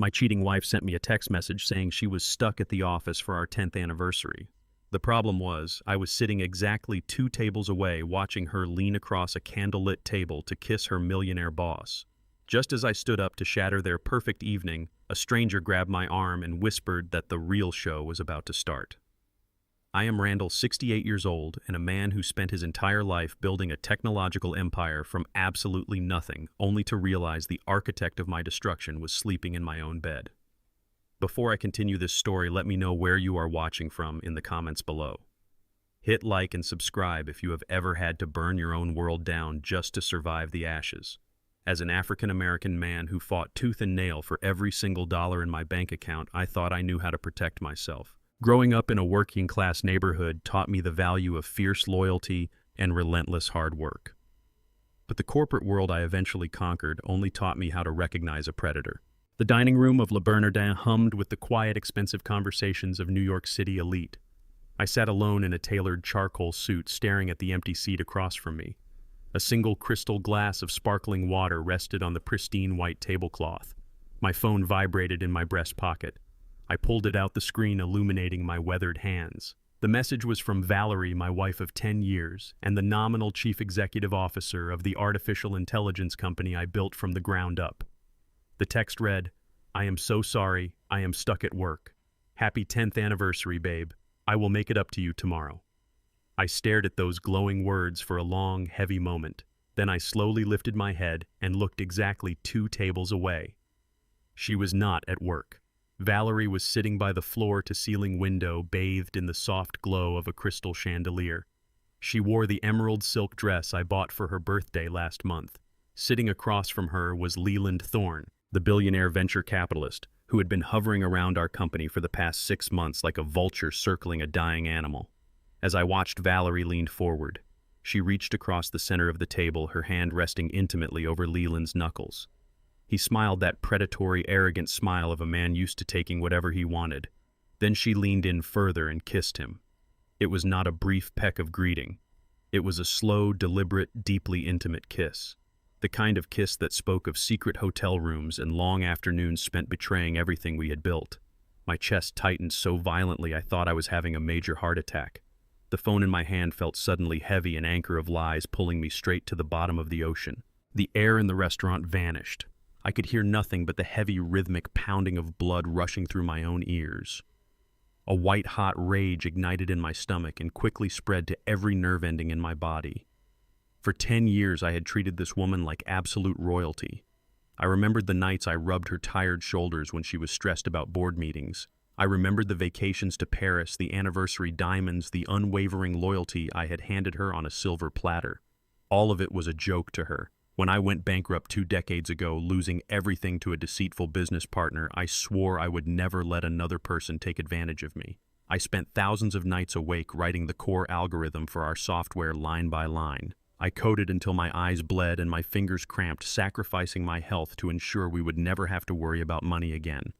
My cheating wife sent me a text message saying she was stuck at the office for our 10th anniversary. The problem was, I was sitting exactly 2 tables away watching her lean across a candlelit table to kiss her millionaire boss. Just as I stood up to shatter their perfect evening, a stranger grabbed my arm and whispered that the real show was about to start. I am Randall, 68 years old, and a man who spent his entire life building a technological empire from absolutely nothing, only to realize the architect of my destruction was sleeping in my own bed. Before I continue this story, let me know where you are watching from in the comments below. Hit like and subscribe if you have ever had to burn your own world down just to survive the ashes. As an African-American man who fought tooth and nail for every single dollar in my bank account, I thought I knew how to protect myself. Growing up in a working-class neighborhood taught me the value of fierce loyalty and relentless hard work. But the corporate world I eventually conquered only taught me how to recognize a predator. The dining room of Le Bernardin hummed with the quiet, expensive conversations of New York City elite. I sat alone in a tailored charcoal suit, staring at the empty seat across from me. A single crystal glass of sparkling water rested on the pristine white tablecloth. My phone vibrated in my breast pocket. I pulled it out the screen, illuminating my weathered hands. The message was from Valerie, my wife of 10 years, and the nominal chief executive officer of the artificial intelligence company I built from the ground up. The text read, "I am so sorry, I am stuck at work. Happy 10th anniversary, babe. I will make it up to you tomorrow." I stared at those glowing words for a long, heavy moment. Then I slowly lifted my head and looked exactly 2 tables away. She was not at work. Valerie was sitting by the floor-to-ceiling window, bathed in the soft glow of a crystal chandelier. She wore the emerald silk dress I bought for her birthday last month. Sitting across from her was Leland Thorne, the billionaire venture capitalist, who had been hovering around our company for the past 6 months like a vulture circling a dying animal. As I watched, Valerie leaned forward. She reached across the center of the table, her hand resting intimately over Leland's knuckles. He smiled, that predatory, arrogant smile of a man used to taking whatever he wanted. Then she leaned in further and kissed him. It was not a brief peck of greeting. It was a slow, deliberate, deeply intimate kiss. The kind of kiss that spoke of secret hotel rooms and long afternoons spent betraying everything we had built. My chest tightened so violently I thought I was having a major heart attack. The phone in my hand felt suddenly heavy, an anchor of lies pulling me straight to the bottom of the ocean. The air in the restaurant vanished. I could hear nothing but the heavy, rhythmic pounding of blood rushing through my own ears. A white-hot rage ignited in my stomach and quickly spread to every nerve ending in my body. For 10 years I had treated this woman like absolute royalty. I remembered the nights I rubbed her tired shoulders when she was stressed about board meetings. I remembered the vacations to Paris, the anniversary diamonds, the unwavering loyalty I had handed her on a silver platter. All of it was a joke to her. When I went bankrupt 2 decades ago, losing everything to a deceitful business partner, I swore I would never let another person take advantage of me. I spent thousands of nights awake writing the core algorithm for our software line by line. I coded until my eyes bled and my fingers cramped, sacrificing my health to ensure we would never have to worry about money again.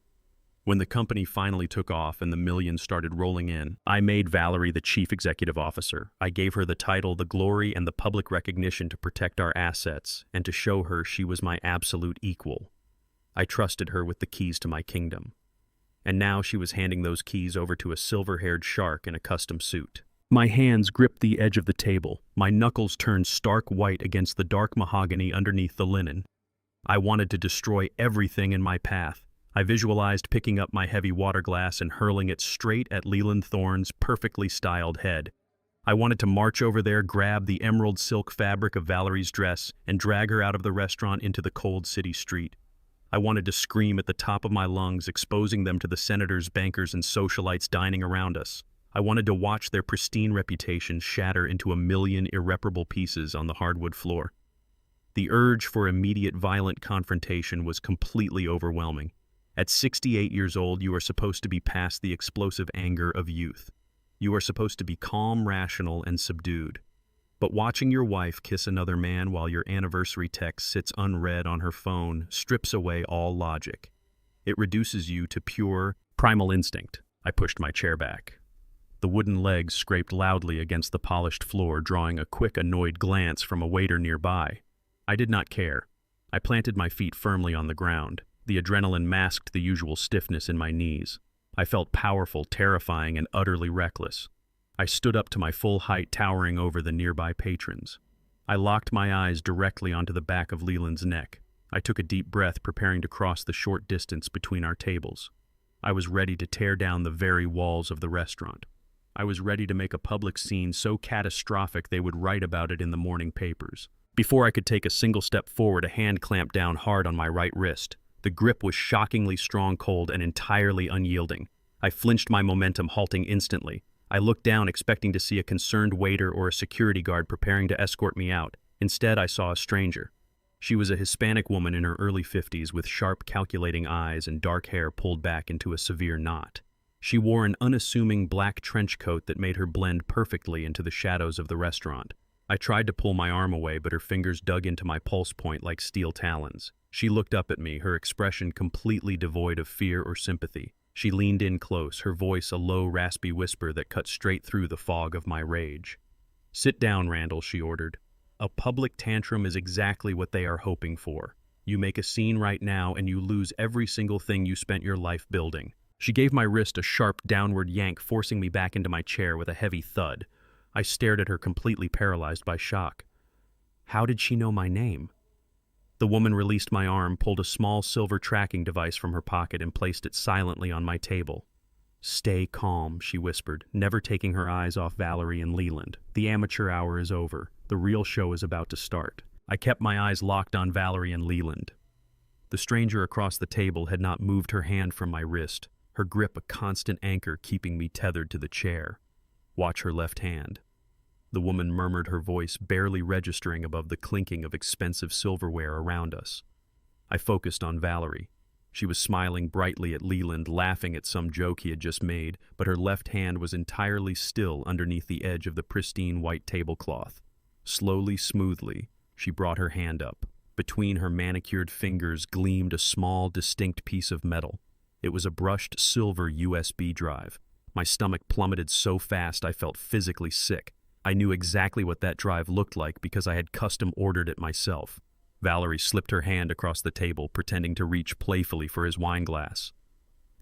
When the company finally took off and the millions started rolling in, I made Valerie the chief executive officer. I gave her the title, the glory, and the public recognition to protect our assets and to show her she was my absolute equal. I trusted her with the keys to my kingdom. And now she was handing those keys over to a silver-haired shark in a custom suit. My hands gripped the edge of the table. My knuckles turned stark white against the dark mahogany underneath the linen. I wanted to destroy everything in my path. I visualized picking up my heavy water glass and hurling it straight at Leland Thorne's perfectly styled head. I wanted to march over there, grab the emerald silk fabric of Valerie's dress, and drag her out of the restaurant into the cold city street. I wanted to scream at the top of my lungs, exposing them to the senators, bankers, and socialites dining around us. I wanted to watch their pristine reputations shatter into a million irreparable pieces on the hardwood floor. The urge for immediate violent confrontation was completely overwhelming. At 68 years old, you are supposed to be past the explosive anger of youth. You are supposed to be calm, rational, and subdued. But watching your wife kiss another man while your anniversary text sits unread on her phone strips away all logic. It reduces you to pure, primal instinct. I pushed my chair back. The wooden legs scraped loudly against the polished floor, drawing a quick, annoyed glance from a waiter nearby. I did not care. I planted my feet firmly on the ground. The adrenaline masked the usual stiffness in my knees. I felt powerful, terrifying, and utterly reckless. I stood up to my full height, towering over the nearby patrons. I locked my eyes directly onto the back of Leland's neck. I took a deep breath, preparing to cross the short distance between our tables. I was ready to tear down the very walls of the restaurant. I was ready to make a public scene so catastrophic they would write about it in the morning papers. Before I could take a single step forward, a hand clamped down hard on my right wrist. The grip was shockingly strong, cold, and entirely unyielding. I flinched, my momentum halting instantly. I looked down, expecting to see a concerned waiter or a security guard preparing to escort me out. Instead, I saw a stranger. She was a Hispanic woman in her early 50s with sharp, calculating eyes and dark hair pulled back into a severe knot. She wore an unassuming black trench coat that made her blend perfectly into the shadows of the restaurant. I tried to pull my arm away, but her fingers dug into my pulse point like steel talons. She looked up at me, her expression completely devoid of fear or sympathy. She leaned in close, her voice a low, raspy whisper that cut straight through the fog of my rage. "Sit down, Randall," she ordered. "A public tantrum is exactly what they are hoping for. You make a scene right now and you lose every single thing you spent your life building." She gave my wrist a sharp downward yank, forcing me back into my chair with a heavy thud. I stared at her, completely paralyzed by shock. How did she know my name? The woman released my arm, pulled a small silver tracking device from her pocket, and placed it silently on my table. "Stay calm," she whispered, never taking her eyes off Valerie and Leland. "The amateur hour is over. The real show is about to start." I kept my eyes locked on Valerie and Leland. The stranger across the table had not moved her hand from my wrist, her grip a constant anchor keeping me tethered to the chair. "Watch her left hand." The woman murmured, her voice barely registering above the clinking of expensive silverware around us. I focused on Valerie. She was smiling brightly at Leland, laughing at some joke he had just made, but her left hand was entirely still underneath the edge of the pristine white tablecloth. Slowly, smoothly, she brought her hand up. Between her manicured fingers gleamed a small, distinct piece of metal. It was a brushed silver USB drive. My stomach plummeted so fast I felt physically sick. I knew exactly what that drive looked like because I had custom ordered it myself. Valerie slipped her hand across the table, pretending to reach playfully for his wine glass.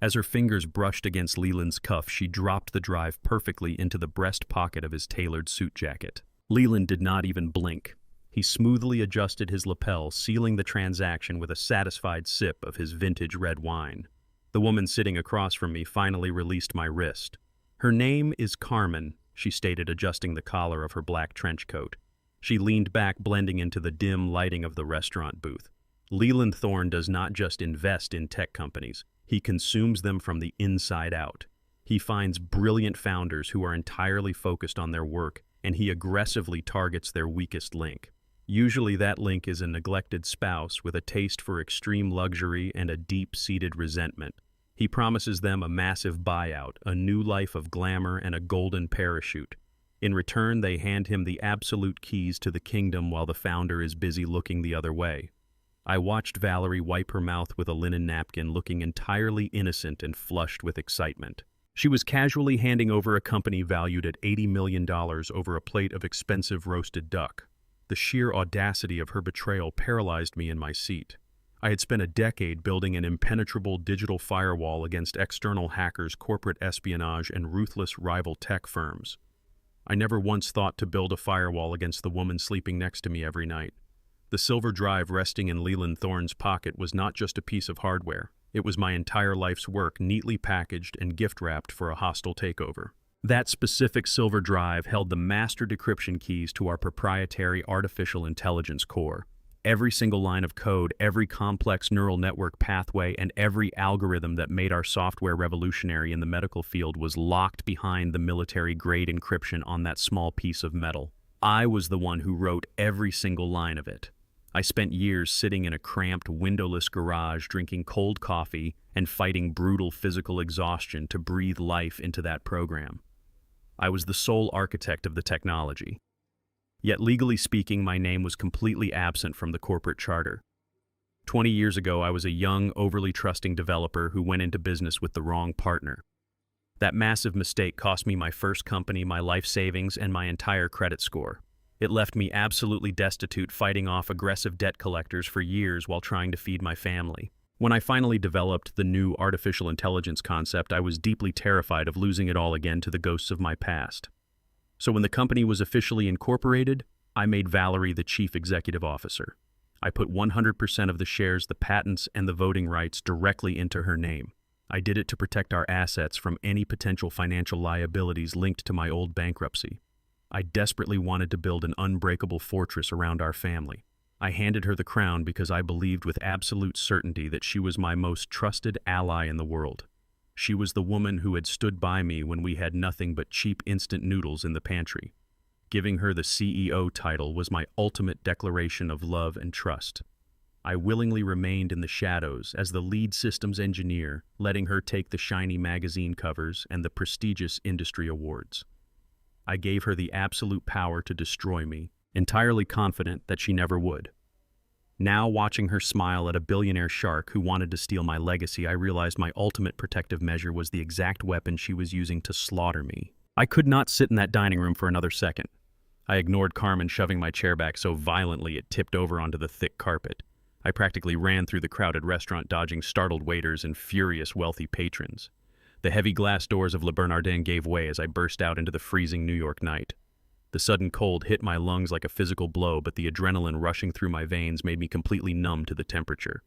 As her fingers brushed against Leland's cuff, she dropped the drive perfectly into the breast pocket of his tailored suit jacket. Leland did not even blink. He smoothly adjusted his lapel, sealing the transaction with a satisfied sip of his vintage red wine. The woman sitting across from me finally released my wrist. "Her name is Carmen," she stated, adjusting the collar of her black trench coat. She leaned back, blending into the dim lighting of the restaurant booth. "Leland Thorne does not just invest in tech companies. He consumes them from the inside out. He finds brilliant founders who are entirely focused on their work, and he aggressively targets their weakest link. Usually that link is a neglected spouse with a taste for extreme luxury and a deep-seated resentment. He promises them a massive buyout, a new life of glamour, and a golden parachute. In return, they hand him the absolute keys to the kingdom while the founder is busy looking the other way." I watched Valerie wipe her mouth with a linen napkin, looking entirely innocent and flushed with excitement. She was casually handing over a company valued at $80 million over a plate of expensive roasted duck. The sheer audacity of her betrayal paralyzed me in my seat. I had spent a decade building an impenetrable digital firewall against external hackers, corporate espionage, and ruthless rival tech firms. I never once thought to build a firewall against the woman sleeping next to me every night. The silver drive resting in Leland Thorne's pocket was not just a piece of hardware. It was my entire life's work, neatly packaged and gift-wrapped for a hostile takeover. That specific silver drive held the master decryption keys to our proprietary artificial intelligence core. Every single line of code, every complex neural network pathway, and every algorithm that made our software revolutionary in the medical field was locked behind the military-grade encryption on that small piece of metal. I was the one who wrote every single line of it. I spent years sitting in a cramped, windowless garage, drinking cold coffee and fighting brutal physical exhaustion to breathe life into that program. I was the sole architect of the technology. Yet legally speaking, my name was completely absent from the corporate charter. 20 years ago, I was a young, overly trusting developer who went into business with the wrong partner. That massive mistake cost me my first company, my life savings, and my entire credit score. It left me absolutely destitute, fighting off aggressive debt collectors for years while trying to feed my family. When I finally developed the new artificial intelligence concept, I was deeply terrified of losing it all again to the ghosts of my past. So when the company was officially incorporated, I made Valerie the chief executive officer. I put 100% of the shares, the patents, and the voting rights directly into her name. I did it to protect our assets from any potential financial liabilities linked to my old bankruptcy. I desperately wanted to build an unbreakable fortress around our family. I handed her the crown because I believed with absolute certainty that she was my most trusted ally in the world. She was the woman who had stood by me when we had nothing but cheap instant noodles in the pantry. Giving her the CEO title was my ultimate declaration of love and trust. I willingly remained in the shadows as the lead systems engineer, letting her take the shiny magazine covers and the prestigious industry awards. I gave her the absolute power to destroy me, entirely confident that she never would. Now, watching her smile at a billionaire shark who wanted to steal my legacy, I realized my ultimate protective measure was the exact weapon she was using to slaughter me. I could not sit in that dining room for another second. I ignored Carmen shoving my chair back so violently it tipped over onto the thick carpet. I practically ran through the crowded restaurant, dodging startled waiters and furious wealthy patrons. The heavy glass doors of Le Bernardin gave way as I burst out into the freezing New York night. The sudden cold hit my lungs like a physical blow, but the adrenaline rushing through my veins made me completely numb to the temperature.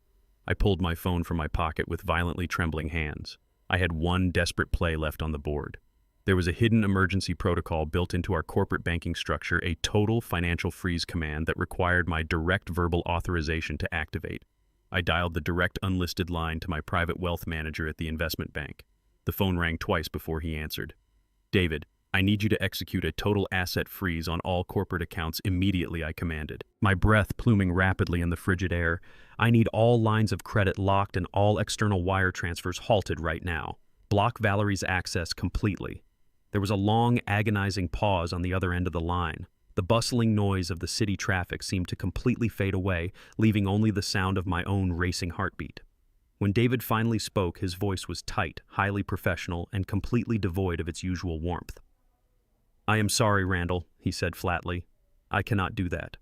I pulled my phone from my pocket with violently trembling hands. I had one desperate play left on the board. There was a hidden emergency protocol built into our corporate banking structure, a total financial freeze command that required my direct verbal authorization to activate. I dialed the direct unlisted line to my private wealth manager at the investment bank. The phone rang twice before he answered. "David, I need you to execute a total asset freeze on all corporate accounts immediately," I commanded, my breath pluming rapidly in the frigid air. "I need all lines of credit locked and all external wire transfers halted right now. Block Valerie's access completely." There was a long, agonizing pause on the other end of the line. The bustling noise of the city traffic seemed to completely fade away, leaving only the sound of my own racing heartbeat. When David finally spoke, his voice was tight, highly professional, and completely devoid of its usual warmth. "I am sorry, Randall," he said flatly. "I cannot do that."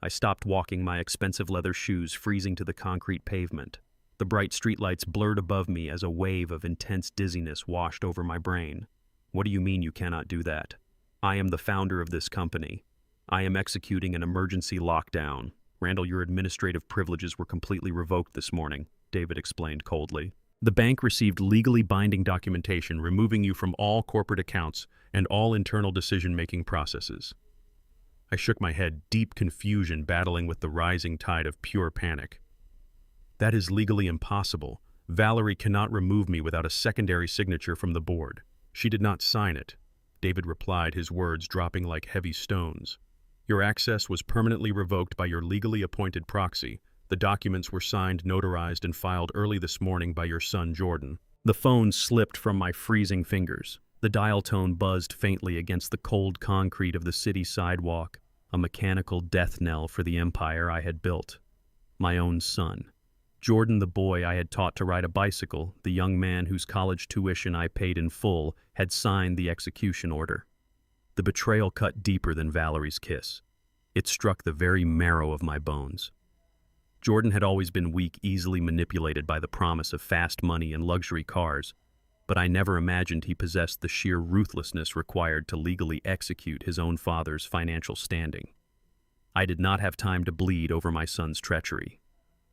I stopped walking, my expensive leather shoes freezing to the concrete pavement. The bright streetlights blurred above me as a wave of intense dizziness washed over my brain. "What do you mean you cannot do that? I am the founder of this company. I am executing an emergency lockdown. Randall, your administrative privileges were completely revoked this morning," David explained coldly. "The bank received legally binding documentation removing you from all corporate accounts and all internal decision-making processes." I shook my head, deep confusion battling with the rising tide of pure panic. "That is legally impossible. Valerie cannot remove me without a secondary signature from the board. She did not sign it," David replied, his words dropping like heavy stones. "Your access was permanently revoked by your legally appointed proxy. The documents were signed, notarized, and filed early this morning by your son, Jordan." The phone slipped from my freezing fingers. The dial tone buzzed faintly against the cold concrete of the city sidewalk, a mechanical death knell for the empire I had built. My own son. Jordan, the boy I had taught to ride a bicycle, the young man whose college tuition I paid in full, had signed the execution order. The betrayal cut deeper than Valerie's kiss. It struck the very marrow of my bones. Jordan had always been weak, easily manipulated by the promise of fast money and luxury cars, but I never imagined he possessed the sheer ruthlessness required to legally execute his own father's financial standing. I did not have time to bleed over my son's treachery.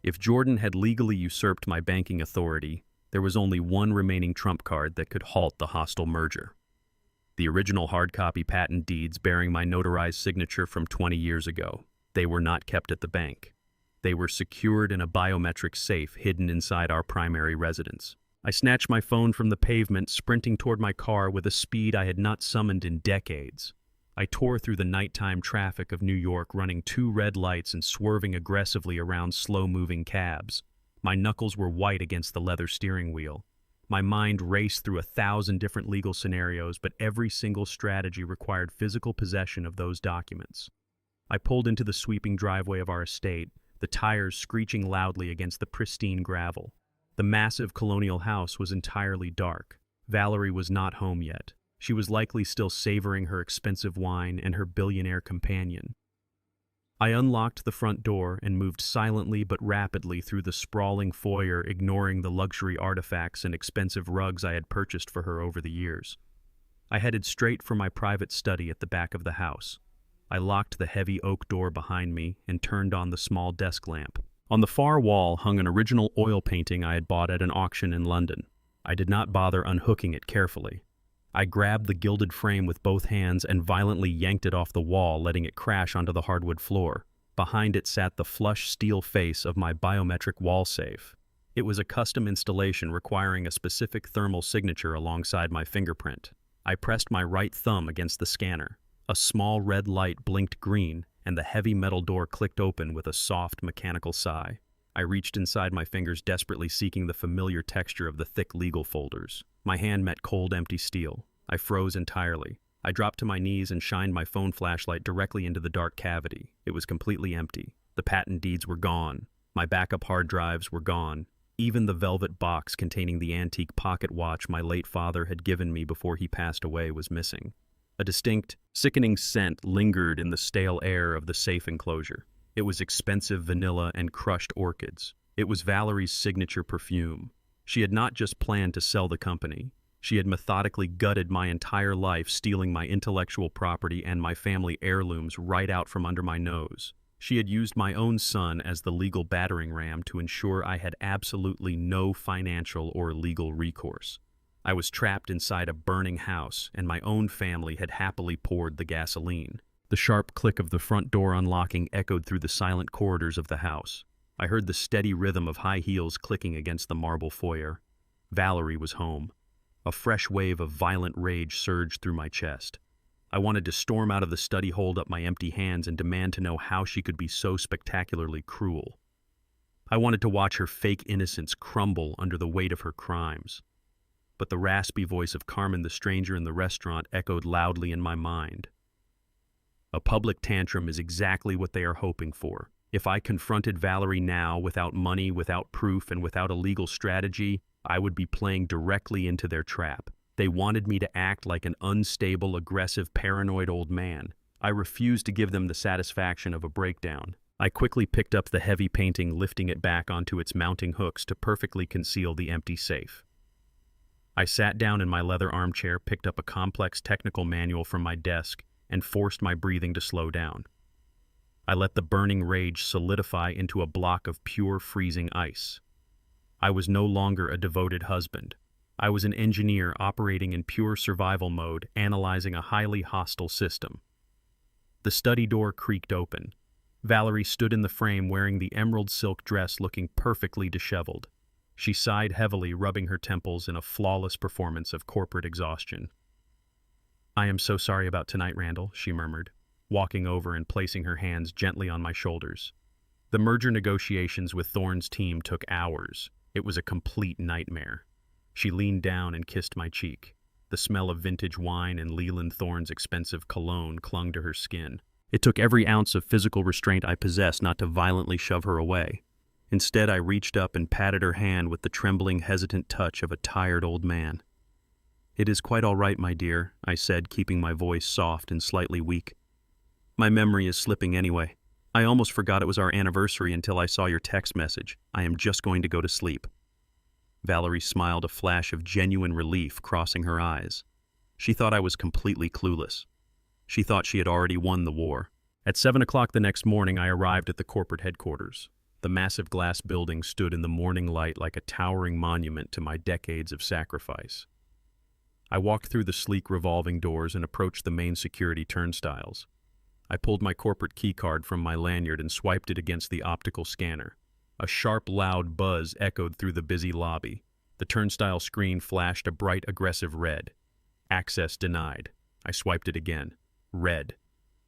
If Jordan had legally usurped my banking authority, there was only one remaining trump card that could halt the hostile merger. The original hard copy patent deeds bearing my notarized signature from 20 years ago. They were not kept at the bank. They were secured in a biometric safe hidden inside our primary residence. I snatched my phone from the pavement, sprinting toward my car with a speed I had not summoned in decades. I tore through the nighttime traffic of New York, running 2 red lights and swerving aggressively around slow-moving cabs. My knuckles were white against the leather steering wheel. My mind raced through 1,000 different legal scenarios, but every single strategy required physical possession of those documents. I pulled into the sweeping driveway of our estate, the tires screeching loudly against the pristine gravel. The massive colonial house was entirely dark. Valerie was not home yet. She was likely still savoring her expensive wine and her billionaire companion. I unlocked the front door and moved silently but rapidly through the sprawling foyer, ignoring the luxury artifacts and expensive rugs I had purchased for her over the years. I headed straight for my private study at the back of the house. I locked the heavy oak door behind me and turned on the small desk lamp. On the far wall hung an original oil painting I had bought at an auction in London. I did not bother unhooking it carefully. I grabbed the gilded frame with both hands and violently yanked it off the wall, letting it crash onto the hardwood floor. Behind it sat the flush steel face of my biometric wall safe. It was a custom installation requiring a specific thermal signature alongside my fingerprint. I pressed my right thumb against the scanner. A small red light blinked green, and the heavy metal door clicked open with a soft, mechanical sigh. I reached inside my fingers, desperately seeking the familiar texture of the thick legal folders. My hand met cold, empty steel. I froze entirely. I dropped to my knees and shined my phone flashlight directly into the dark cavity. It was completely empty. The patent deeds were gone. My backup hard drives were gone. Even the velvet box containing the antique pocket watch my late father had given me before he passed away was missing. A distinct, sickening scent lingered in the stale air of the safe enclosure. It was expensive vanilla and crushed orchids. It was Valerie's signature perfume. She had not just planned to sell the company. She had methodically gutted my entire life, stealing my intellectual property and my family heirlooms right out from under my nose. She had used my own son as the legal battering ram to ensure I had absolutely no financial or legal recourse. I was trapped inside a burning house, and my own family had happily poured the gasoline. The sharp click of the front door unlocking echoed through the silent corridors of the house. I heard the steady rhythm of high heels clicking against the marble foyer. Valerie was home. A fresh wave of violent rage surged through my chest. I wanted to storm out of the study, hold up my empty hands, and demand to know how she could be so spectacularly cruel. I wanted to watch her fake innocence crumble under the weight of her crimes. But the raspy voice of Carmen, the stranger in the restaurant, echoed loudly in my mind. A public tantrum is exactly what they are hoping for. If I confronted Valerie now, without money, without proof, and without a legal strategy, I would be playing directly into their trap. They wanted me to act like an unstable, aggressive, paranoid old man. I refused to give them the satisfaction of a breakdown. I quickly picked up the heavy painting, lifting it back onto its mounting hooks to perfectly conceal the empty safe. I sat down in my leather armchair, picked up a complex technical manual from my desk, and forced my breathing to slow down. I let the burning rage solidify into a block of pure freezing ice. I was no longer a devoted husband. I was an engineer operating in pure survival mode, analyzing a highly hostile system. The study door creaked open. Valerie stood in the frame wearing the emerald silk dress, looking perfectly disheveled. She sighed heavily, rubbing her temples in a flawless performance of corporate exhaustion. "I am so sorry about tonight, Randall," she murmured, walking over and placing her hands gently on my shoulders. The merger negotiations with Thorne's team took hours. It was a complete nightmare. She leaned down and kissed my cheek. The smell of vintage wine and Leland Thorne's expensive cologne clung to her skin. It took every ounce of physical restraint I possessed not to violently shove her away. Instead, I reached up and patted her hand with the trembling, hesitant touch of a tired old man. "It is quite all right, my dear," I said, keeping my voice soft and slightly weak. "My memory is slipping anyway. I almost forgot it was our anniversary until I saw your text message. I am just going to go to sleep." Valerie smiled, a flash of genuine relief crossing her eyes. She thought I was completely clueless. She thought she had already won the war. At 7 o'clock the next morning, I arrived at the corporate headquarters. The massive glass building stood in the morning light like a towering monument to my decades of sacrifice. I walked through the sleek revolving doors and approached the main security turnstiles. I pulled my corporate keycard from my lanyard and swiped it against the optical scanner. A sharp, loud buzz echoed through the busy lobby. The turnstile screen flashed a bright, aggressive red. "Access denied." I swiped it again. Red.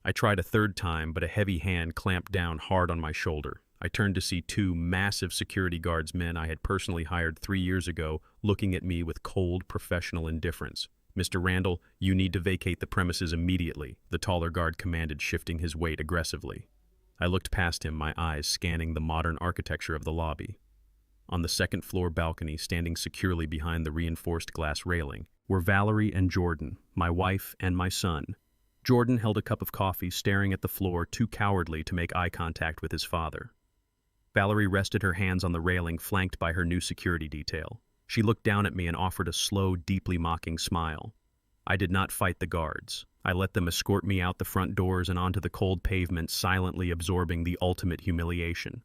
I tried a third time, but a heavy hand clamped down hard on my shoulder. I turned to see two massive security guards, men I had personally hired 3 years ago, looking at me with cold, professional indifference. "Mr. Randall, you need to vacate the premises immediately," the taller guard commanded, shifting his weight aggressively. I looked past him, my eyes scanning the modern architecture of the lobby. On the second-floor balcony, standing securely behind the reinforced glass railing, were Valerie and Jordan, my wife and my son. Jordan held a cup of coffee, staring at the floor, too cowardly to make eye contact with his father. Valerie rested her hands on the railing, flanked by her new security detail. She looked down at me and offered a slow, deeply mocking smile. I did not fight the guards. I let them escort me out the front doors and onto the cold pavement, silently absorbing the ultimate humiliation.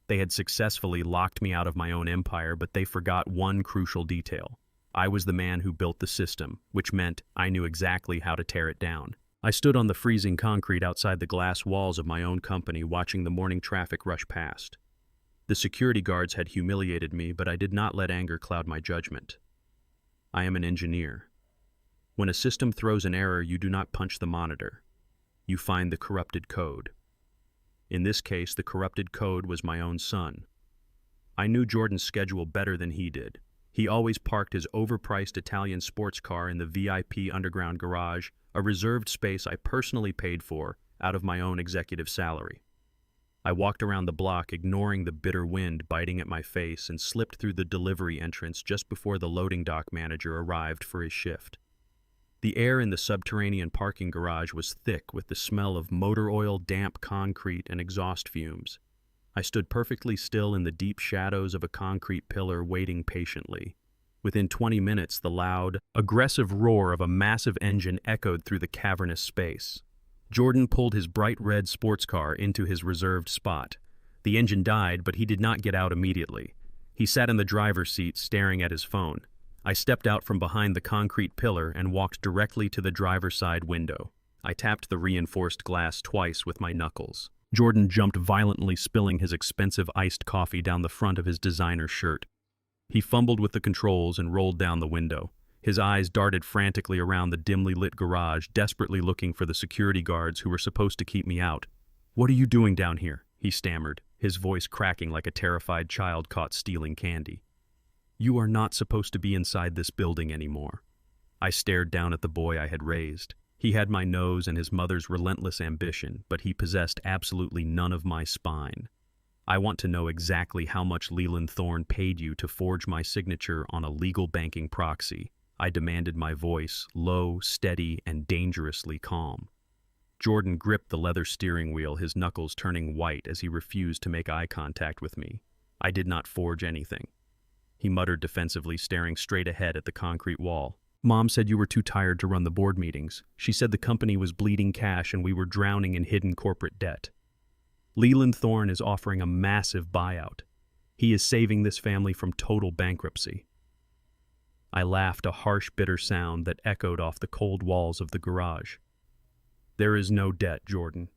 They had successfully locked me out of my own empire, but they forgot one crucial detail. I was the man who built the system, which meant I knew exactly how to tear it down. I stood on the freezing concrete outside the glass walls of my own company, watching the morning traffic rush past. The security guards had humiliated me, but I did not let anger cloud my judgment. I am an engineer. When a system throws an error, you do not punch the monitor. You find the corrupted code. In this case, the corrupted code was my own son. I knew Jordan's schedule better than he did. He always parked his overpriced Italian sports car in the VIP underground garage, a reserved space I personally paid for out of my own executive salary. I walked around the block, ignoring the bitter wind biting at my face, and slipped through the delivery entrance just before the loading dock manager arrived for his shift. The air in the subterranean parking garage was thick with the smell of motor oil, damp concrete, and exhaust fumes. I stood perfectly still in the deep shadows of a concrete pillar, waiting patiently. Within 20 minutes, the loud, aggressive roar of a massive engine echoed through the cavernous space. Jordan pulled his bright red sports car into his reserved spot. The engine died, but he did not get out immediately. He sat in the driver's seat, staring at his phone. I stepped out from behind the concrete pillar and walked directly to the driver's side window. I tapped the reinforced glass twice with my knuckles. Jordan jumped violently, spilling his expensive iced coffee down the front of his designer shirt. He fumbled with the controls and rolled down the window. His eyes darted frantically around the dimly lit garage, desperately looking for the security guards who were supposed to keep me out. "What are you doing down here?" he stammered, his voice cracking like a terrified child caught stealing candy. "You are not supposed to be inside this building anymore." I stared down at the boy I had raised. He had my nose and his mother's relentless ambition, but he possessed absolutely none of my spine. "I want to know exactly how much Leland Thorne paid you to forge my signature on a legal banking proxy," I demanded, my voice low, steady, and dangerously calm. Jordan gripped the leather steering wheel, his knuckles turning white as he refused to make eye contact with me. "I did not forge anything," he muttered defensively, staring straight ahead at the concrete wall. "Mom said you were too tired to run the board meetings. She said the company was bleeding cash and we were drowning in hidden corporate debt. Leland Thorne is offering a massive buyout. He is saving this family from total bankruptcy." I laughed, a harsh, bitter sound that echoed off the cold walls of the garage. "There is no debt, Jordan.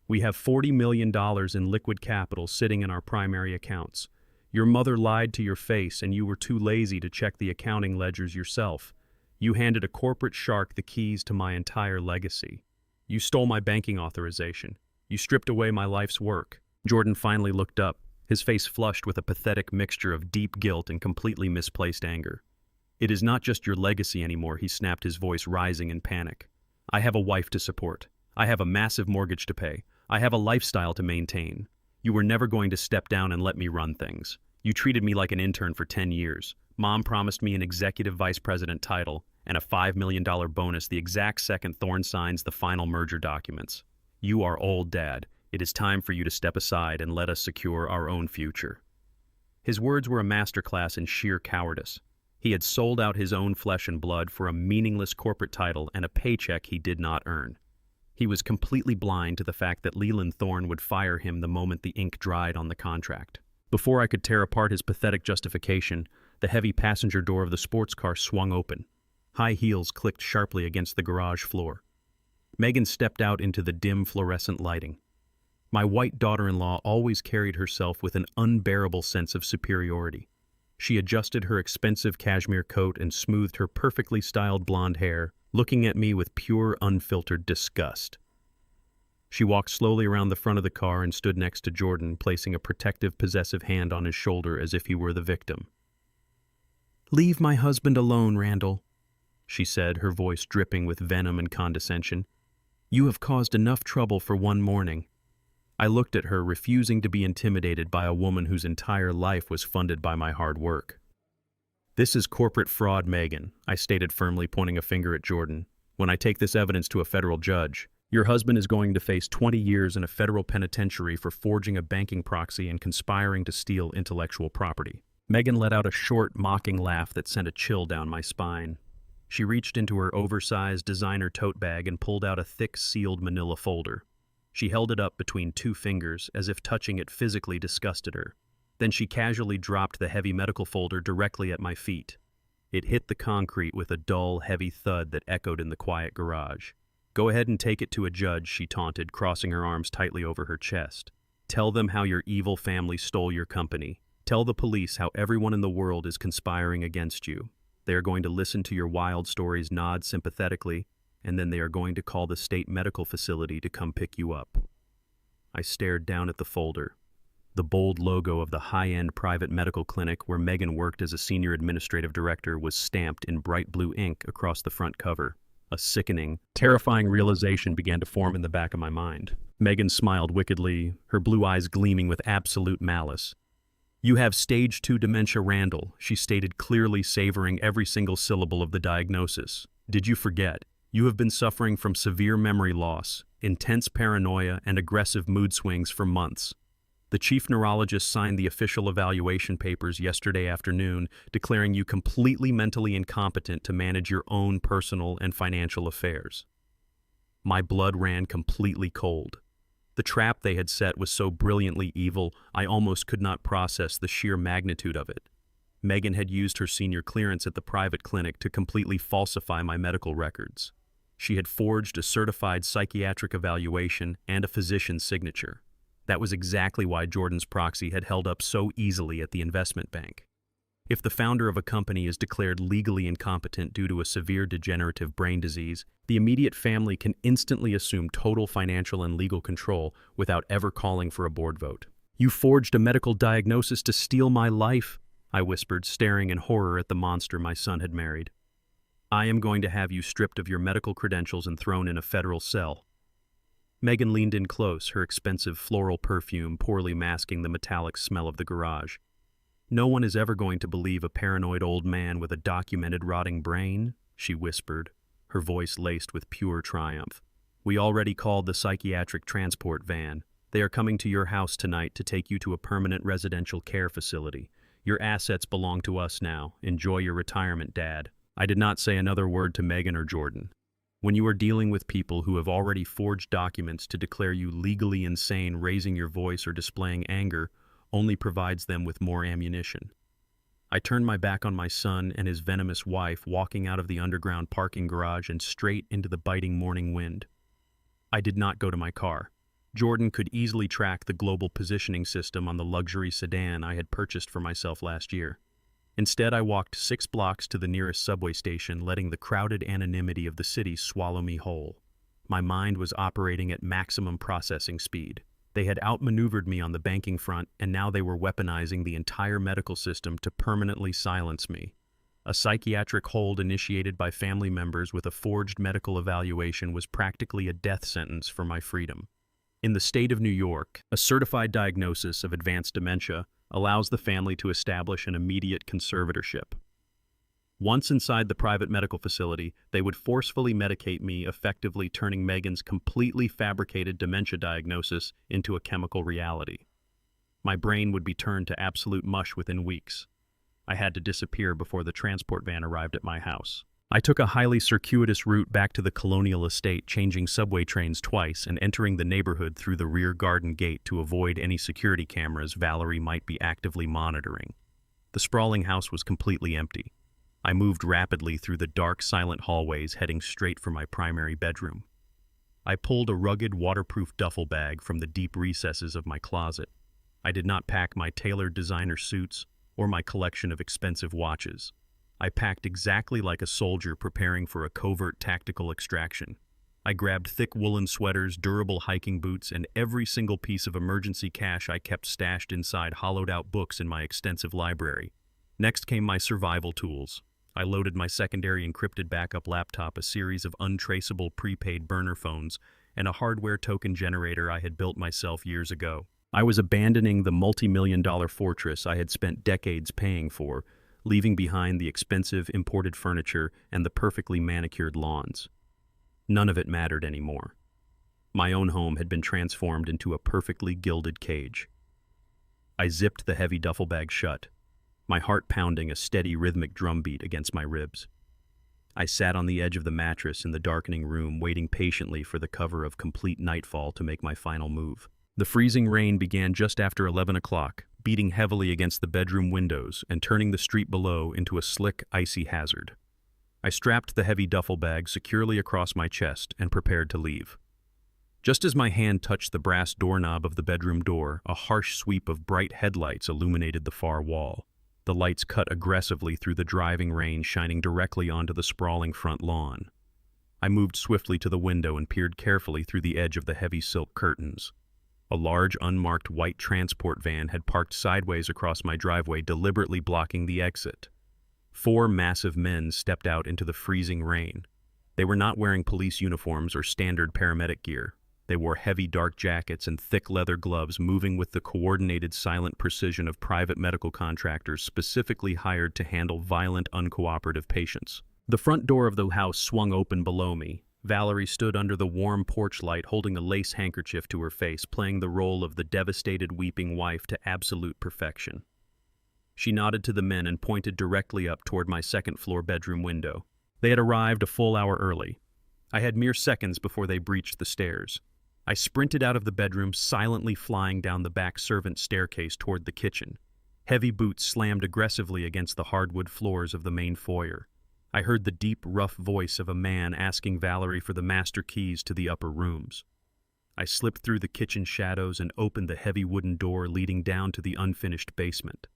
We have $40 million in liquid capital sitting in our primary accounts. Your mother lied to your face and you were too lazy to check the accounting ledgers yourself. You handed a corporate shark the keys to my entire legacy. You stole my banking authorization. You stripped away my life's work." Jordan finally looked up, his face flushed with a pathetic mixture of deep guilt and completely misplaced anger. "It is not just your legacy anymore," he snapped, his voice rising in panic. "I have a wife to support. I have a massive mortgage to pay. I have a lifestyle to maintain. You were never going to step down and let me run things. You treated me like an intern for 10 years. Mom promised me an executive vice president title and a $5 million bonus the exact second Thorne signs the final merger documents. You are old, Dad. It is time for you to step aside and let us secure our own future." His words were a masterclass in sheer cowardice. He had sold out his own flesh and blood for a meaningless corporate title and a paycheck he did not earn. He was completely blind to the fact that Leland Thorne would fire him the moment the ink dried on the contract. Before I could tear apart his pathetic justification, the heavy passenger door of the sports car swung open. High heels clicked sharply against the garage floor. Megan stepped out into the dim fluorescent lighting. My white daughter-in-law always carried herself with an unbearable sense of superiority. She adjusted her expensive cashmere coat and smoothed her perfectly styled blonde hair, looking at me with pure, unfiltered disgust. She walked slowly around the front of the car and stood next to Jordan, placing a protective, possessive hand on his shoulder as if he were the victim. "Leave my husband alone, Randall," she said, her voice dripping with venom and condescension. "You have caused enough trouble for one morning." I looked at her, refusing to be intimidated by a woman whose entire life was funded by my hard work. "This is corporate fraud, Megan," I stated firmly, pointing a finger at Jordan. When I take this evidence to a federal judge, your husband is going to face 20 years in a federal penitentiary for forging a banking proxy and conspiring to steal intellectual property." Megan let out a short, mocking laugh that sent a chill down my spine. She reached into her oversized designer tote bag and pulled out a thick, sealed manila folder. She held it up between two fingers, as if touching it physically disgusted her. Then she casually dropped the heavy medical folder directly at my feet. It hit the concrete with a dull, heavy thud that echoed in the quiet garage. "Go ahead and take it to a judge," she taunted, crossing her arms tightly over her chest. "Tell them how your evil family stole your company. Tell the police how everyone in the world is conspiring against you. They are going to listen to your wild stories, nod sympathetically, and then they are going to call the state medical facility to come pick you up." I stared down at the folder. The bold logo of the high-end private medical clinic where Megan worked as a senior administrative director was stamped in bright blue ink across the front cover. A sickening, terrifying realization began to form in the back of my mind. Megan smiled wickedly, her blue eyes gleaming with absolute malice. "You have stage 2 dementia, Randall," she stated, clearly savoring every single syllable of the diagnosis. "Did you forget? You have been suffering from severe memory loss, intense paranoia, and aggressive mood swings for months. The chief neurologist signed the official evaluation papers yesterday afternoon, declaring you completely mentally incompetent to manage your own personal and financial affairs." My blood ran completely cold. The trap they had set was so brilliantly evil, I almost could not process the sheer magnitude of it. Megan had used her senior clearance at the private clinic to completely falsify my medical records. She had forged a certified psychiatric evaluation and a physician's signature. That was exactly why Jordan's proxy had held up so easily at the investment bank. If the founder of a company is declared legally incompetent due to a severe degenerative brain disease, the immediate family can instantly assume total financial and legal control without ever calling for a board vote. "You forged a medical diagnosis to steal my life," I whispered, staring in horror at the monster my son had married. "I am going to have you stripped of your medical credentials and thrown in a federal cell." Megan leaned in close, her expensive floral perfume poorly masking the metallic smell of the garage. "No one is ever going to believe a paranoid old man with a documented rotting brain," she whispered, her voice laced with pure triumph. "We already called the psychiatric transport van. They are coming to your house tonight to take you to a permanent residential care facility. Your assets belong to us now. Enjoy your retirement, Dad." I did not say another word to Megan or Jordan. When you are dealing with people who have already forged documents to declare you legally insane, raising your voice or displaying anger only provides them with more ammunition. I turned my back on my son and his venomous wife, walking out of the underground parking garage and straight into the biting morning wind. I did not go to my car. Jordan could easily track the global positioning system on the luxury sedan I had purchased for myself last year. Instead, I walked 6 blocks to the nearest subway station, letting the crowded anonymity of the city swallow me whole. My mind was operating at maximum processing speed. They had outmaneuvered me on the banking front, and now they were weaponizing the entire medical system to permanently silence me. A psychiatric hold initiated by family members with a forged medical evaluation was practically a death sentence for my freedom. In the state of New York, a certified diagnosis of advanced dementia allows the family to establish an immediate conservatorship. Once inside the private medical facility, they would forcefully medicate me, effectively turning Megan's completely fabricated dementia diagnosis into a chemical reality. My brain would be turned to absolute mush within weeks. I had to disappear before the transport van arrived at my house. I took a highly circuitous route back to the colonial estate, changing subway trains twice and entering the neighborhood through the rear garden gate to avoid any security cameras Valerie might be actively monitoring. The sprawling house was completely empty. I moved rapidly through the dark, silent hallways, heading straight for my primary bedroom. I pulled a rugged, waterproof duffel bag from the deep recesses of my closet. I did not pack my tailored designer suits or my collection of expensive watches. I packed exactly like a soldier preparing for a covert tactical extraction. I grabbed thick woolen sweaters, durable hiking boots, and every single piece of emergency cash I kept stashed inside hollowed-out books in my extensive library. Next came my survival tools. I loaded my secondary encrypted backup laptop, a series of untraceable prepaid burner phones, and a hardware token generator I had built myself years ago. I was abandoning the multi-million-dollar fortress I had spent decades paying for, leaving behind the expensive imported furniture and the perfectly manicured lawns. None of it mattered anymore. My own home had been transformed into a perfectly gilded cage. I zipped the heavy duffel bag shut, my heart pounding a steady rhythmic drumbeat against my ribs. I sat on the edge of the mattress in the darkening room, waiting patiently for the cover of complete nightfall to make my final move. The freezing rain began just after 11 o'clock, beating heavily against the bedroom windows and turning the street below into a slick, icy hazard. I strapped the heavy duffel bag securely across my chest and prepared to leave. Just as my hand touched the brass doorknob of the bedroom door, a harsh sweep of bright headlights illuminated the far wall. The lights cut aggressively through the driving rain, shining directly onto the sprawling front lawn. I moved swiftly to the window and peered carefully through the edge of the heavy silk curtains. A large, unmarked white transport van had parked sideways across my driveway, deliberately blocking the exit. 4 massive men stepped out into the freezing rain. They were not wearing police uniforms or standard paramedic gear. They wore heavy dark jackets and thick leather gloves, moving with the coordinated, silent precision of private medical contractors specifically hired to handle violent, uncooperative patients. The front door of the house swung open below me. Valerie stood under the warm porch light, holding a lace handkerchief to her face, playing the role of the devastated, weeping wife to absolute perfection. She nodded to the men and pointed directly up toward my second-floor bedroom window. They had arrived a full hour early. I had mere seconds before they breached the stairs. I sprinted out of the bedroom, silently flying down the back servant staircase toward the kitchen. Heavy boots slammed aggressively against the hardwood floors of the main foyer. I heard the deep, rough voice of a man asking Valerie for the master keys to the upper rooms. I slipped through the kitchen shadows and opened the heavy wooden door leading down to the unfinished basement.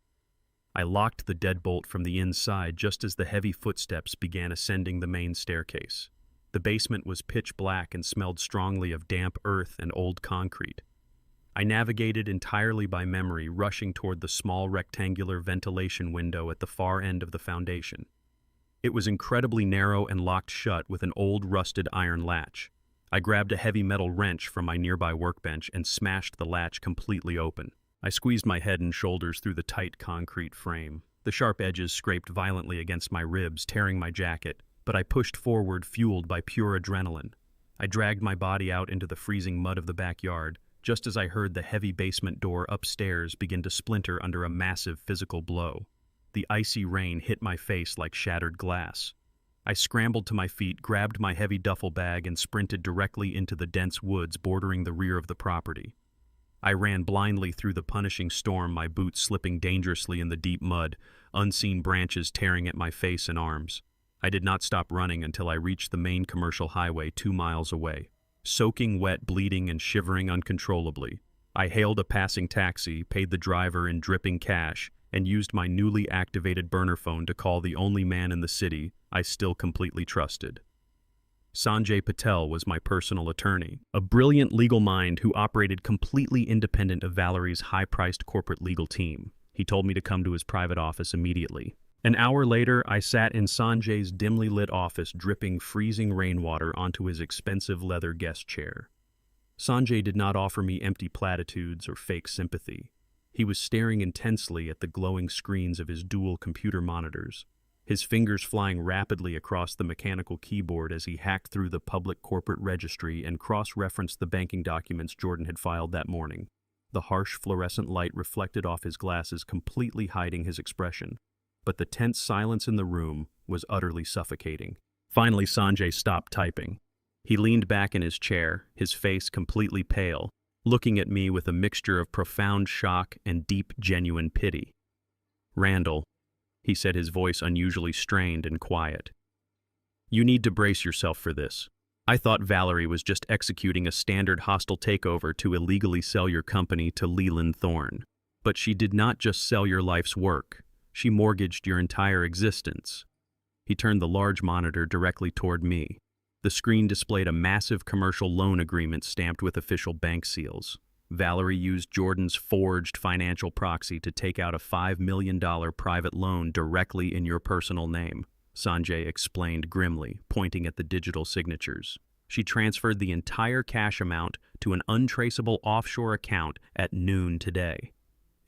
I locked the deadbolt from the inside just as the heavy footsteps began ascending the main staircase. The basement was pitch black and smelled strongly of damp earth and old concrete. I navigated entirely by memory, rushing toward the small rectangular ventilation window at the far end of the foundation. It was incredibly narrow and locked shut with an old rusted iron latch. I grabbed a heavy metal wrench from my nearby workbench and smashed the latch completely open. I squeezed my head and shoulders through the tight concrete frame. The sharp edges scraped violently against my ribs, tearing my jacket. But I pushed forward, fueled by pure adrenaline. I dragged my body out into the freezing mud of the backyard, just as I heard the heavy basement door upstairs begin to splinter under a massive physical blow. The icy rain hit my face like shattered glass. I scrambled to my feet, grabbed my heavy duffel bag, and sprinted directly into the dense woods bordering the rear of the property. I ran blindly through the punishing storm, my boots slipping dangerously in the deep mud, unseen branches tearing at my face and arms. I did not stop running until I reached the main commercial highway 2 miles away. Soaking wet, bleeding, and shivering uncontrollably, I hailed a passing taxi, paid the driver in dripping cash, and used my newly activated burner phone to call the only man in the city I still completely trusted. Sanjay Patel was my personal attorney, a brilliant legal mind who operated completely independent of Valerie's high-priced corporate legal team. He told me to come to his private office immediately. An hour later, I sat in Sanjay's dimly lit office, dripping freezing rainwater onto his expensive leather guest chair. Sanjay did not offer me empty platitudes or fake sympathy. He was staring intensely at the glowing screens of his dual computer monitors, his fingers flying rapidly across the mechanical keyboard as he hacked through the public corporate registry and cross-referenced the banking documents Jordan had filed that morning. The harsh fluorescent light reflected off his glasses, completely hiding his expression. But the tense silence in the room was utterly suffocating. Finally, Sanjay stopped typing. He leaned back in his chair, his face completely pale, looking at me with a mixture of profound shock and deep, genuine pity. "Randall," he said, his voice unusually strained and quiet. "You need to brace yourself for this. I thought Valerie was just executing a standard hostile takeover to illegally sell your company to Leland Thorne. But she did not just sell your life's work. She mortgaged your entire existence." He turned the large monitor directly toward me. The screen displayed a massive commercial loan agreement stamped with official bank seals. Valerie used Jordan's forged financial proxy to take out a $5 million private loan directly in your personal name, Sanjay explained grimly, pointing at the digital signatures. She transferred the entire cash amount to an untraceable offshore account at noon today.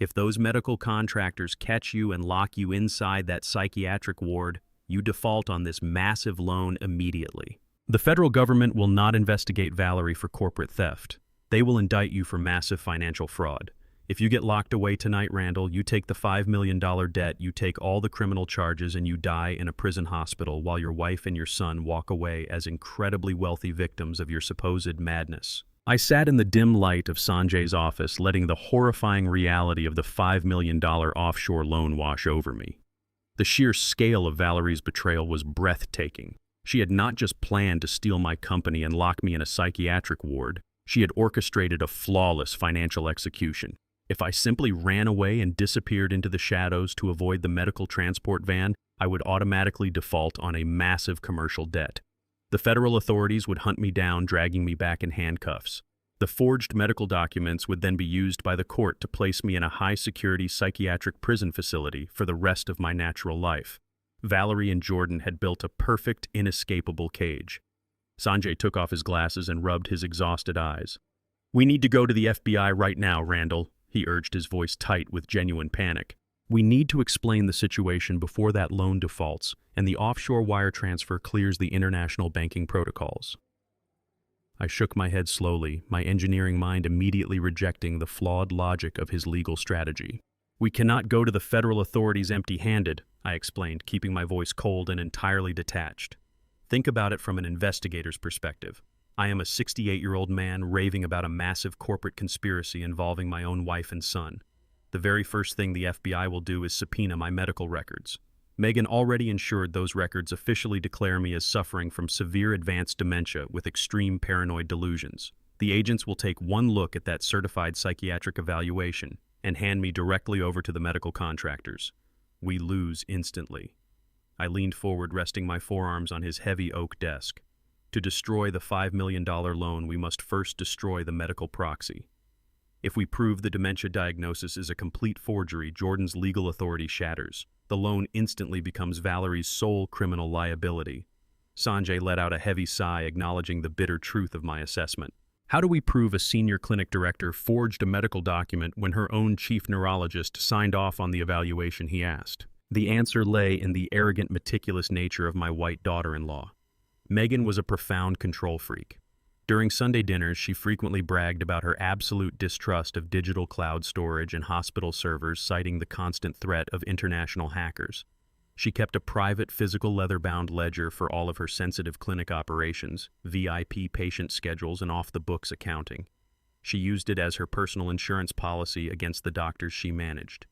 If those medical contractors catch you and lock you inside that psychiatric ward, you default on this massive loan immediately. The federal government will not investigate Valerie for corporate theft. They will indict you for massive financial fraud. If you get locked away tonight, Randall, you take the $5 million debt, you take all the criminal charges, and you die in a prison hospital while your wife and your son walk away as incredibly wealthy victims of your supposed madness. I sat in the dim light of Sanjay's office, letting the horrifying reality of the $5 million offshore loan wash over me. The sheer scale of Valerie's betrayal was breathtaking. She had not just planned to steal my company and lock me in a psychiatric ward. She had orchestrated a flawless financial execution. If I simply ran away and disappeared into the shadows to avoid the medical transport van, I would automatically default on a massive commercial debt. The federal authorities would hunt me down, dragging me back in handcuffs. The forged medical documents would then be used by the court to place me in a high-security psychiatric prison facility for the rest of my natural life. Valerie and Jordan had built a perfect, inescapable cage. Sanjay took off his glasses and rubbed his exhausted eyes. "We need to go to the FBI right now, Randall," he urged, his voice tight with genuine panic. "We need to explain the situation before that loan defaults and the offshore wire transfer clears the international banking protocols." I shook my head slowly, my engineering mind immediately rejecting the flawed logic of his legal strategy. "We cannot go to the federal authorities empty-handed," I explained, keeping my voice cold and entirely detached. "Think about it from an investigator's perspective. I am a 68-year-old man raving about a massive corporate conspiracy involving my own wife and son. The very first thing the FBI will do is subpoena my medical records. Megan already ensured those records officially declare me as suffering from severe advanced dementia with extreme paranoid delusions. The agents will take one look at that certified psychiatric evaluation and hand me directly over to the medical contractors. We lose instantly." I leaned forward, resting my forearms on his heavy oak desk. To destroy the $5 million loan, we must first destroy the medical proxy. If we prove the dementia diagnosis is a complete forgery, Jordan's legal authority shatters. The loan instantly becomes Valerie's sole criminal liability. Sanjay let out a heavy sigh, acknowledging the bitter truth of my assessment. "How do we prove a senior clinic director forged a medical document when her own chief neurologist signed off on the evaluation?" he asked. The answer lay in the arrogant, meticulous nature of my white daughter-in-law. Megan was a profound control freak. During Sunday dinners, she frequently bragged about her absolute distrust of digital cloud storage and hospital servers, citing the constant threat of international hackers. She kept a private, physical leather-bound ledger for all of her sensitive clinic operations, VIP patient schedules, and off-the-books accounting. She used it as her personal insurance policy against the doctors she managed.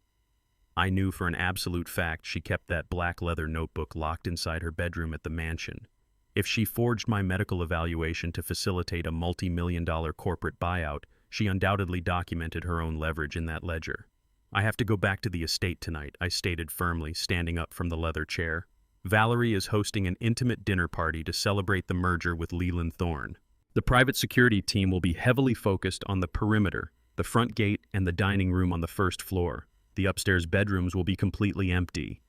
I knew for an absolute fact she kept that black leather notebook locked inside her bedroom at the mansion. If she forged my medical evaluation to facilitate a multi-million-dollar corporate buyout, she undoubtedly documented her own leverage in that ledger. "I have to go back to the estate tonight," I stated firmly, standing up from the leather chair. "Valerie is hosting an intimate dinner party to celebrate the merger with Leland Thorne. The private security team will be heavily focused on the perimeter, the front gate, and the dining room on the first floor. The upstairs bedrooms will be completely empty."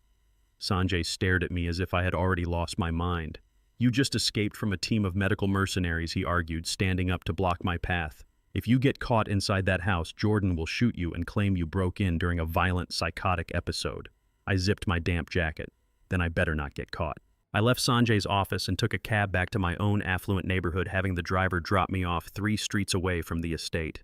Sanjay stared at me as if I had already lost my mind. "You just escaped from a team of medical mercenaries," he argued, standing up to block my path. "If you get caught inside that house, Jordan will shoot you and claim you broke in during a violent, psychotic episode." I zipped my damp jacket. Then I better not get caught. I left Sanjay's office and took a cab back to my own affluent neighborhood, having the driver drop me off 3 streets away from the estate.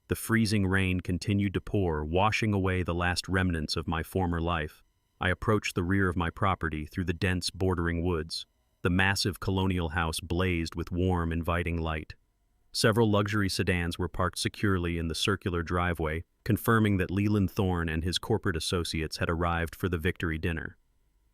The freezing rain continued to pour, washing away the last remnants of my former life. I approached the rear of my property through the dense, bordering woods. The massive colonial house blazed with warm, inviting light. Several luxury sedans were parked securely in the circular driveway, confirming that Leland Thorne and his corporate associates had arrived for the victory dinner.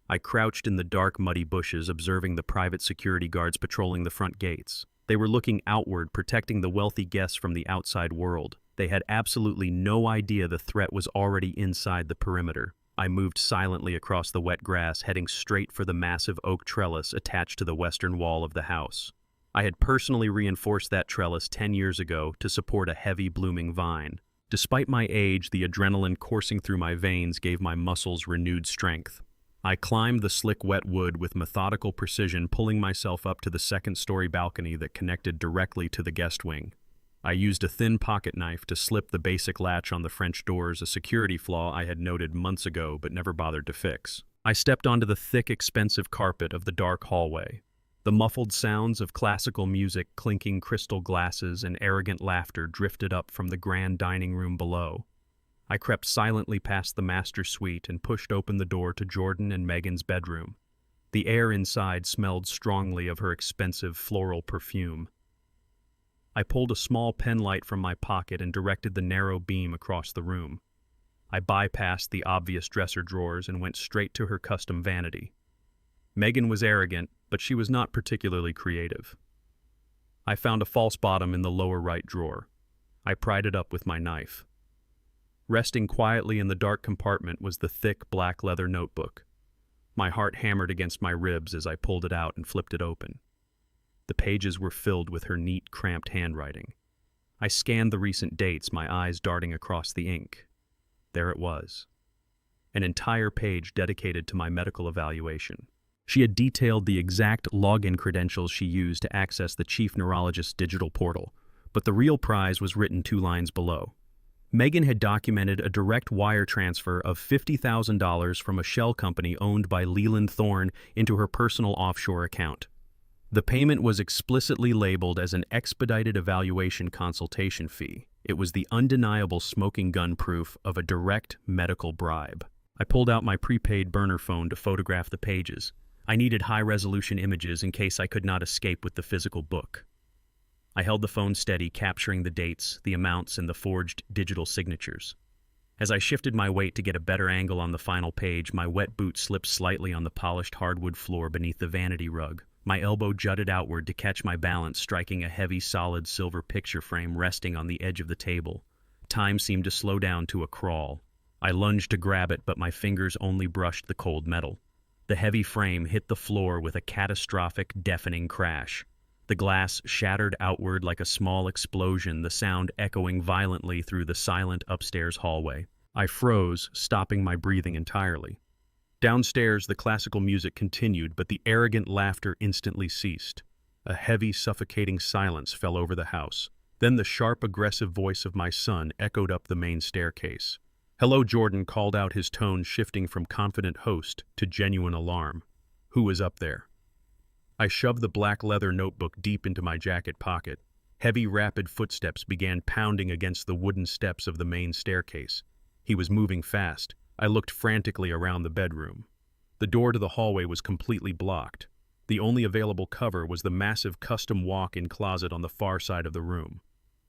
I crouched in the dark, muddy bushes, observing the private security guards patrolling the front gates. They were looking outward, protecting the wealthy guests from the outside world. They had absolutely no idea the threat was already inside the perimeter. I moved silently across the wet grass, heading straight for the massive oak trellis attached to the western wall of the house. I had personally reinforced that trellis 10 years ago to support a heavy, blooming vine. Despite my age, the adrenaline coursing through my veins gave my muscles renewed strength. I climbed the slick, wet wood with methodical precision, pulling myself up to the second-story balcony that connected directly to the guest wing. I used a thin pocket knife to slip the basic latch on the French doors, a security flaw I had noted months ago but never bothered to fix. I stepped onto the thick, expensive carpet of the dark hallway. The muffled sounds of classical music, clinking crystal glasses, and arrogant laughter drifted up from the grand dining room below. I crept silently past the master suite and pushed open the door to Jordan and Megan's bedroom. The air inside smelled strongly of her expensive floral perfume. I pulled a small penlight from my pocket and directed the narrow beam across the room. I bypassed the obvious dresser drawers and went straight to her custom vanity. Megan was arrogant, but she was not particularly creative. I found a false bottom in the lower right drawer. I pried it up with my knife. Resting quietly in the dark compartment was the thick black leather notebook. My heart hammered against my ribs as I pulled it out and flipped it open. The pages were filled with her neat, cramped handwriting. I scanned the recent dates, my eyes darting across the ink. There it was. An entire page dedicated to my medical evaluation. She had detailed the exact login credentials she used to access the chief neurologist's digital portal, but the real prize was written 2 lines below. Megan had documented a direct wire transfer of $50,000 from a shell company owned by Leland Thorne into her personal offshore account. The payment was explicitly labeled as an expedited evaluation consultation fee. It was the undeniable smoking gun proof of a direct medical bribe. I pulled out my prepaid burner phone to photograph the pages. I needed high-resolution images in case I could not escape with the physical book. I held the phone steady, capturing the dates, the amounts, and the forged digital signatures. As I shifted my weight to get a better angle on the final page, my wet boot slipped slightly on the polished hardwood floor beneath the vanity rug. My elbow jutted outward to catch my balance, striking a heavy, solid silver picture frame resting on the edge of the table. Time seemed to slow down to a crawl. I lunged to grab it, but my fingers only brushed the cold metal. The heavy frame hit the floor with a catastrophic, deafening crash. The glass shattered outward like a small explosion, the sound echoing violently through the silent upstairs hallway. I froze, stopping my breathing entirely. Downstairs, the classical music continued, but the arrogant laughter instantly ceased. A heavy, suffocating silence fell over the house. Then the sharp, aggressive voice of my son echoed up the main staircase. "Hello," Jordan called out, his tone shifting from confident host to genuine alarm. "Who is up there?" I shoved the black leather notebook deep into my jacket pocket. Heavy, rapid footsteps began pounding against the wooden steps of the main staircase. He was moving fast. I looked frantically around the bedroom. The door to the hallway was completely blocked. The only available cover was the massive custom walk-in closet on the far side of the room.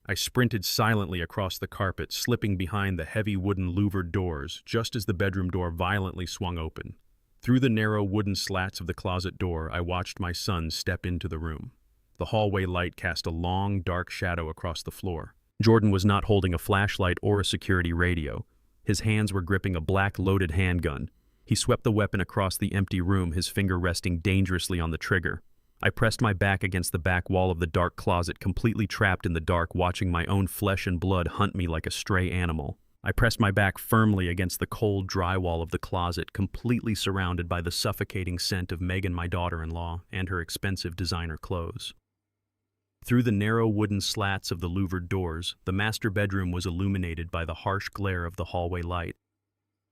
I sprinted silently across the carpet, slipping behind the heavy wooden louvered doors just as the bedroom door violently swung open. Through the narrow wooden slats of the closet door, I watched my son step into the room. The hallway light cast a long, dark shadow across the floor. Jordan was not holding a flashlight or a security radio. His hands were gripping a black loaded handgun. He swept the weapon across the empty room, his finger resting dangerously on the trigger. I pressed my back against the back wall of the dark closet, completely trapped in the dark, watching my own flesh and blood hunt me like a stray animal. I pressed my back firmly against the cold drywall of the closet, completely surrounded by the suffocating scent of Megan, my daughter-in-law, and her expensive designer clothes. Through the narrow wooden slats of the louvered doors, the master bedroom was illuminated by the harsh glare of the hallway light.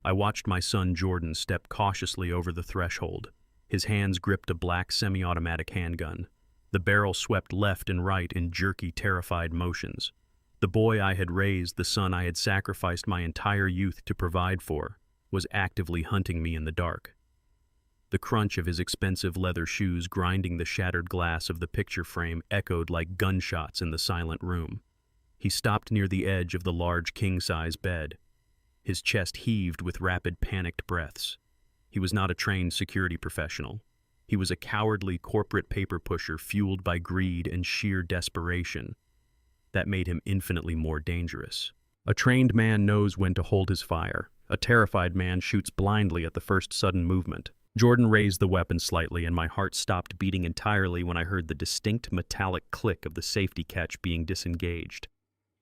I watched my son Jordan step cautiously over the threshold. His hands gripped a black semi-automatic handgun. The barrel swept left and right in jerky, terrified motions. The boy I had raised, the son I had sacrificed my entire youth to provide for, was actively hunting me in the dark. The crunch of his expensive leather shoes grinding the shattered glass of the picture frame echoed like gunshots in the silent room. He stopped near the edge of the large king-size bed. His chest heaved with rapid, panicked breaths. He was not a trained security professional. He was a cowardly corporate paper pusher fueled by greed and sheer desperation. That made him infinitely more dangerous. A trained man knows when to hold his fire. A terrified man shoots blindly at the first sudden movement. Jordan raised the weapon slightly, and my heart stopped beating entirely when I heard the distinct metallic click of the safety catch being disengaged.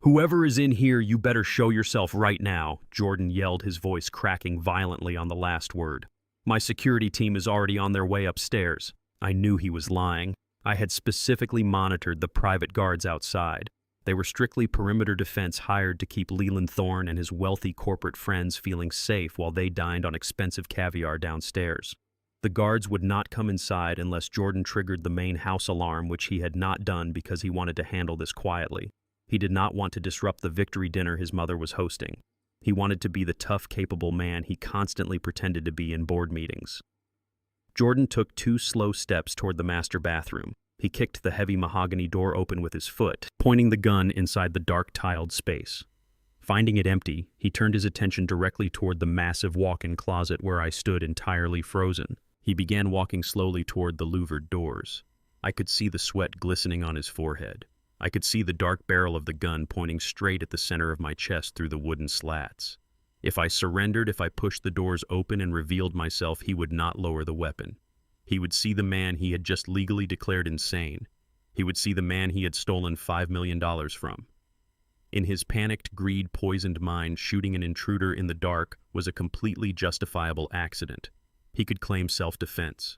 "Whoever is in here, you better show yourself right now," Jordan yelled, his voice cracking violently on the last word. "My security team is already on their way upstairs." I knew he was lying. I had specifically monitored the private guards outside. They were strictly perimeter defense hired to keep Leland Thorne and his wealthy corporate friends feeling safe while they dined on expensive caviar downstairs. The guards would not come inside unless Jordan triggered the main house alarm, which he had not done because he wanted to handle this quietly. He did not want to disrupt the victory dinner his mother was hosting. He wanted to be the tough, capable man he constantly pretended to be in board meetings. Jordan took 2 slow steps toward the master bathroom. He kicked the heavy mahogany door open with his foot, pointing the gun inside the dark tiled space. Finding it empty, he turned his attention directly toward the massive walk-in closet where I stood entirely frozen. He began walking slowly toward the louvered doors. I could see the sweat glistening on his forehead. I could see the dark barrel of the gun pointing straight at the center of my chest through the wooden slats. If I surrendered, if I pushed the doors open and revealed myself, he would not lower the weapon. He would see the man he had just legally declared insane. He would see the man he had stolen $5 million from. In his panicked, greed-poisoned mind, shooting an intruder in the dark was a completely justifiable accident. He could claim self-defense.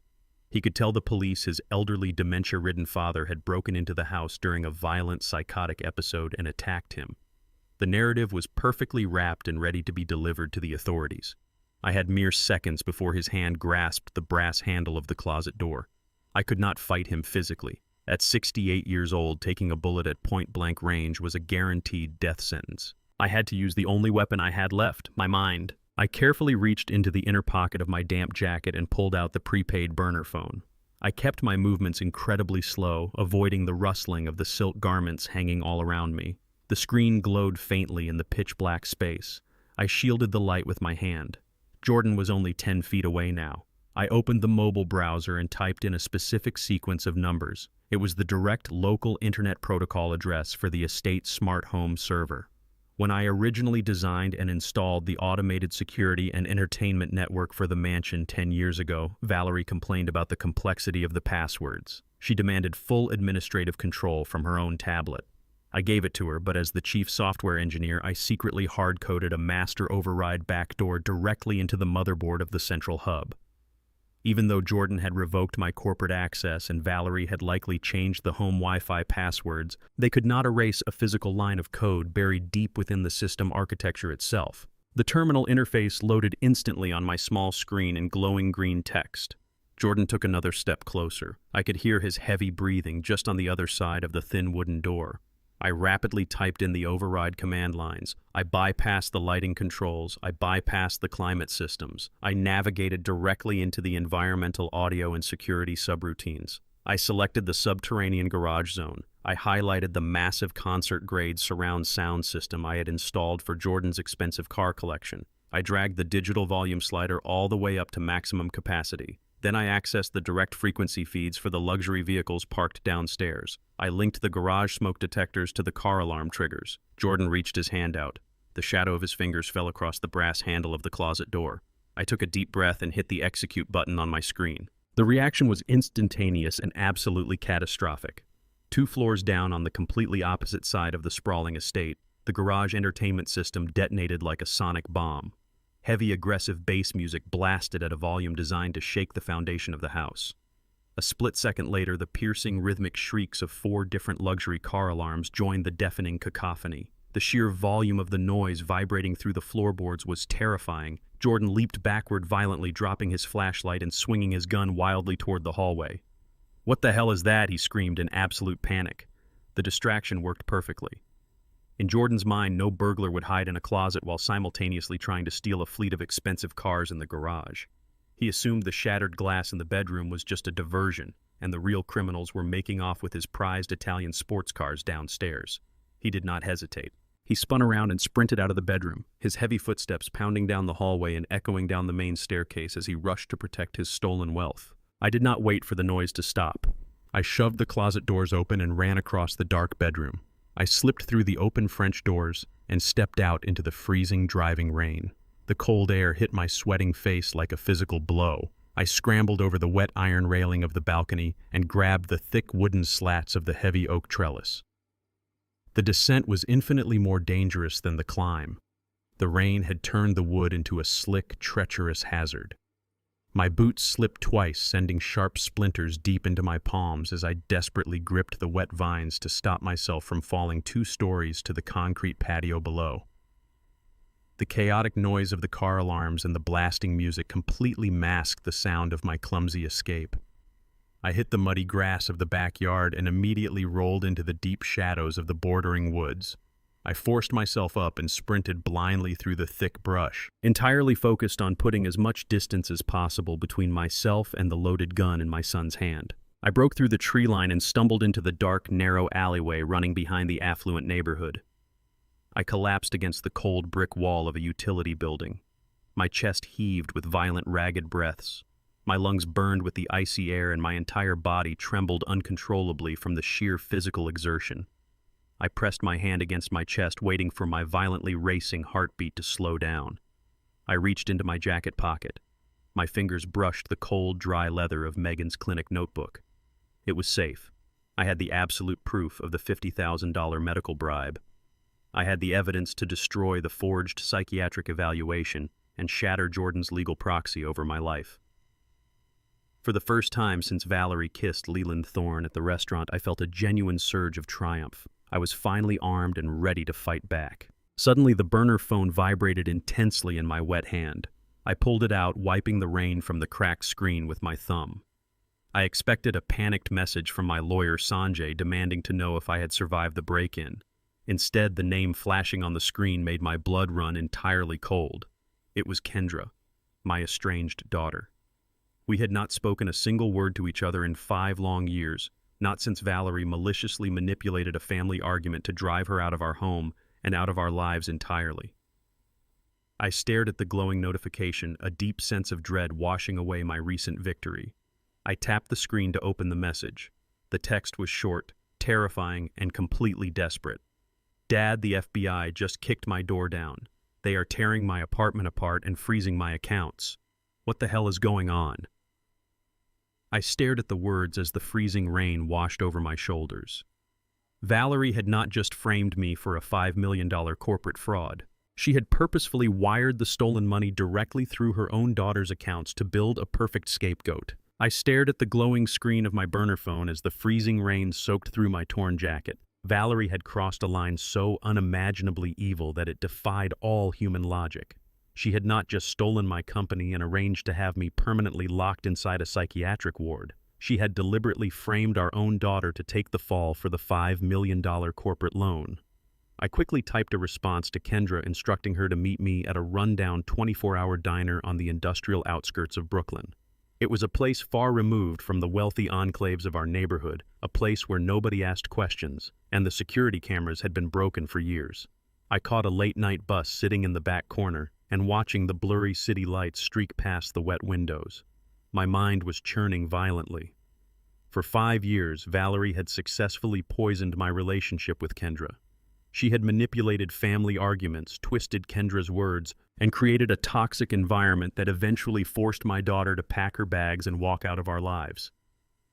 He could tell the police his elderly, dementia-ridden father had broken into the house during a violent, psychotic episode and attacked him. The narrative was perfectly wrapped and ready to be delivered to the authorities. I had mere seconds before his hand grasped the brass handle of the closet door. I could not fight him physically. At 68 years old, taking a bullet at point-blank range was a guaranteed death sentence. I had to use the only weapon I had left, my mind. I carefully reached into the inner pocket of my damp jacket and pulled out the prepaid burner phone. I kept my movements incredibly slow, avoiding the rustling of the silk garments hanging all around me. The screen glowed faintly in the pitch-black space. I shielded the light with my hand. Jordan was only 10 feet away now. I opened the mobile browser and typed in a specific sequence of numbers. It was the direct local internet protocol address for the estate smart home server. When I originally designed and installed the automated security and entertainment network for the mansion 10 years ago, Valerie complained about the complexity of the passwords. She demanded full administrative control from her own tablet. I gave it to her, but as the chief software engineer, I secretly hard-coded a master override backdoor directly into the motherboard of the central hub. Even though Jordan had revoked my corporate access and Valerie had likely changed the home Wi-Fi passwords, they could not erase a physical line of code buried deep within the system architecture itself. The terminal interface loaded instantly on my small screen in glowing green text. Jordan took another step closer. I could hear his heavy breathing just on the other side of the thin wooden door. I rapidly typed in the override command lines. I bypassed the lighting controls. I bypassed the climate systems. I navigated directly into the environmental, audio, and security subroutines. I selected the subterranean garage zone. I highlighted the massive concert-grade surround sound system I had installed for Jordan's expensive car collection. I dragged the digital volume slider all the way up to maximum capacity. Then I accessed the direct frequency feeds for the luxury vehicles parked downstairs. I linked the garage smoke detectors to the car alarm triggers. Jordan reached his hand out. The shadow of his fingers fell across the brass handle of the closet door. I took a deep breath and hit the execute button on my screen. The reaction was instantaneous and absolutely catastrophic. 2 floors down on the completely opposite side of the sprawling estate, the garage entertainment system detonated like a sonic bomb. Heavy, aggressive bass music blasted at a volume designed to shake the foundation of the house. A split second later, the piercing, rhythmic shrieks of 4 different luxury car alarms joined the deafening cacophony. The sheer volume of the noise vibrating through the floorboards was terrifying. Jordan leaped backward violently, dropping his flashlight and swinging his gun wildly toward the hallway. "What the hell is that?" he screamed in absolute panic. The distraction worked perfectly. In Jordan's mind, no burglar would hide in a closet while simultaneously trying to steal a fleet of expensive cars in the garage. He assumed the shattered glass in the bedroom was just a diversion, and the real criminals were making off with his prized Italian sports cars downstairs. He did not hesitate. He spun around and sprinted out of the bedroom, his heavy footsteps pounding down the hallway and echoing down the main staircase as he rushed to protect his stolen wealth. I did not wait for the noise to stop. I shoved the closet doors open and ran across the dark bedroom. I slipped through the open French doors and stepped out into the freezing, driving rain. The cold air hit my sweating face like a physical blow. I scrambled over the wet iron railing of the balcony and grabbed the thick wooden slats of the heavy oak trellis. The descent was infinitely more dangerous than the climb. The rain had turned the wood into a slick, treacherous hazard. My boots slipped twice, sending sharp splinters deep into my palms as I desperately gripped the wet vines to stop myself from falling 2 stories to the concrete patio below. The chaotic noise of the car alarms and the blasting music completely masked the sound of my clumsy escape. I hit the muddy grass of the backyard and immediately rolled into the deep shadows of the bordering woods. I forced myself up and sprinted blindly through the thick brush, entirely focused on putting as much distance as possible between myself and the loaded gun in my son's hand. I broke through the tree line and stumbled into the dark, narrow alleyway running behind the affluent neighborhood. I collapsed against the cold brick wall of a utility building. My chest heaved with violent, ragged breaths. My lungs burned with the icy air and my entire body trembled uncontrollably from the sheer physical exertion. I pressed my hand against my chest, waiting for my violently racing heartbeat to slow down. I reached into my jacket pocket. My fingers brushed the cold, dry leather of Megan's clinic notebook. It was safe. I had the absolute proof of the $50,000 medical bribe. I had the evidence to destroy the forged psychiatric evaluation and shatter Jordan's legal proxy over my life. For the first time since Valerie kissed Leland Thorne at the restaurant, I felt a genuine surge of triumph. I was finally armed and ready to fight back. Suddenly, the burner phone vibrated intensely in my wet hand. I pulled it out, wiping the rain from the cracked screen with my thumb. I expected a panicked message from my lawyer Sanjay demanding to know if I had survived the break-in. Instead, the name flashing on the screen made my blood run entirely cold. It was Kendra, my estranged daughter. We had not spoken a single word to each other in 5 long years, not since Valerie maliciously manipulated a family argument to drive her out of our home and out of our lives entirely. I stared at the glowing notification, a deep sense of dread washing away my recent victory. I tapped the screen to open the message. The text was short, terrifying, and completely desperate. Dad, the FBI just kicked my door down. They are tearing my apartment apart and freezing my accounts. What the hell is going on? I stared at the words as the freezing rain washed over my shoulders. Valerie had not just framed me for a $5 million corporate fraud. She had purposefully wired the stolen money directly through her own daughter's accounts to build a perfect scapegoat. I stared at the glowing screen of my burner phone as the freezing rain soaked through my torn jacket. Valerie had crossed a line so unimaginably evil that it defied all human logic. She had not just stolen my company and arranged to have me permanently locked inside a psychiatric ward. She had deliberately framed our own daughter to take the fall for the $5 million corporate loan. I quickly typed a response to Kendra instructing her to meet me at a rundown 24-hour diner on the industrial outskirts of Brooklyn. It was a place far removed from the wealthy enclaves of our neighborhood, a place where nobody asked questions, and the security cameras had been broken for years. I caught a late-night bus sitting in the back corner and watching the blurry city lights streak past the wet windows. My mind was churning violently. For 5 years, Valerie had successfully poisoned my relationship with Kendra. She had manipulated family arguments, twisted Kendra's words, and created a toxic environment that eventually forced my daughter to pack her bags and walk out of our lives.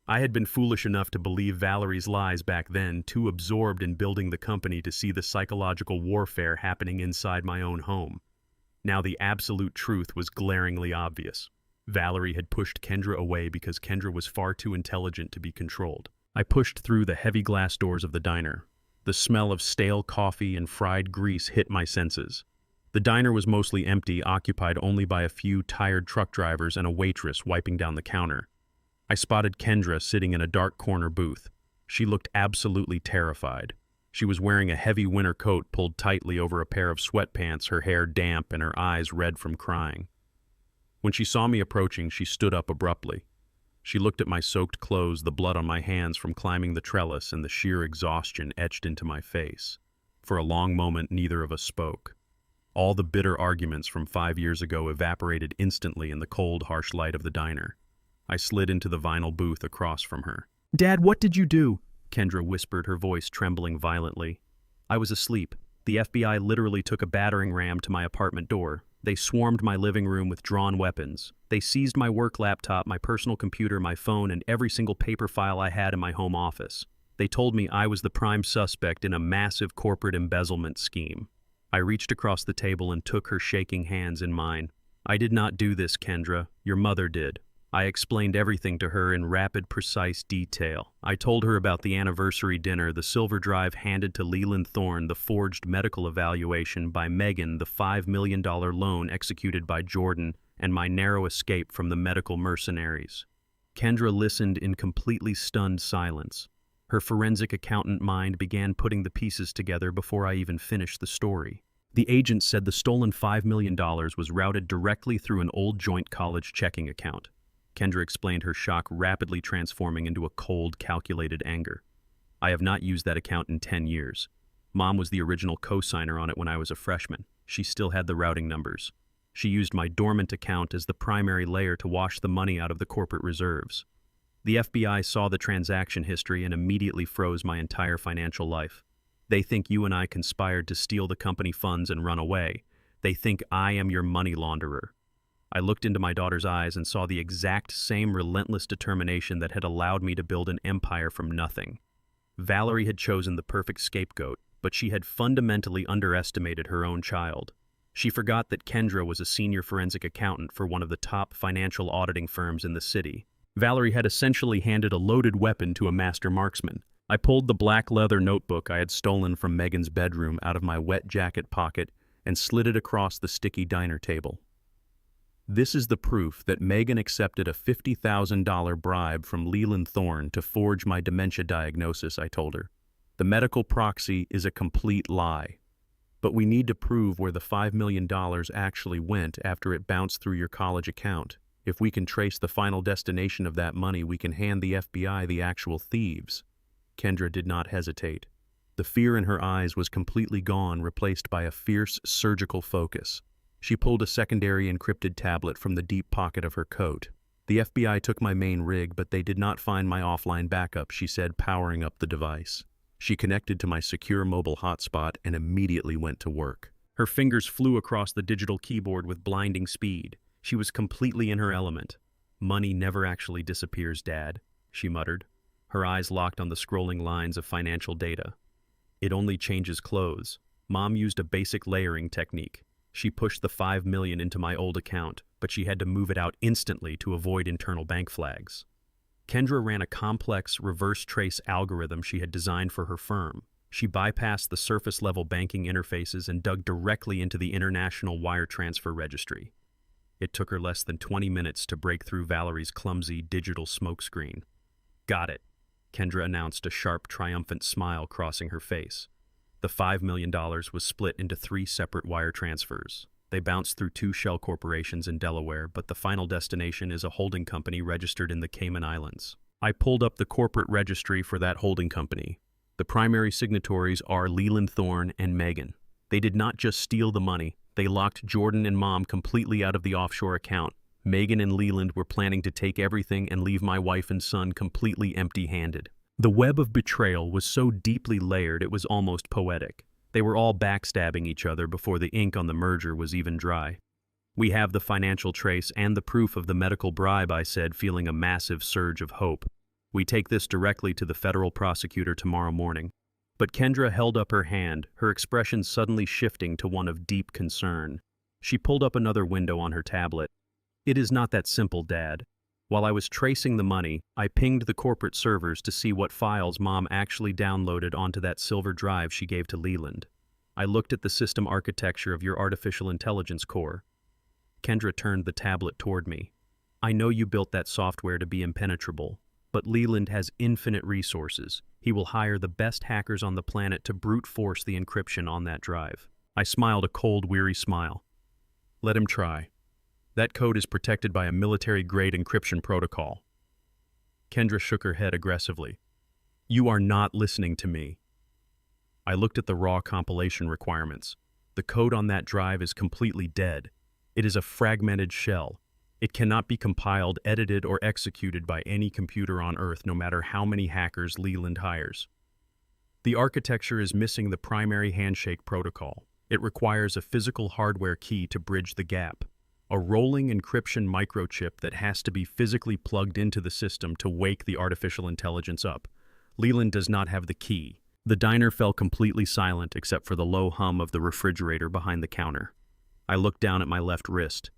I had been foolish enough to believe Valerie's lies back then, too absorbed in building the company to see the psychological warfare happening inside my own home. Now the absolute truth was glaringly obvious. Valerie had pushed Kendra away because Kendra was far too intelligent to be controlled. I pushed through the heavy glass doors of the diner. The smell of stale coffee and fried grease hit my senses. The diner was mostly empty, occupied only by a few tired truck drivers and a waitress wiping down the counter. I spotted Kendra sitting in a dark corner booth. She looked absolutely terrified. She was wearing a heavy winter coat pulled tightly over a pair of sweatpants, her hair damp and her eyes red from crying. When she saw me approaching, she stood up abruptly. She looked at my soaked clothes, the blood on my hands from climbing the trellis, and the sheer exhaustion etched into my face. For a long moment, neither of us spoke. All the bitter arguments from 5 years ago evaporated instantly in the cold, harsh light of the diner. I slid into the vinyl booth across from her. "Dad, what did you do?" Kendra whispered, her voice trembling violently. "I was asleep. The FBI literally took a battering ram to my apartment door. They swarmed my living room with drawn weapons. They seized my work laptop, my personal computer, my phone, and every single paper file I had in my home office. They told me I was the prime suspect in a massive corporate embezzlement scheme." I reached across the table and took her shaking hands in mine. "I did not do this, Kendra. Your mother did. I explained everything to her in rapid, precise detail. I told her about the anniversary dinner, the silver drive handed to Leland Thorne, the forged medical evaluation by Megan, the $5 million loan executed by Jordan, and my narrow escape from the medical mercenaries. Kendra listened in completely stunned silence. Her forensic accountant mind began putting the pieces together before I even finished the story. The agent said the stolen $5 million was routed directly through an old joint college checking account. Kendra explained, her shock rapidly transforming into a cold, calculated anger. I have not used that account in 10 years. Mom was the original co-signer on it when I was a freshman. She still had the routing numbers. She used my dormant account as the primary layer to wash the money out of the corporate reserves. The FBI saw the transaction history and immediately froze my entire financial life. They think you and I conspired to steal the company funds and run away. They think I am your money launderer. I looked into my daughter's eyes and saw the exact same relentless determination that had allowed me to build an empire from nothing. Valerie had chosen the perfect scapegoat, but she had fundamentally underestimated her own child. She forgot that Kendra was a senior forensic accountant for one of the top financial auditing firms in the city. Valerie had essentially handed a loaded weapon to a master marksman. I pulled the black leather notebook I had stolen from Megan's bedroom out of my wet jacket pocket and slid it across the sticky diner table. This is the proof that Megan accepted a $50,000 bribe from Leland Thorne to forge my dementia diagnosis, I told her. The medical proxy is a complete lie. But we need to prove where the $5 million actually went after it bounced through your college account. If we can trace the final destination of that money, we can hand the FBI the actual thieves. Kendra did not hesitate. The fear in her eyes was completely gone, replaced by a fierce, surgical focus. She pulled a secondary encrypted tablet from the deep pocket of her coat. The FBI took my main rig, but they did not find my offline backup, she said, powering up the device. She connected to my secure mobile hotspot and immediately went to work. Her fingers flew across the digital keyboard with blinding speed. She was completely in her element. "Money never actually disappears, Dad," she muttered, her eyes locked on the scrolling lines of financial data. "It only changes clothes." Mom used a basic layering technique. She pushed the $5 million into my old account, but she had to move it out instantly to avoid internal bank flags. Kendra ran a complex reverse trace algorithm she had designed for her firm. She bypassed the surface-level banking interfaces and dug directly into the international wire transfer registry. It took her less than 20 minutes to break through Valerie's clumsy digital smokescreen. "Got it," Kendra announced, a sharp, triumphant smile crossing her face. The $5 million was split into 3 separate wire transfers. They bounced through 2 shell corporations in Delaware, but the final destination is a holding company registered in the Cayman Islands. I pulled up the corporate registry for that holding company. The primary signatories are Leland Thorne and Megan. They did not just steal the money, they locked Jordan and Mom completely out of the offshore account. Megan and Leland were planning to take everything and leave my wife and son completely empty-handed. The web of betrayal was so deeply layered it was almost poetic. They were all backstabbing each other before the ink on the merger was even dry. "We have the financial trace and the proof of the medical bribe," I said, feeling a massive surge of hope. "We take this directly to the federal prosecutor tomorrow morning." But Kendra held up her hand, her expression suddenly shifting to one of deep concern. She pulled up another window on her tablet. "It is not that simple, Dad. While I was tracing the money, I pinged the corporate servers to see what files Mom actually downloaded onto that silver drive she gave to Leland. I looked at the system architecture of your artificial intelligence core." Kendra turned the tablet toward me. "I know you built that software to be impenetrable, but Leland has infinite resources. He will hire the best hackers on the planet to brute force the encryption on that drive." I smiled a cold, weary smile. "Let him try. That code is protected by a military-grade encryption protocol." Kendra shook her head aggressively. "You are not listening to me." I looked at the raw compilation requirements. The code on that drive is completely dead. It is a fragmented shell. It cannot be compiled, edited, or executed by any computer on Earth, no matter how many hackers Leland hires. The architecture is missing the primary handshake protocol. It requires a physical hardware key to bridge the gap. A rolling encryption microchip that has to be physically plugged into the system to wake the artificial intelligence up. Leland does not have the key. The diner fell completely silent except for the low hum of the refrigerator behind the counter. I looked down at my left wrist.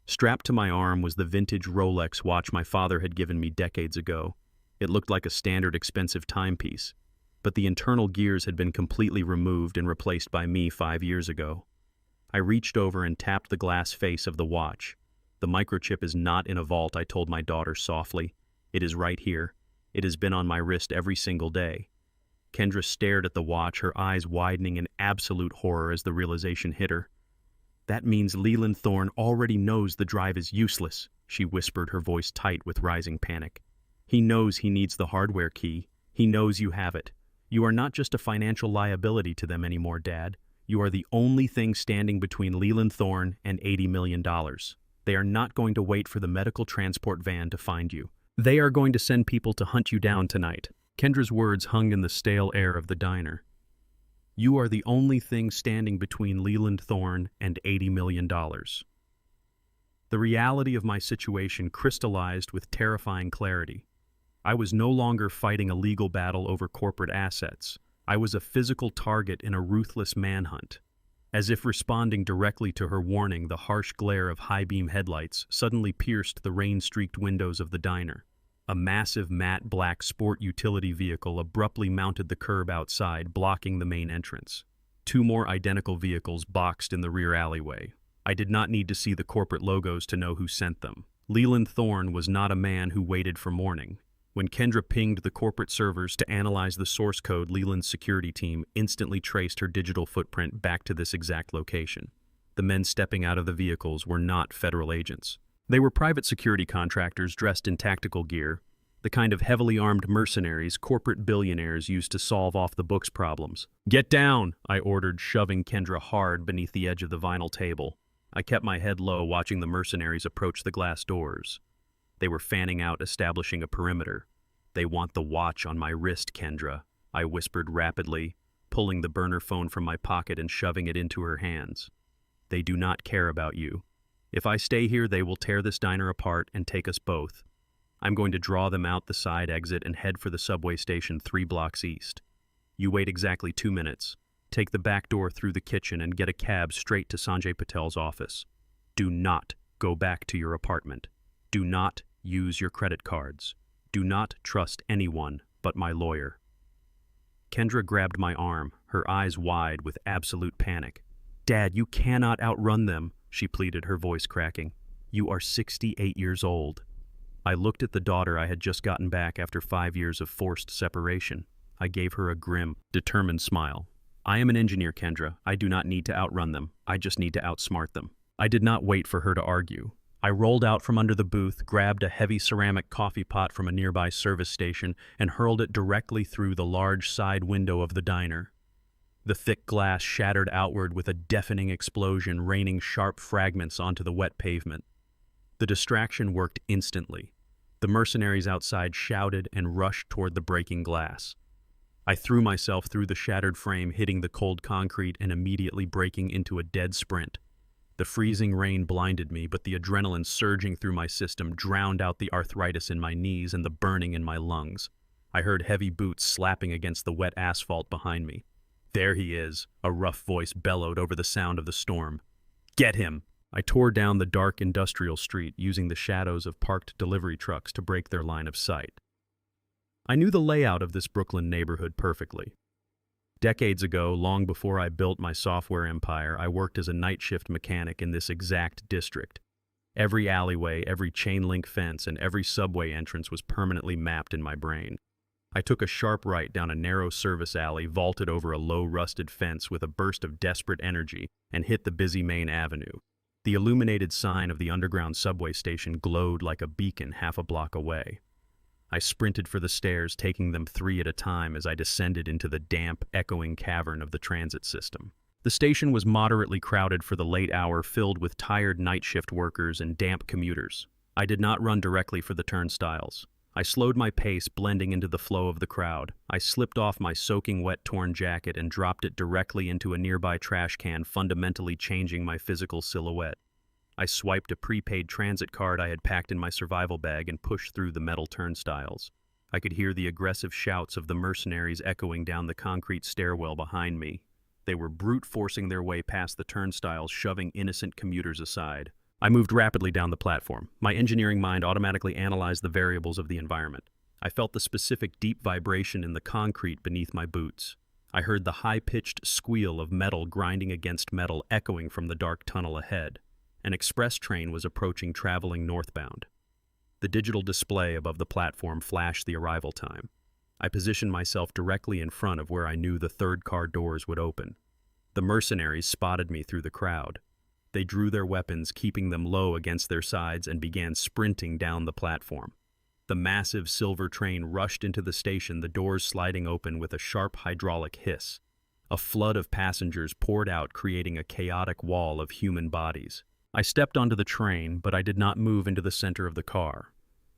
Strapped to my arm was the vintage Rolex watch my father had given me decades ago. It looked like a standard expensive timepiece, but the internal gears had been completely removed and replaced by me 5 years ago. I reached over and tapped the glass face of the watch. "The microchip is not in a vault," I told my daughter softly. "It is right here. It has been on my wrist every single day." Kendra stared at the watch, her eyes widening in absolute horror as the realization hit her. "That means Leland Thorne already knows the drive is useless," she whispered, her voice tight with rising panic. "He knows he needs the hardware key. He knows you have it. You are not just a financial liability to them anymore, Dad. You are the only thing standing between Leland Thorne and $80 million. They are not going to wait for the medical transport van to find you. They are going to send people to hunt you down tonight." Kendra's words hung in the stale air of the diner. "You are the only thing standing between Leland Thorne and $80 million. The reality of my situation crystallized with terrifying clarity. I was no longer fighting a legal battle over corporate assets. I was a physical target in a ruthless manhunt. As if responding directly to her warning, the harsh glare of high-beam headlights suddenly pierced the rain-streaked windows of the diner. A massive matte black sport utility vehicle abruptly mounted the curb outside, blocking the main entrance. 2 more identical vehicles boxed in the rear alleyway. I did not need to see the corporate logos to know who sent them. Leland Thorne was not a man who waited for morning. When Kendra pinged the corporate servers to analyze the source code, Leland's security team instantly traced her digital footprint back to this exact location. The men stepping out of the vehicles were not federal agents. They were private security contractors dressed in tactical gear, the kind of heavily armed mercenaries corporate billionaires used to solve off-the-books problems. "Get down," I ordered, shoving Kendra hard beneath the edge of the vinyl table. I kept my head low, watching the mercenaries approach the glass doors. They were fanning out, establishing a perimeter. "They want the watch on my wrist, Kendra," I whispered rapidly, pulling the burner phone from my pocket and shoving it into her hands. "They do not care about you. If I stay here, they will tear this diner apart and take us both. I'm going to draw them out the side exit and head for the subway station 3 blocks east. You wait exactly 2 minutes. Take the back door through the kitchen and get a cab straight to Sanjay Patel's office. Do not go back to your apartment. Do not use your credit cards. Do not trust anyone but my lawyer." Kendra grabbed my arm, her eyes wide with absolute panic. "Dad, you cannot outrun them," she pleaded, her voice cracking. "You are 68 years old." I looked at the daughter I had just gotten back after 5 years of forced separation. I gave her a grim, determined smile. "I am an engineer, Kendra. I do not need to outrun them. I just need to outsmart them." I did not wait for her to argue. I rolled out from under the booth, grabbed a heavy ceramic coffee pot from a nearby service station, and hurled it directly through the large side window of the diner. The thick glass shattered outward with a deafening explosion, raining sharp fragments onto the wet pavement. The distraction worked instantly. The mercenaries outside shouted and rushed toward the breaking glass. I threw myself through the shattered frame, hitting the cold concrete and immediately breaking into a dead sprint. The freezing rain blinded me, but the adrenaline surging through my system drowned out the arthritis in my knees and the burning in my lungs. I heard heavy boots slapping against the wet asphalt behind me. "There he is," a rough voice bellowed over the sound of the storm. "Get him!" I tore down the dark industrial street, using the shadows of parked delivery trucks to break their line of sight. I knew the layout of this Brooklyn neighborhood perfectly. Decades ago, long before I built my software empire, I worked as a night shift mechanic in this exact district. Every alleyway, every chain link fence, and every subway entrance was permanently mapped in my brain. I took a sharp right down a narrow service alley, vaulted over a low rusted fence with a burst of desperate energy, and hit the busy main avenue. The illuminated sign of the underground subway station glowed like a beacon half a block away. I sprinted for the stairs, taking them 3 at a time as I descended into the damp, echoing cavern of the transit system. The station was moderately crowded for the late hour, filled with tired night shift workers and damp commuters. I did not run directly for the turnstiles. I slowed my pace, blending into the flow of the crowd. I slipped off my soaking wet torn jacket and dropped it directly into a nearby trash can, fundamentally changing my physical silhouette. I swiped a prepaid transit card I had packed in my survival bag and pushed through the metal turnstiles. I could hear the aggressive shouts of the mercenaries echoing down the concrete stairwell behind me. They were brute forcing their way past the turnstiles, shoving innocent commuters aside. I moved rapidly down the platform. My engineering mind automatically analyzed the variables of the environment. I felt the specific deep vibration in the concrete beneath my boots. I heard the high-pitched squeal of metal grinding against metal echoing from the dark tunnel ahead. An express train was approaching, traveling northbound. The digital display above the platform flashed the arrival time. I positioned myself directly in front of where I knew the third car doors would open. The mercenaries spotted me through the crowd. They drew their weapons, keeping them low against their sides, and began sprinting down the platform. The massive silver train rushed into the station, the doors sliding open with a sharp hydraulic hiss. A flood of passengers poured out, creating a chaotic wall of human bodies. I stepped onto the train, but I did not move into the center of the car.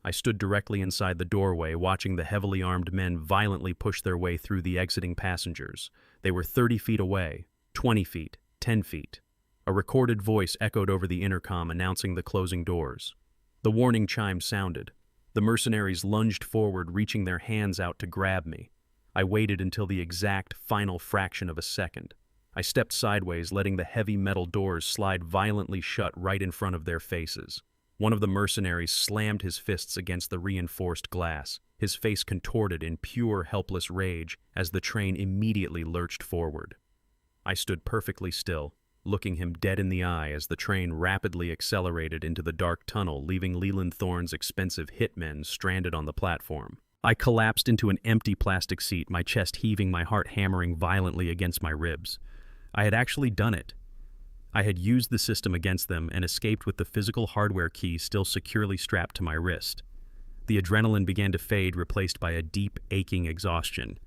I stood directly inside the doorway, watching the heavily armed men violently push their way through the exiting passengers. They were 30 feet away, 20 feet, 10 feet. A recorded voice echoed over the intercom, announcing the closing doors. The warning chime sounded. The mercenaries lunged forward, reaching their hands out to grab me. I waited until the exact final fraction of a second. I stepped sideways, letting the heavy metal doors slide violently shut right in front of their faces. One of the mercenaries slammed his fists against the reinforced glass, his face contorted in pure, helpless rage as the train immediately lurched forward. I stood perfectly still, looking him dead in the eye as the train rapidly accelerated into the dark tunnel, leaving Leland Thorne's expensive hitmen stranded on the platform. I collapsed into an empty plastic seat, my chest heaving, my heart hammering violently against my ribs. I had actually done it. I had used the system against them and escaped with the physical hardware key still securely strapped to my wrist. The adrenaline began to fade, replaced by a deep, aching exhaustion.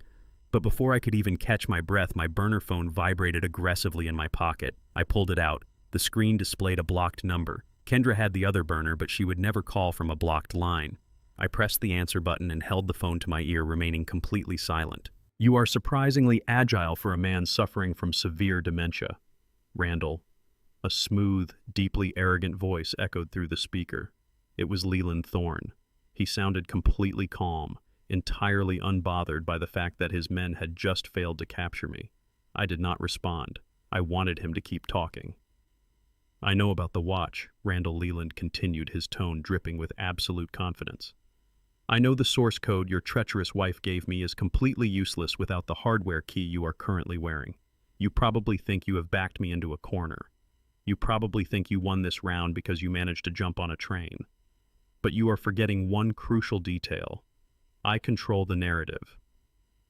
But before I could even catch my breath, my burner phone vibrated aggressively in my pocket. I pulled it out. The screen displayed a blocked number. Kendra had the other burner, but she would never call from a blocked line. I pressed the answer button and held the phone to my ear, remaining completely silent. "You are surprisingly agile for a man suffering from severe dementia, Randall." A smooth, deeply arrogant voice echoed through the speaker. It was Leland Thorne. He sounded completely calm, entirely unbothered by the fact that his men had just failed to capture me. I did not respond. I wanted him to keep talking. "I know about the watch," Randall Leland continued, his tone dripping with absolute confidence. "I know the source code your treacherous wife gave me is completely useless without the hardware key you are currently wearing. You probably think you have backed me into a corner. You probably think you won this round because you managed to jump on a train. But you are forgetting one crucial detail. I control the narrative.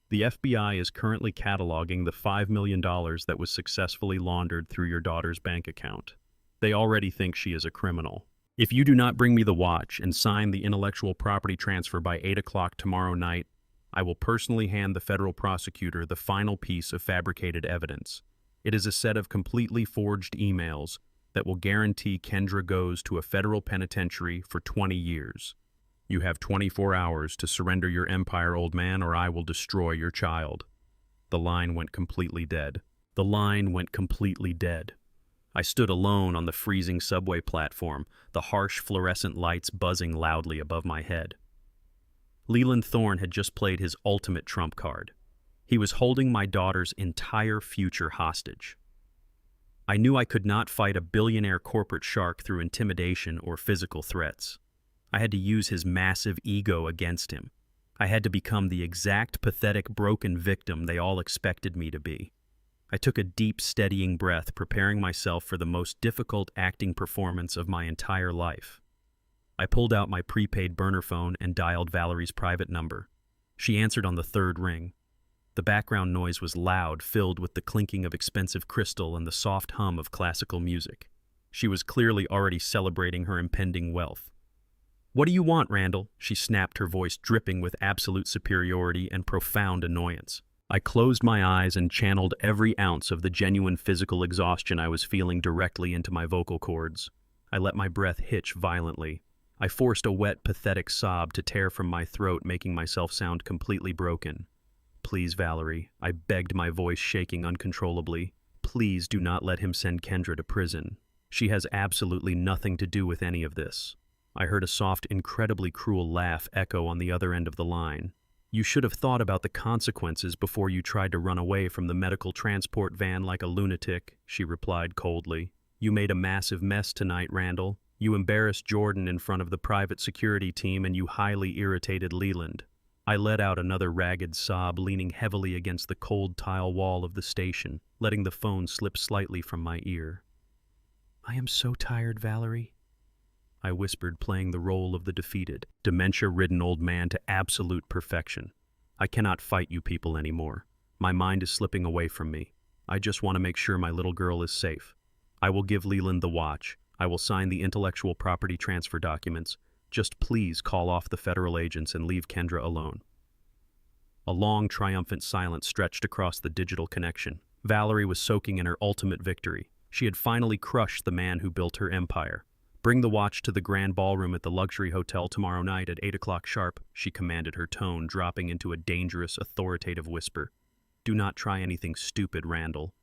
The FBI is currently cataloging the $5 million that was successfully laundered through your daughter's bank account. They already think she is a criminal. If you do not bring me the watch and sign the intellectual property transfer by 8 o'clock tomorrow night, I will personally hand the federal prosecutor the final piece of fabricated evidence. It is a set of completely forged emails that will guarantee Kendra goes to a federal penitentiary for 20 years. You have 24 hours to surrender your empire, old man, or I will destroy your child." The line went completely dead. The line went completely dead. I stood alone on the freezing subway platform, the harsh fluorescent lights buzzing loudly above my head. Leland Thorne had just played his ultimate trump card. He was holding my daughter's entire future hostage. I knew I could not fight a billionaire corporate shark through intimidation or physical threats. I had to use his massive ego against him. I had to become the exact pathetic, broken victim they all expected me to be. I took a deep, steadying breath, preparing myself for the most difficult acting performance of my entire life. I pulled out my prepaid burner phone and dialed Valerie's private number. She answered on the third ring. The background noise was loud, filled with the clinking of expensive crystal and the soft hum of classical music. She was clearly already celebrating her impending wealth. "What do you want, Randall?" she snapped, her voice dripping with absolute superiority and profound annoyance. I closed my eyes and channeled every ounce of the genuine physical exhaustion I was feeling directly into my vocal cords. I let my breath hitch violently. I forced a wet, pathetic sob to tear from my throat, making myself sound completely broken. "Please, Valerie," I begged, my voice shaking uncontrollably. "Please do not let him send Kendra to prison. She has absolutely nothing to do with any of this." I heard a soft, incredibly cruel laugh echo on the other end of the line. "You should have thought about the consequences before you tried to run away from the medical transport van like a lunatic," she replied coldly. "You made a massive mess tonight, Randall. You embarrassed Jordan in front of the private security team and you highly irritated Leland. I let out another ragged sob, leaning heavily against the cold tile wall of the station, letting the phone slip slightly from my ear. "I am so tired, Valerie," I whispered, playing the role of the defeated, dementia-ridden old man to absolute perfection. "I cannot fight you people anymore. My mind is slipping away from me. I just want to make sure my little girl is safe. I will give Leland the watch. I will sign the intellectual property transfer documents. Just please call off the federal agents and leave Kendra alone." A long, triumphant silence stretched across the digital connection. Valerie was soaking in her ultimate victory. She had finally crushed the man who built her empire. "Bring the watch to the grand ballroom at the luxury hotel tomorrow night at 8 o'clock sharp," she commanded, her tone dropping into a dangerous, authoritative whisper. "Do not try anything stupid, Randall.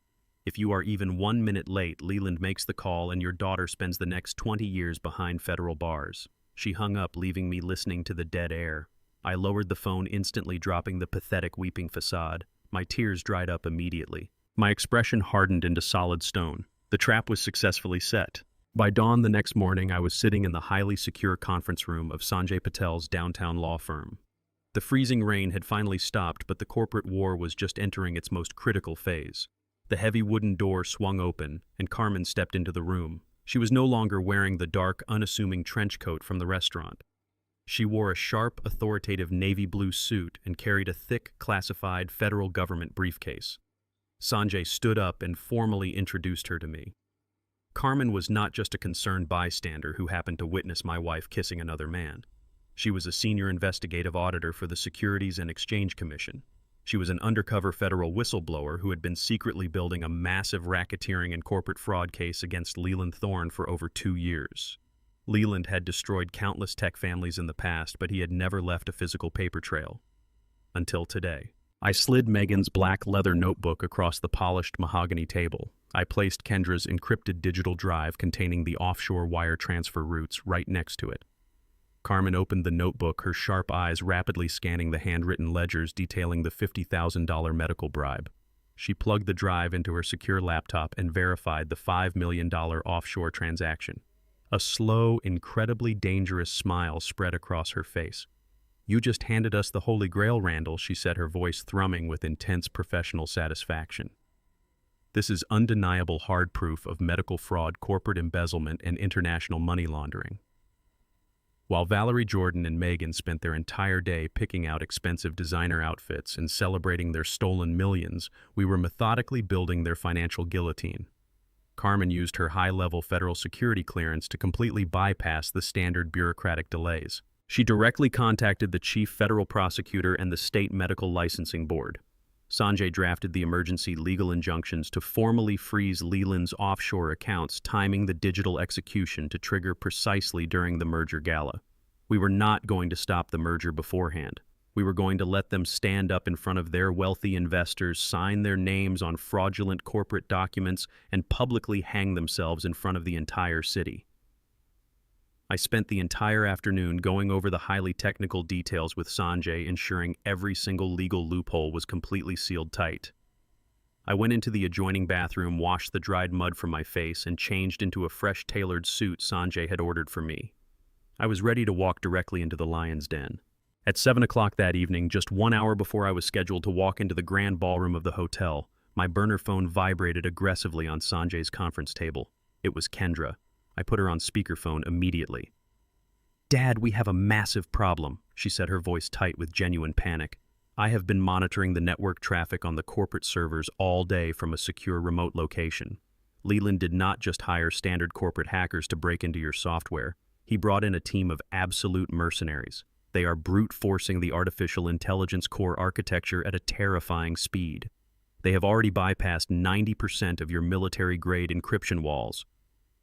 If you are even 1 minute late, Leland makes the call and your daughter spends the next 20 years behind federal bars." She hung up, leaving me listening to the dead air. I lowered the phone, instantly dropping the pathetic weeping facade. My tears dried up immediately. My expression hardened into solid stone. The trap was successfully set. By dawn the next morning, I was sitting in the highly secure conference room of Sanjay Patel's downtown law firm. The freezing rain had finally stopped, but the corporate war was just entering its most critical phase. The heavy wooden door swung open, and Carmen stepped into the room. She was no longer wearing the dark, unassuming trench coat from the restaurant. She wore a sharp, authoritative navy blue suit and carried a thick, classified federal government briefcase. Sanjay stood up and formally introduced her to me. Carmen was not just a concerned bystander who happened to witness my wife kissing another man. She was a senior investigative auditor for the Securities and Exchange Commission. She was an undercover federal whistleblower who had been secretly building a massive racketeering and corporate fraud case against Leland Thorne for over 2 years. Leland had destroyed countless tech families in the past, but he had never left a physical paper trail. Until today. I slid Megan's black leather notebook across the polished mahogany table. I placed Kendra's encrypted digital drive containing the offshore wire transfer routes right next to it. Carmen opened the notebook, her sharp eyes rapidly scanning the handwritten ledgers detailing the $50,000 medical bribe. She plugged the drive into her secure laptop and verified the $5 million offshore transaction. A slow, incredibly dangerous smile spread across her face. "You just handed us the Holy Grail, Randall," she said, her voice thrumming with intense professional satisfaction. "This is undeniable hard proof of medical fraud, corporate embezzlement, and international money laundering." While Valerie, Jordan, and Megan spent their entire day picking out expensive designer outfits and celebrating their stolen millions, we were methodically building their financial guillotine. Carmen used her high-level federal security clearance to completely bypass the standard bureaucratic delays. She directly contacted the chief federal prosecutor and the state medical licensing board. Sanjay drafted the emergency legal injunctions to formally freeze Leland's offshore accounts, timing the digital execution to trigger precisely during the merger gala. We were not going to stop the merger beforehand. We were going to let them stand up in front of their wealthy investors, sign their names on fraudulent corporate documents, and publicly hang themselves in front of the entire city. I spent the entire afternoon going over the highly technical details with Sanjay, ensuring every single legal loophole was completely sealed tight. I went into the adjoining bathroom, washed the dried mud from my face, and changed into a fresh tailored suit Sanjay had ordered for me. I was ready to walk directly into the lion's den. At 7 o'clock that evening, just 1 hour before I was scheduled to walk into the grand ballroom of the hotel, my burner phone vibrated aggressively on Sanjay's conference table. It was Kendra. I put her on speakerphone immediately. "Dad, we have a massive problem," she said, her voice tight with genuine panic. "I have been monitoring the network traffic on the corporate servers all day from a secure remote location. Leland did not just hire standard corporate hackers to break into your software. He brought in a team of absolute mercenaries. They are brute forcing the artificial intelligence core architecture at a terrifying speed. They have already bypassed 90% of your military-grade encryption walls."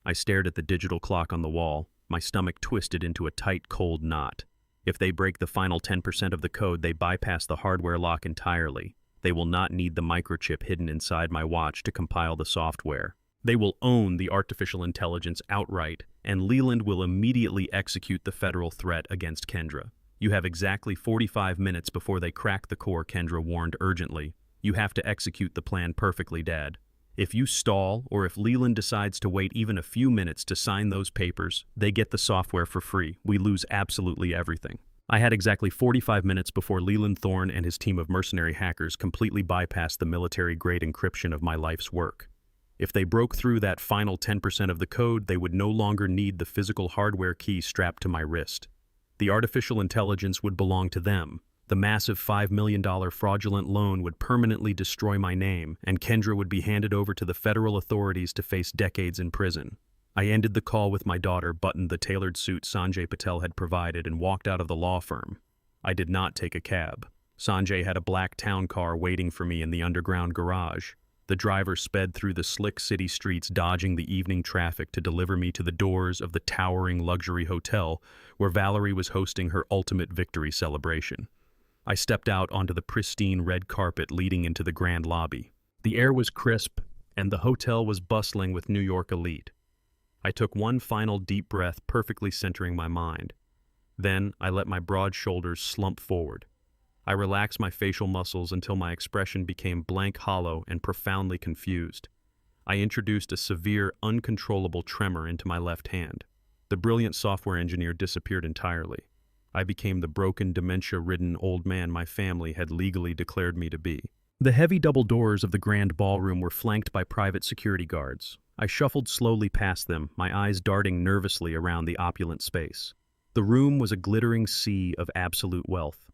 I stared at the digital clock on the wall. My stomach twisted into a tight, cold knot. If they break the final 10% of the code, they bypass the hardware lock entirely. They will not need the microchip hidden inside my watch to compile the software. They will own the artificial intelligence outright, and Leland will immediately execute the federal threat against Kendra. "You have exactly 45 minutes before they crack the core," Kendra warned urgently. "You have to execute the plan perfectly, Dad. If you stall, or if Leland decides to wait even a few minutes to sign those papers, they get the software for free. We lose absolutely everything. I had exactly 45 minutes before Leland Thorne and his team of mercenary hackers completely bypassed the military-grade encryption of my life's work. If they broke through that final 10% of the code, they would no longer need the physical hardware key strapped to my wrist. The artificial intelligence would belong to them. The massive $5 million fraudulent loan would permanently destroy my name, and Kendra would be handed over to the federal authorities to face decades in prison. I ended the call with my daughter, buttoned the tailored suit Sanjay Patel had provided, and walked out of the law firm. I did not take a cab. Sanjay had a black town car waiting for me in the underground garage. The driver sped through the slick city streets, dodging the evening traffic to deliver me to the doors of the towering luxury hotel where Valerie was hosting her ultimate victory celebration. I stepped out onto the pristine red carpet leading into the grand lobby. The air was crisp, and the hotel was bustling with New York elite. I took one final deep breath, perfectly centering my mind. Then I let my broad shoulders slump forward. I relaxed my facial muscles until my expression became blank, hollow, and profoundly confused. I introduced a severe, uncontrollable tremor into my left hand. The brilliant software engineer disappeared entirely. I became the broken, dementia-ridden old man my family had legally declared me to be. The heavy double doors of the grand ballroom were flanked by private security guards. I shuffled slowly past them, my eyes darting nervously around the opulent space. The room was a glittering sea of absolute wealth.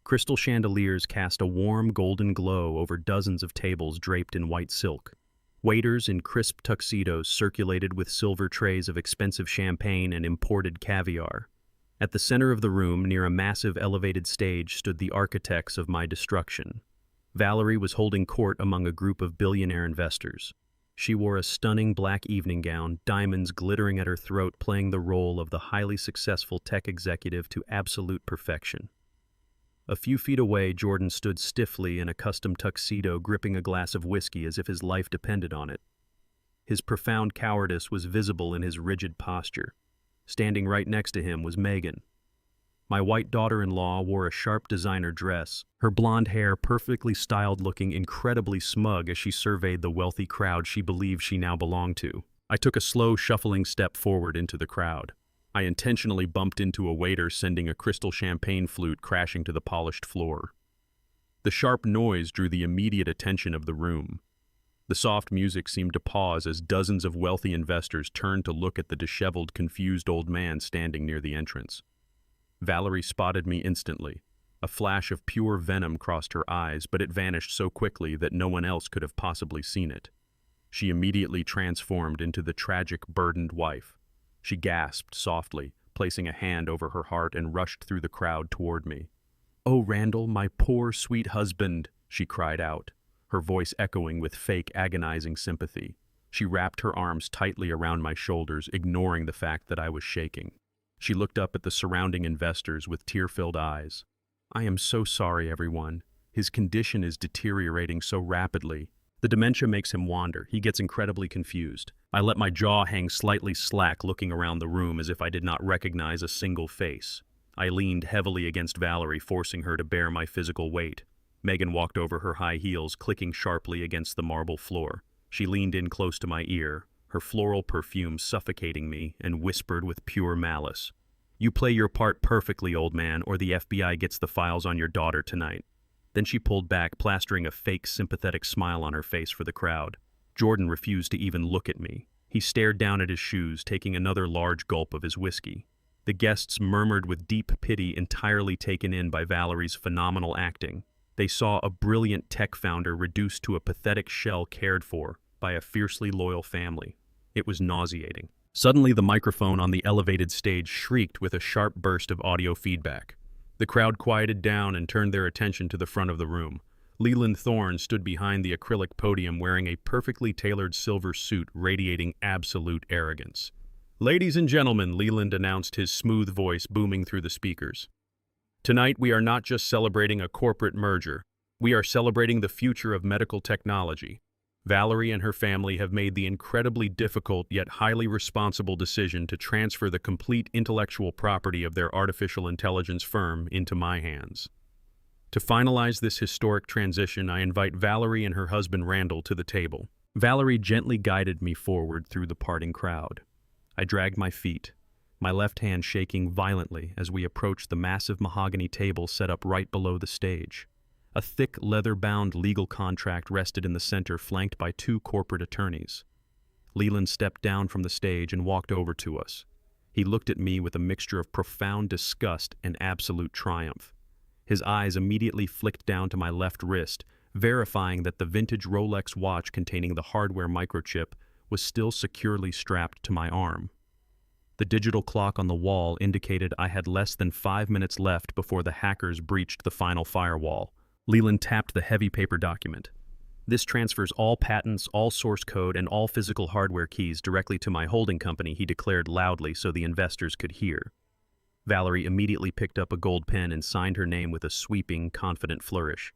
Crystal chandeliers cast a warm golden glow over dozens of tables draped in white silk. Waiters in crisp tuxedos circulated with silver trays of expensive champagne and imported caviar. At the center of the room, near a massive elevated stage, stood the architects of my destruction. Valerie was holding court among a group of billionaire investors. She wore a stunning black evening gown, diamonds glittering at her throat, playing the role of the highly successful tech executive to absolute perfection. A few feet away, Jordan stood stiffly in a custom tuxedo, gripping a glass of whiskey as if his life depended on it. His profound cowardice was visible in his rigid posture. Standing right next to him was Megan. My white daughter-in-law wore a sharp designer dress, her blonde hair perfectly styled, looking incredibly smug as she surveyed the wealthy crowd she believed she now belonged to. I took a slow, shuffling step forward into the crowd. I intentionally bumped into a waiter, sending a crystal champagne flute crashing to the polished floor. The sharp noise drew the immediate attention of the room. The soft music seemed to pause as dozens of wealthy investors turned to look at the disheveled, confused old man standing near the entrance. Valerie spotted me instantly. A flash of pure venom crossed her eyes, but it vanished so quickly that no one else could have possibly seen it. She immediately transformed into the tragic, burdened wife. She gasped softly, placing a hand over her heart, and rushed through the crowd toward me. "Oh, Randall, my poor, sweet husband," she cried out, her voice echoing with fake, agonizing sympathy. She wrapped her arms tightly around my shoulders, ignoring the fact that I was shaking. She looked up at the surrounding investors with tear-filled eyes. "I am so sorry, everyone. His condition is deteriorating so rapidly. The dementia makes him wander. He gets incredibly confused." I let my jaw hang slightly slack, looking around the room as if I did not recognize a single face. I leaned heavily against Valerie, forcing her to bear my physical weight. Megan walked over her high heels, clicking sharply against the marble floor. She leaned in close to my ear, her floral perfume suffocating me, and whispered with pure malice, "You play your part perfectly, old man, or the FBI gets the files on your daughter tonight." Then she pulled back, plastering a fake, sympathetic smile on her face for the crowd. Jordan refused to even look at me. He stared down at his shoes, taking another large gulp of his whiskey. The guests murmured with deep pity, entirely taken in by Valerie's phenomenal acting. They saw a brilliant tech founder reduced to a pathetic shell cared for by a fiercely loyal family. It was nauseating. Suddenly, the microphone on the elevated stage shrieked with a sharp burst of audio feedback. The crowd quieted down and turned their attention to the front of the room. Leland Thorne stood behind the acrylic podium wearing a perfectly tailored silver suit radiating absolute arrogance. "Ladies and gentlemen," Leland announced, his smooth voice booming through the speakers. "Tonight we are not just celebrating a corporate merger. We are celebrating the future of medical technology. Valerie and her family have made the incredibly difficult yet highly responsible decision to transfer the complete intellectual property of their artificial intelligence firm into my hands. To finalize this historic transition, I invite Valerie and her husband Randall to the table. Valerie gently guided me forward through the parting crowd. I dragged my feet, my left hand shaking violently as we approached the massive mahogany table set up right below the stage. A thick, leather-bound legal contract rested in the center, flanked by two corporate attorneys. Leland stepped down from the stage and walked over to us. He looked at me with a mixture of profound disgust and absolute triumph. His eyes immediately flicked down to my left wrist, verifying that the vintage Rolex watch containing the hardware microchip was still securely strapped to my arm. The digital clock on the wall indicated I had less than 5 minutes left before the hackers breached the final firewall. Leland tapped the heavy paper document. This transfers all patents, all source code, and all physical hardware keys directly to my holding company, he declared loudly so the investors could hear. Valerie immediately picked up a gold pen and signed her name with a sweeping, confident flourish.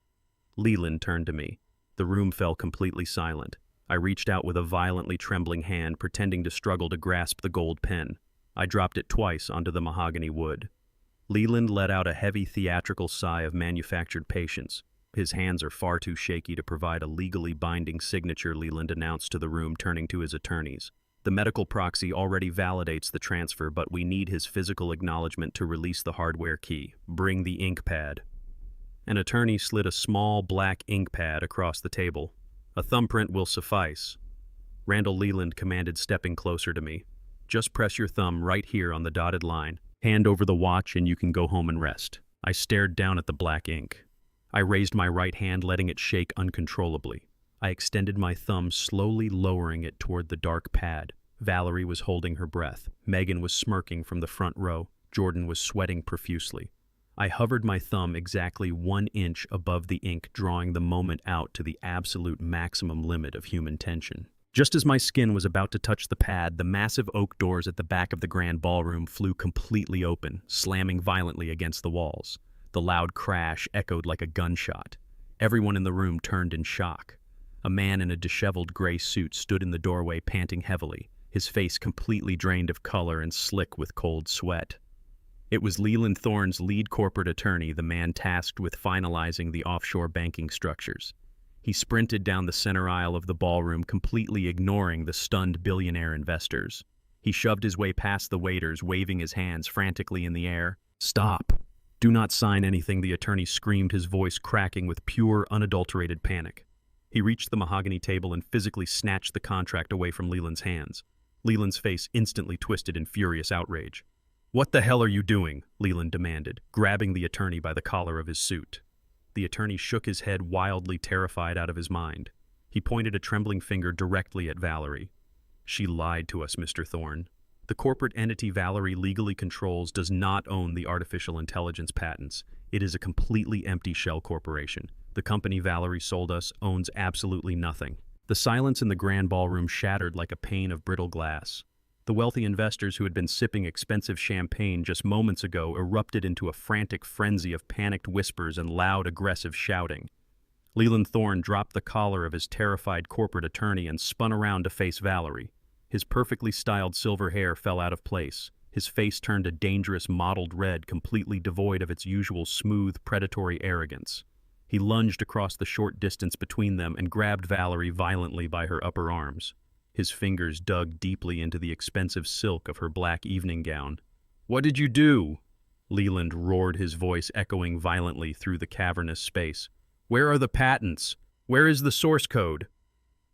Leland turned to me. The room fell completely silent. I reached out with a violently trembling hand, pretending to struggle to grasp the gold pen. I dropped it twice onto the mahogany wood. Leland let out a heavy theatrical sigh of manufactured patience. His hands are far too shaky to provide a legally binding signature, Leland announced to the room, turning to his attorneys. The medical proxy already validates the transfer, but we need his physical acknowledgement to release the hardware key. Bring the ink pad. An attorney slid a small black ink pad across the table. A thumbprint will suffice. Randall, Leland commanded, stepping closer to me. Just press your thumb right here on the dotted line. Hand over the watch and you can go home and rest. I stared down at the black ink. I raised my right hand, letting it shake uncontrollably. I extended my thumb, slowly lowering it toward the dark pad. Valerie was holding her breath. Megan was smirking from the front row. Jordan was sweating profusely. I hovered my thumb exactly 1 inch above the ink, drawing the moment out to the absolute maximum limit of human tension. Just as my skin was about to touch the pad, the massive oak doors at the back of the grand ballroom flew completely open, slamming violently against the walls. The loud crash echoed like a gunshot. Everyone in the room turned in shock. A man in a disheveled gray suit stood in the doorway, panting heavily, his face completely drained of color and slick with cold sweat. It was Leland Thorne's lead corporate attorney, the man tasked with finalizing the offshore banking structures. He sprinted down the center aisle of the ballroom, completely ignoring the stunned billionaire investors. He shoved his way past the waiters, waving his hands frantically in the air. "Stop! Do not sign anything," the attorney screamed, his voice cracking with pure, unadulterated panic. He reached the mahogany table and physically snatched the contract away from Leland's hands. Leland's face instantly twisted in furious outrage. "What the hell are you doing?" Leland demanded, grabbing the attorney by the collar of his suit. The attorney shook his head, wildly terrified out of his mind. He pointed a trembling finger directly at Valerie. "She lied to us, Mr. Thorne. The corporate entity Valerie legally controls does not own the artificial intelligence patents. It is a completely empty shell corporation. The company Valerie sold us owns absolutely nothing." The silence in the grand ballroom shattered like a pane of brittle glass. The wealthy investors who had been sipping expensive champagne just moments ago erupted into a frantic frenzy of panicked whispers and loud, aggressive shouting. Leland Thorne dropped the collar of his terrified corporate attorney and spun around to face Valerie. His perfectly styled silver hair fell out of place. His face turned a dangerous mottled red, completely devoid of its usual smooth, predatory arrogance. He lunged across the short distance between them and grabbed Valerie violently by her upper arms. His fingers dug deeply into the expensive silk of her black evening gown. "What did you do?" Leland roared, his voice echoing violently through the cavernous space. "Where are the patents? Where is the source code?"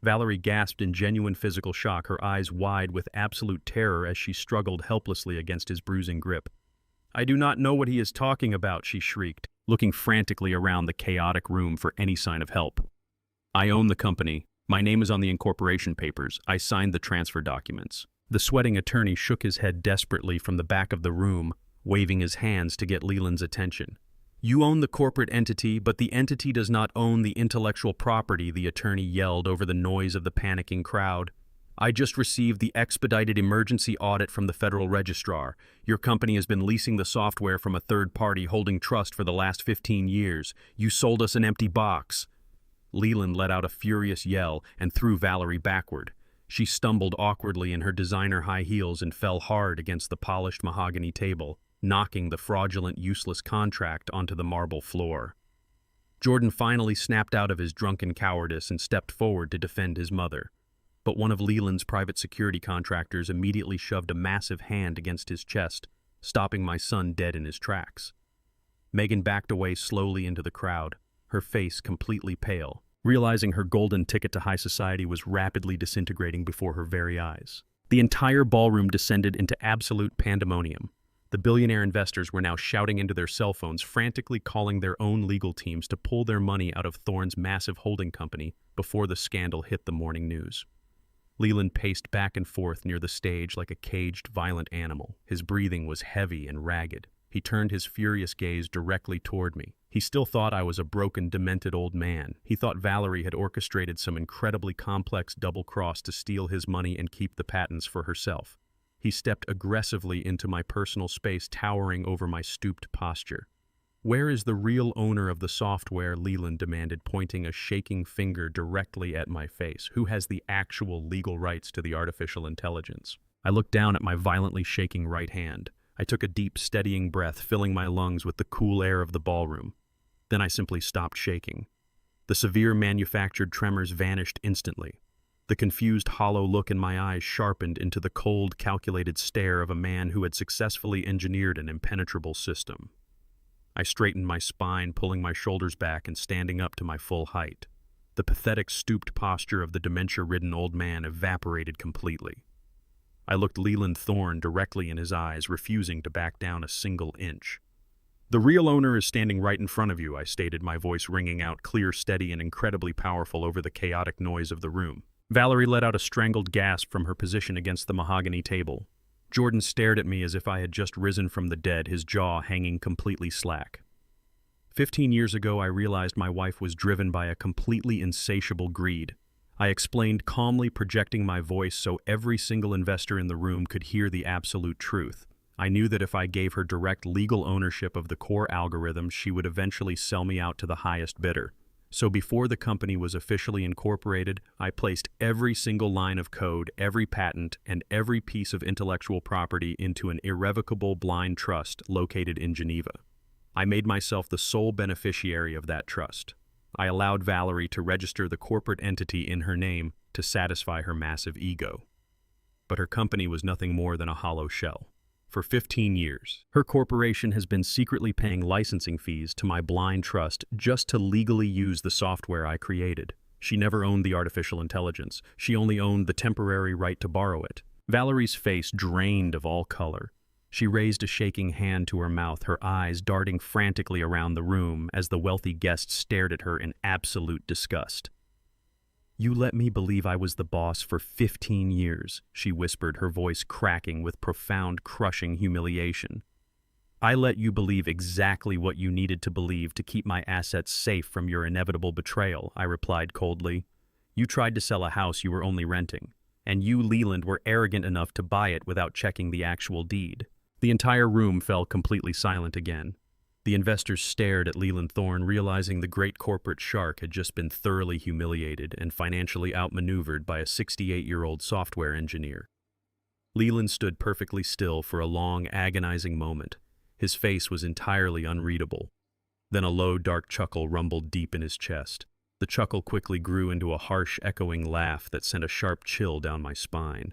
Valerie gasped in genuine physical shock, her eyes wide with absolute terror as she struggled helplessly against his bruising grip. "I do not know what he is talking about," she shrieked, looking frantically around the chaotic room for any sign of help. "I own the company. My name is on the incorporation papers. I signed the transfer documents." The sweating attorney shook his head desperately from the back of the room, waving his hands to get Leland's attention. "You own the corporate entity, but the entity does not own the intellectual property," the attorney yelled over the noise of the panicking crowd. "I just received the expedited emergency audit from the federal registrar. Your company has been leasing the software from a third party holding trust for the last 15 years. You sold us an empty box." Leland let out a furious yell and threw Valerie backward. She stumbled awkwardly in her designer high heels and fell hard against the polished mahogany table, knocking the fraudulent, useless contract onto the marble floor. Jordan finally snapped out of his drunken cowardice and stepped forward to defend his mother. But one of Leland's private security contractors immediately shoved a massive hand against his chest, stopping my son dead in his tracks. Megan backed away slowly into the crowd, her face completely pale, realizing her golden ticket to high society was rapidly disintegrating before her very eyes. The entire ballroom descended into absolute pandemonium. The billionaire investors were now shouting into their cell phones, frantically calling their own legal teams to pull their money out of Thorne's massive holding company before the scandal hit the morning news. Leland paced back and forth near the stage like a caged, violent animal. His breathing was heavy and ragged. He turned his furious gaze directly toward me. He still thought I was a broken, demented old man. He thought Valerie had orchestrated some incredibly complex double-cross to steal his money and keep the patents for herself. He stepped aggressively into my personal space, towering over my stooped posture. "Where is the real owner of the software?" Leland demanded, pointing a shaking finger directly at my face. "Who has the actual legal rights to the artificial intelligence?" I looked down at my violently shaking right hand. I took a deep, steadying breath, filling my lungs with the cool air of the ballroom. Then I simply stopped shaking. The severe manufactured tremors vanished instantly. The confused, hollow look in my eyes sharpened into the cold, calculated stare of a man who had successfully engineered an impenetrable system. I straightened my spine, pulling my shoulders back and standing up to my full height. The pathetic, stooped posture of the dementia-ridden old man evaporated completely. I looked Leland Thorne directly in his eyes, refusing to back down a single inch. "The real owner is standing right in front of you," I stated, my voice ringing out clear, steady, and incredibly powerful over the chaotic noise of the room. Valerie let out a strangled gasp from her position against the mahogany table. Jordan stared at me as if I had just risen from the dead, his jaw hanging completely slack. 15 years ago, I realized my wife was driven by a completely insatiable greed. I explained calmly, projecting my voice so every single investor in the room could hear the absolute truth. I knew that if I gave her direct legal ownership of the core algorithm, she would eventually sell me out to the highest bidder. So before the company was officially incorporated, I placed every single line of code, every patent, and every piece of intellectual property into an irrevocable blind trust located in Geneva. I made myself the sole beneficiary of that trust. I allowed Valerie to register the corporate entity in her name to satisfy her massive ego. But her company was nothing more than a hollow shell. For 15 years, her corporation has been secretly paying licensing fees to my blind trust just to legally use the software I created. She never owned the artificial intelligence. She only owned the temporary right to borrow it. Valerie's face drained of all color. She raised a shaking hand to her mouth, her eyes darting frantically around the room as the wealthy guests stared at her in absolute disgust. "You let me believe I was the boss for 15 years, she whispered, her voice cracking with profound, crushing humiliation. "I let you believe exactly what you needed to believe to keep my assets safe from your inevitable betrayal," I replied coldly. "You tried to sell a house you were only renting, and you, Leland, were arrogant enough to buy it without checking the actual deed." The entire room fell completely silent again. The investors stared at Leland Thorne, realizing the great corporate shark had just been thoroughly humiliated and financially outmaneuvered by a 68-year-old software engineer. Leland stood perfectly still for a long, agonizing moment. His face was entirely unreadable. Then a low, dark chuckle rumbled deep in his chest. The chuckle quickly grew into a harsh, echoing laugh that sent a sharp chill down my spine.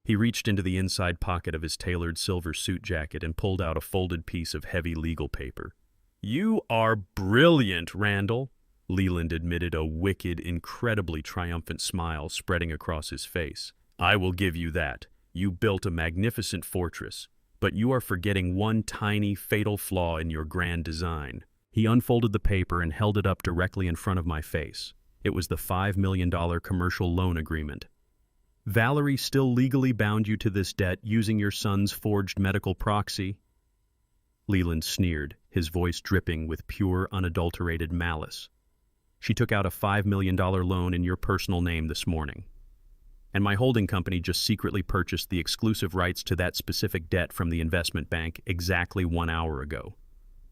He reached into the inside pocket of his tailored silver suit jacket and pulled out a folded piece of heavy legal paper. "You are brilliant, Randall," Leland admitted, a wicked, incredibly triumphant smile spreading across his face. "I will give you that. You built a magnificent fortress, but you are forgetting one tiny, fatal flaw in your grand design." He unfolded the paper and held it up directly in front of my face. It was the $5 million commercial loan agreement. "Valerie still legally bound you to this debt using your son's forged medical proxy." Leland sneered, his voice dripping with pure, unadulterated malice. "She took out a $5 million loan in your personal name this morning. And my holding company just secretly purchased the exclusive rights to that specific debt from the investment bank exactly 1 hour ago.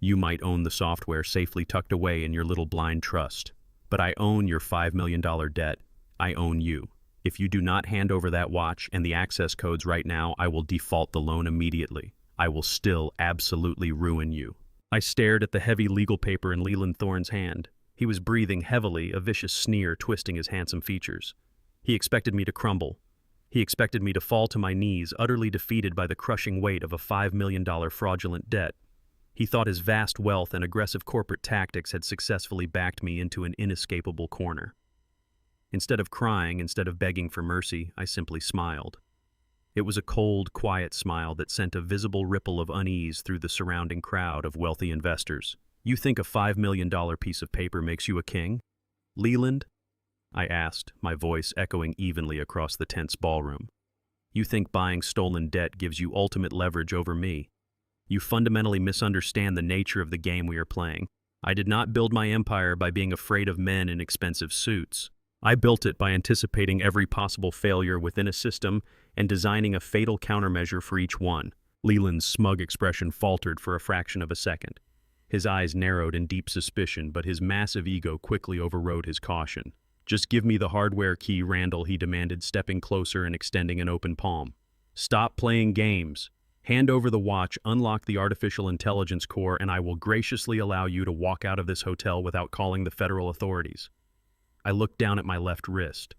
You might own the software safely tucked away in your little blind trust, but I own your $5 million debt. I own you. If you do not hand over that watch and the access codes right now, I will default the loan immediately. I will still absolutely ruin you." I stared at the heavy legal paper in Leland Thorne's hand. He was breathing heavily, a vicious sneer twisting his handsome features. He expected me to crumble. He expected me to fall to my knees, utterly defeated by the crushing weight of a $5 million fraudulent debt. He thought his vast wealth and aggressive corporate tactics had successfully backed me into an inescapable corner. Instead of crying, instead of begging for mercy, I simply smiled. It was a cold, quiet smile that sent a visible ripple of unease through the surrounding crowd of wealthy investors. "You think a $5 million piece of paper makes you a king, Leland?" I asked, my voice echoing evenly across the tense ballroom. "You think buying stolen debt gives you ultimate leverage over me? You fundamentally misunderstand the nature of the game we are playing. I did not build my empire by being afraid of men in expensive suits. I built it by anticipating every possible failure within a system and designing a fatal countermeasure for each one." Leland's smug expression faltered for a fraction of a second. His eyes narrowed in deep suspicion, but his massive ego quickly overrode his caution. "Just give me the hardware key, Randall," he demanded, stepping closer and extending an open palm. "Stop playing games. Hand over the watch, unlock the artificial intelligence core, and I will graciously allow you to walk out of this hotel without calling the federal authorities." I looked down at my left wrist.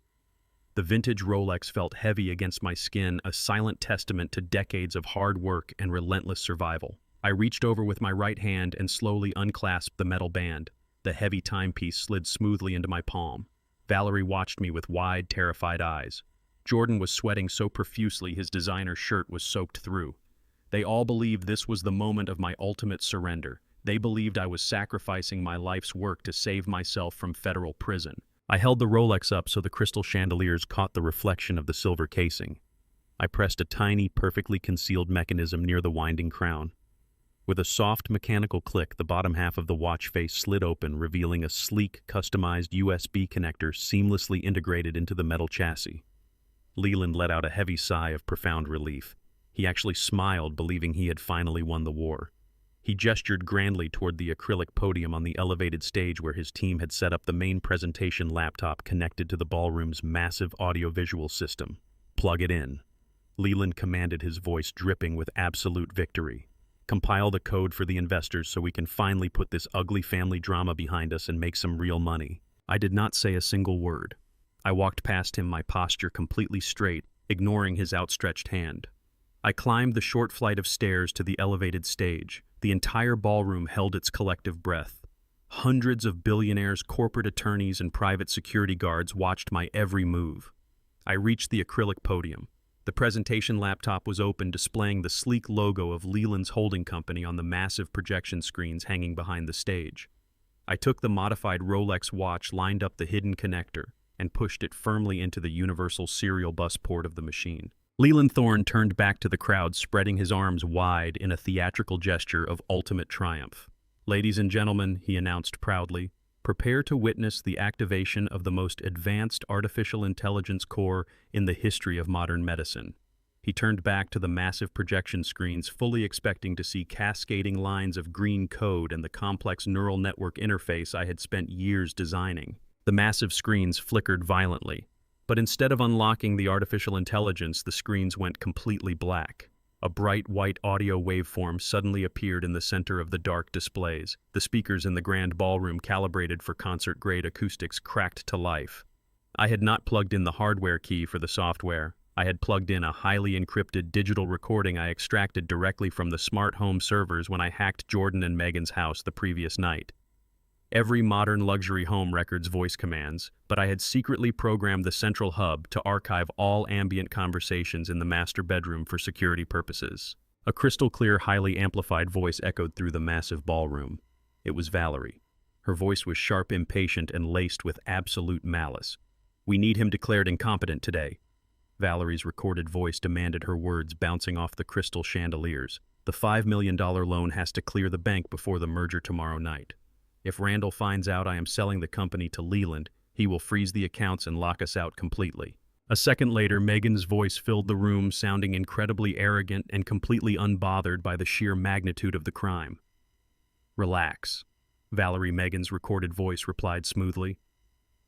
The vintage Rolex felt heavy against my skin, a silent testament to decades of hard work and relentless survival. I reached over with my right hand and slowly unclasped the metal band. The heavy timepiece slid smoothly into my palm. Valerie watched me with wide, terrified eyes. Jordan was sweating so profusely his designer shirt was soaked through. They all believed this was the moment of my ultimate surrender. They believed I was sacrificing my life's work to save myself from federal prison. I held the Rolex up so the crystal chandeliers caught the reflection of the silver casing. I pressed a tiny, perfectly concealed mechanism near the winding crown. With a soft mechanical click, the bottom half of the watch face slid open, revealing a sleek, customized USB connector seamlessly integrated into the metal chassis. Leland let out a heavy sigh of profound relief. He actually smiled, believing he had finally won the war. He gestured grandly toward the acrylic podium on the elevated stage where his team had set up the main presentation laptop connected to the ballroom's massive audiovisual system. "Plug it in," Leland commanded, his voice dripping with absolute victory. "Compile the code for the investors so we can finally put this ugly family drama behind us and make some real money." I did not say a single word. I walked past him, my posture completely straight, ignoring his outstretched hand. I climbed the short flight of stairs to the elevated stage. The entire ballroom held its collective breath. Hundreds of billionaires, corporate attorneys, and private security guards watched my every move. I reached the acrylic podium. The presentation laptop was open, displaying the sleek logo of Leland's holding company on the massive projection screens hanging behind the stage. I took the modified Rolex watch, lined up the hidden connector, and pushed it firmly into the universal serial bus port of the machine. Leland Thorne turned back to the crowd, spreading his arms wide in a theatrical gesture of ultimate triumph. "Ladies and gentlemen," he announced proudly, "prepare to witness the activation of the most advanced artificial intelligence core in the history of modern medicine." He turned back to the massive projection screens, fully expecting to see cascading lines of green code and the complex neural network interface I had spent years designing. The massive screens flickered violently, but instead of unlocking the artificial intelligence, the screens went completely black. A bright white audio waveform suddenly appeared in the center of the dark displays. The speakers in the grand ballroom, calibrated for concert-grade acoustics, cracked to life. I had not plugged in the hardware key for the software. I had plugged in a highly encrypted digital recording I extracted directly from the smart home servers when I hacked Jordan and Megan's house the previous night. Every modern luxury home records voice commands, but I had secretly programmed the central hub to archive all ambient conversations in the master bedroom for security purposes. A crystal-clear, highly amplified voice echoed through the massive ballroom. It was Valerie. Her voice was sharp, impatient, and laced with absolute malice. "We need him declared incompetent today." Valerie's recorded voice demanded, her words bouncing off the crystal chandeliers. "The $5 million loan has to clear the bank before the merger tomorrow night. If Randall finds out I am selling the company to Leland, he will freeze the accounts and lock us out completely." A second later, Megan's voice filled the room, sounding incredibly arrogant and completely unbothered by the sheer magnitude of the crime. "Relax," Valerie Megan's recorded voice replied smoothly.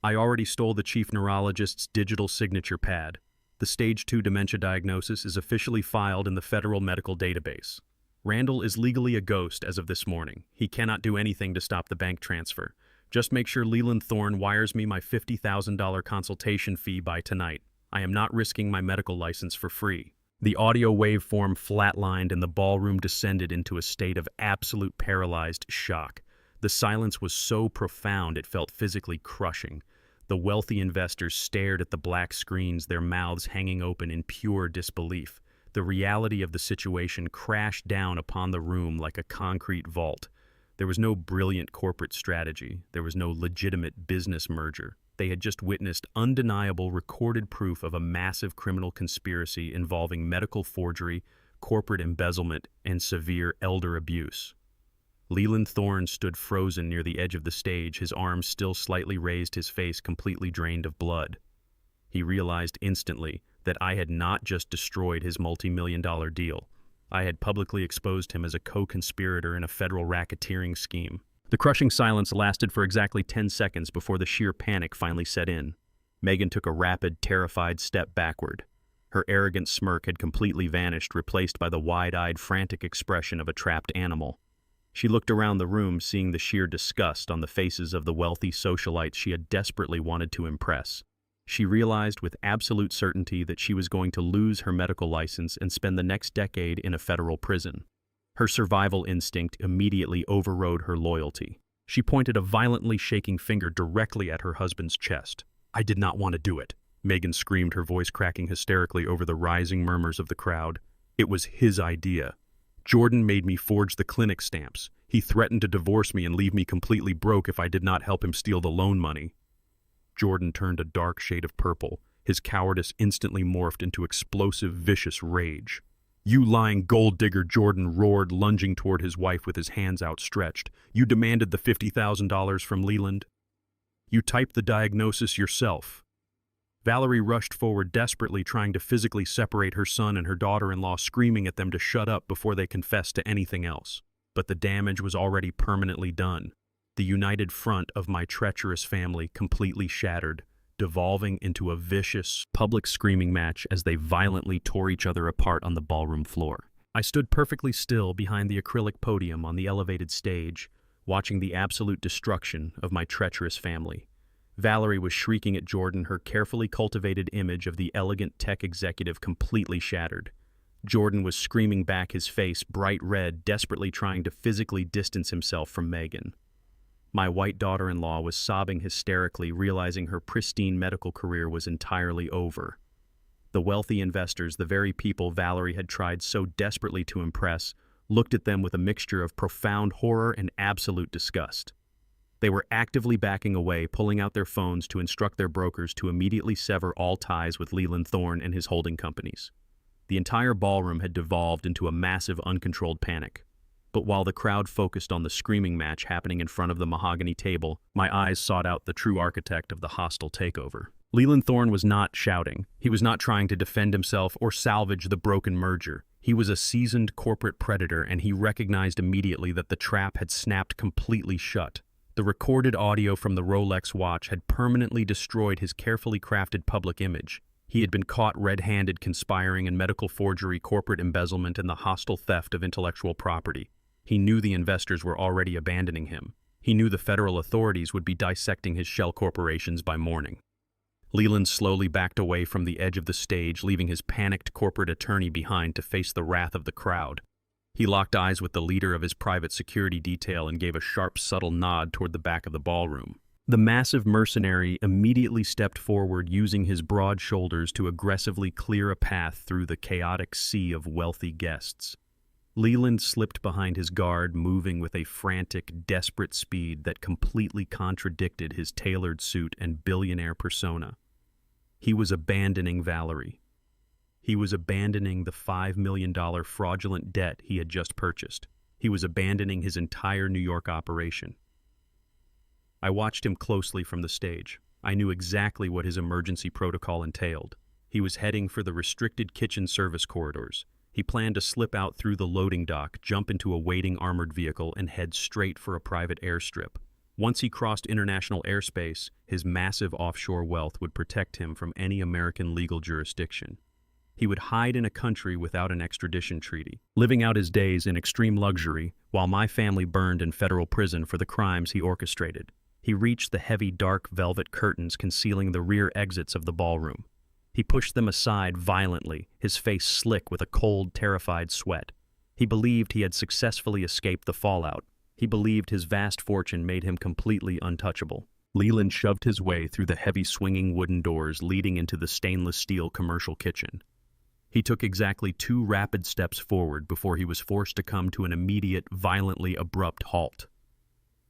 "I already stole the chief neurologist's digital signature pad. The stage 2 dementia diagnosis is officially filed in the federal medical database. Randall is legally a ghost as of this morning. He cannot do anything to stop the bank transfer. Just make sure Leland Thorne wires me my $50,000 consultation fee by tonight. I am not risking my medical license for free." The audio waveform flatlined and the ballroom descended into a state of absolute paralyzed shock. The silence was so profound it felt physically crushing. The wealthy investors stared at the black screens, their mouths hanging open in pure disbelief. The reality of the situation crashed down upon the room like a concrete vault. There was no brilliant corporate strategy. There was no legitimate business merger. They had just witnessed undeniable recorded proof of a massive criminal conspiracy involving medical forgery, corporate embezzlement, and severe elder abuse. Leland Thorne stood frozen near the edge of the stage, his arms still slightly raised, his face completely drained of blood. He realized instantly that I had not just destroyed his multi-million-dollar deal. I had publicly exposed him as a co-conspirator in a federal racketeering scheme. The crushing silence lasted for exactly 10 seconds before the sheer panic finally set in. Megan took a rapid, terrified step backward. Her arrogant smirk had completely vanished, replaced by the wide-eyed, frantic expression of a trapped animal. She looked around the room, seeing the sheer disgust on the faces of the wealthy socialites she had desperately wanted to impress. She realized with absolute certainty that she was going to lose her medical license and spend the next decade in a federal prison. Her survival instinct immediately overrode her loyalty. She pointed a violently shaking finger directly at her husband's chest. "I did not want to do it," Megan screamed, her voice cracking hysterically over the rising murmurs of the crowd. "It was his idea. Jordan made me forge the clinic stamps. He threatened to divorce me and leave me completely broke if I did not help him steal the loan money." Jordan turned a dark shade of purple. His cowardice instantly morphed into explosive, vicious rage. "You lying gold digger," Jordan roared, lunging toward his wife with his hands outstretched. "You demanded the $50,000 from Leland. You typed the diagnosis yourself." Valerie rushed forward desperately, trying to physically separate her son and her daughter-in-law, screaming at them to shut up before they confessed to anything else. But the damage was already permanently done. The united front of my treacherous family completely shattered, devolving into a vicious, public screaming match as they violently tore each other apart on the ballroom floor. I stood perfectly still behind the acrylic podium on the elevated stage, watching the absolute destruction of my treacherous family. Valerie was shrieking at Jordan, her carefully cultivated image of the elegant tech executive completely shattered. Jordan was screaming back, his face bright red, desperately trying to physically distance himself from Megan. My white daughter-in-law was sobbing hysterically, realizing her pristine medical career was entirely over. The wealthy investors, the very people Valerie had tried so desperately to impress, looked at them with a mixture of profound horror and absolute disgust. They were actively backing away, pulling out their phones to instruct their brokers to immediately sever all ties with Leland Thorne and his holding companies. The entire ballroom had devolved into a massive, uncontrolled panic. But while the crowd focused on the screaming match happening in front of the mahogany table, my eyes sought out the true architect of the hostile takeover. Leland Thorne was not shouting. He was not trying to defend himself or salvage the broken merger. He was a seasoned corporate predator, and he recognized immediately that the trap had snapped completely shut. The recorded audio from the Rolex watch had permanently destroyed his carefully crafted public image. He had been caught red-handed conspiring in medical forgery, corporate embezzlement, and the hostile theft of intellectual property. He knew the investors were already abandoning him. He knew the federal authorities would be dissecting his shell corporations by morning. Leland slowly backed away from the edge of the stage, leaving his panicked corporate attorney behind to face the wrath of the crowd. He locked eyes with the leader of his private security detail and gave a sharp, subtle nod toward the back of the ballroom. The massive mercenary immediately stepped forward, using his broad shoulders to aggressively clear a path through the chaotic sea of wealthy guests. Leland slipped behind his guard, moving with a frantic, desperate speed that completely contradicted his tailored suit and billionaire persona. He was abandoning Valerie. He was abandoning the $5 million fraudulent debt he had just purchased. He was abandoning his entire New York operation. I watched him closely from the stage. I knew exactly what his emergency protocol entailed. He was heading for the restricted kitchen service corridors. He planned to slip out through the loading dock, jump into a waiting armored vehicle, and head straight for a private airstrip. Once he crossed international airspace, his massive offshore wealth would protect him from any American legal jurisdiction. He would hide in a country without an extradition treaty, living out his days in extreme luxury while my family burned in federal prison for the crimes he orchestrated. He reached the heavy dark velvet curtains concealing the rear exits of the ballroom. He pushed them aside violently, his face slick with a cold, terrified sweat. He believed he had successfully escaped the fallout. He believed his vast fortune made him completely untouchable. Leland shoved his way through the heavy swinging wooden doors leading into the stainless steel commercial kitchen. He took exactly 2 rapid steps forward before he was forced to come to an immediate, violently abrupt halt.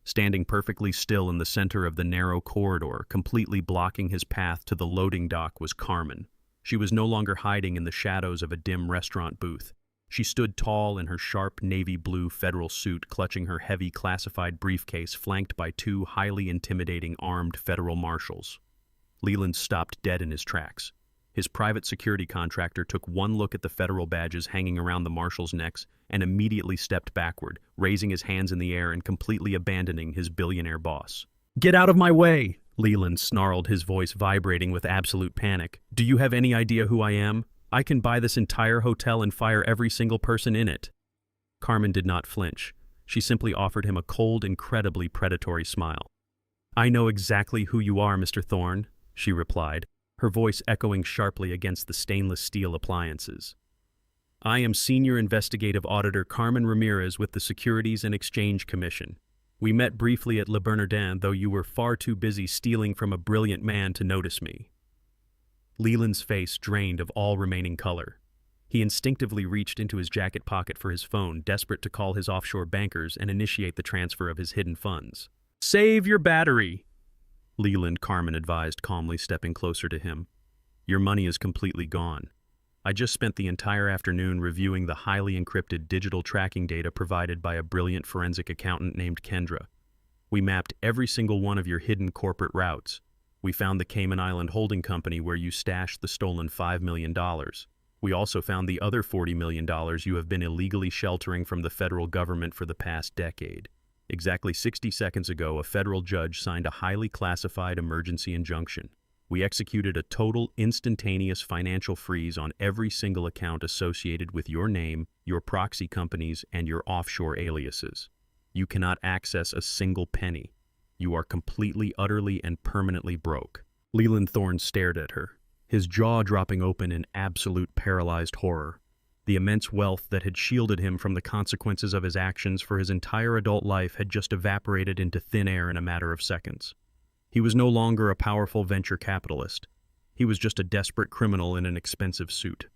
Standing perfectly still in the center of the narrow corridor, completely blocking his path to the loading dock, was Carmen. She was no longer hiding in the shadows of a dim restaurant booth. She stood tall in her sharp navy blue federal suit, clutching her heavy classified briefcase, flanked by 2 highly intimidating armed federal marshals. Leland stopped dead in his tracks. His private security contractor took one look at the federal badges hanging around the marshals' necks and immediately stepped backward, raising his hands in the air and completely abandoning his billionaire boss. "Get out of my way!" Leland snarled, his voice vibrating with absolute panic. "Do you have any idea who I am? I can buy this entire hotel and fire every single person in it." Carmen did not flinch. She simply offered him a cold, incredibly predatory smile. "I know exactly who you are, Mr. Thorne," she replied, her voice echoing sharply against the stainless steel appliances. "I am Senior Investigative Auditor Carmen Ramirez with the Securities and Exchange Commission. We met briefly at Le Bernardin, though you were far too busy stealing from a brilliant man to notice me." Leland's face drained of all remaining color. He instinctively reached into his jacket pocket for his phone, desperate to call his offshore bankers and initiate the transfer of his hidden funds. "Save your battery," Leland, Carmen advised calmly, stepping closer to him. "Your money is completely gone. I just spent the entire afternoon reviewing the highly encrypted digital tracking data provided by a brilliant forensic accountant named Kendra. We mapped every single one of your hidden corporate routes. We found the Cayman Island holding company where you stashed the stolen $5 million. We also found the other $40 million you have been illegally sheltering from the federal government for the past decade. Exactly 60 seconds ago, a federal judge signed a highly classified emergency injunction. We executed a total instantaneous financial freeze on every single account associated with your name, your proxy companies, and your offshore aliases. You cannot access a single penny. You are completely, utterly, and permanently broke." Leland Thorne stared at her, his jaw dropping open in absolute paralyzed horror. The immense wealth that had shielded him from the consequences of his actions for his entire adult life had just evaporated into thin air in a matter of seconds. He was no longer a powerful venture capitalist. He was just a desperate criminal in an expensive suit.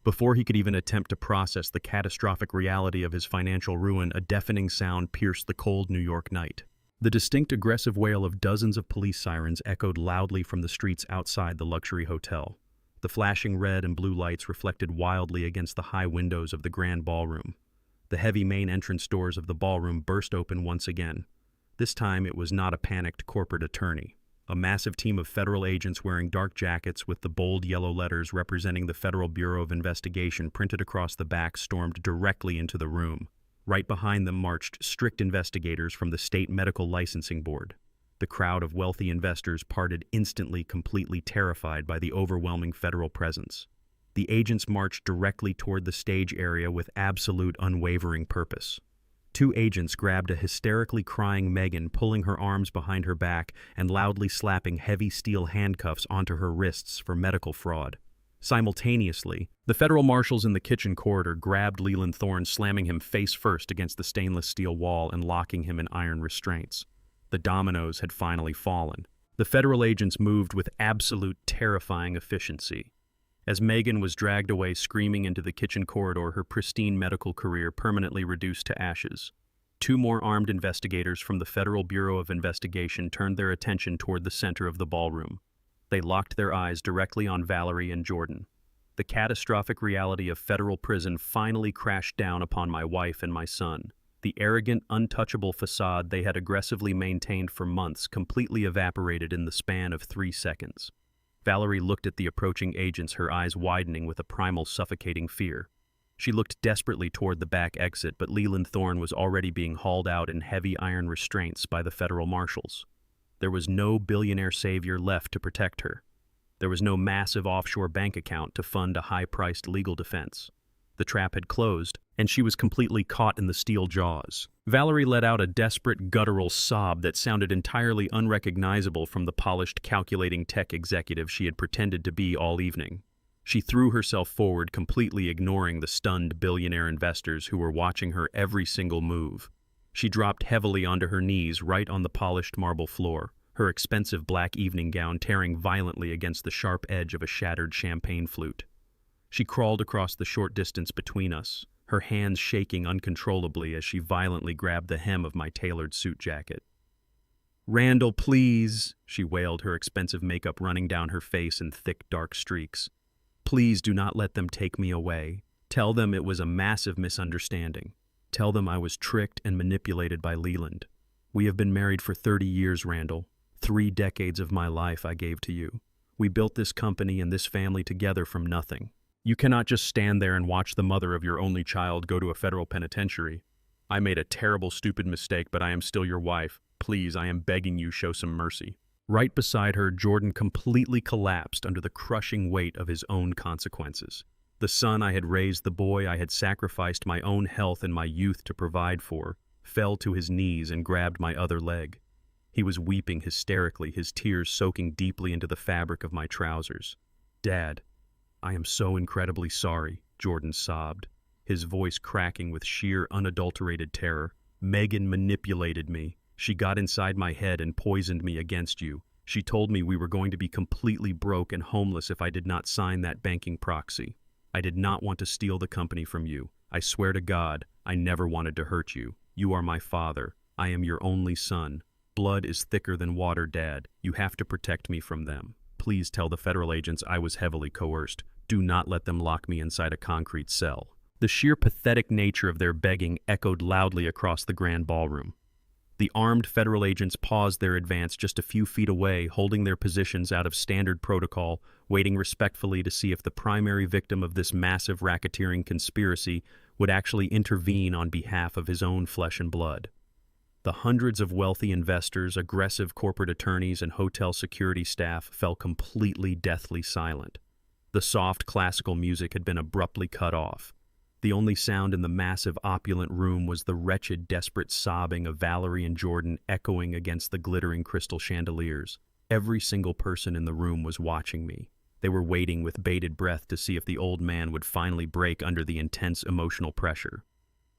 Before he could even attempt to process the catastrophic reality of his financial ruin, a deafening sound pierced the cold New York night. The distinct aggressive wail of dozens of police sirens echoed loudly from the streets outside the luxury hotel. The flashing red and blue lights reflected wildly against the high windows of the grand ballroom. The heavy main entrance doors of the ballroom burst open once again. This time it was not a panicked corporate attorney. A massive team of federal agents wearing dark jackets with the bold yellow letters representing the Federal Bureau of Investigation printed across the back stormed directly into the room. Right behind them marched strict investigators from the State Medical Licensing Board. The crowd of wealthy investors parted instantly, completely terrified by the overwhelming federal presence. The agents marched directly toward the stage area with absolute unwavering purpose. 2 agents grabbed a hysterically crying Megan, pulling her arms behind her back and loudly slapping heavy steel handcuffs onto her wrists for medical fraud. Simultaneously, the federal marshals in the kitchen corridor grabbed Leland Thorne, slamming him face first against the stainless steel wall and locking him in iron restraints. The dominoes had finally fallen. The federal agents moved with absolute terrifying efficiency. As Megan was dragged away screaming into the kitchen corridor, her pristine medical career permanently reduced to ashes. 2 more armed investigators from the Federal Bureau of Investigation turned their attention toward the center of the ballroom. They locked their eyes directly on Valerie and Jordan. The catastrophic reality of federal prison finally crashed down upon my wife and my son. The arrogant, untouchable facade they had aggressively maintained for months completely evaporated in the span of 3 seconds. Valerie looked at the approaching agents, her eyes widening with a primal, suffocating fear. She looked desperately toward the back exit, but Leland Thorne was already being hauled out in heavy iron restraints by the federal marshals. There was no billionaire savior left to protect her. There was no massive offshore bank account to fund a high-priced legal defense. The trap had closed, and she was completely caught in the steel jaws. Valerie let out a desperate, guttural sob that sounded entirely unrecognizable from the polished, calculating tech executive she had pretended to be all evening. She threw herself forward, completely ignoring the stunned billionaire investors who were watching her every single move. She dropped heavily onto her knees right on the polished marble floor, her expensive black evening gown tearing violently against the sharp edge of a shattered champagne flute. She crawled across the short distance between us, her hands shaking uncontrollably as she violently grabbed the hem of my tailored suit jacket. "Randall, please," she wailed, her expensive makeup running down her face in thick, dark streaks. "Please do not let them take me away. Tell them it was a massive misunderstanding. Tell them I was tricked and manipulated by Leland. We have been married for 30 years, Randall. 3 decades of my life I gave to you. We built this company and this family together from nothing. You cannot just stand there and watch the mother of your only child go to a federal penitentiary. I made a terrible, stupid mistake, but I am still your wife. Please, I am begging you, show some mercy." Right beside her, Jordan completely collapsed under the crushing weight of his own consequences. The son I had raised, the boy I had sacrificed my own health and my youth to provide for, fell to his knees and grabbed my other leg. He was weeping hysterically, his tears soaking deeply into the fabric of my trousers. "Dad, I am so incredibly sorry," Jordan sobbed, his voice cracking with sheer, unadulterated terror. "Megan manipulated me. She got inside my head and poisoned me against you. She told me we were going to be completely broke and homeless if I did not sign that banking proxy. I did not want to steal the company from you. I swear to God, I never wanted to hurt you. You are my father. I am your only son. Blood is thicker than water, Dad. You have to protect me from them. Please tell the federal agents I was heavily coerced. Do not let them lock me inside a concrete cell." The sheer pathetic nature of their begging echoed loudly across the grand ballroom. The armed federal agents paused their advance just a few feet away, holding their positions out of standard protocol, waiting respectfully to see if the primary victim of this massive racketeering conspiracy would actually intervene on behalf of his own flesh and blood. The hundreds of wealthy investors, aggressive corporate attorneys, and hotel security staff fell completely deathly silent. The soft classical music had been abruptly cut off. The only sound in the massive, opulent room was the wretched, desperate sobbing of Valerie and Jordan echoing against the glittering crystal chandeliers. Every single person in the room was watching me. They were waiting with bated breath to see if the old man would finally break under the intense emotional pressure.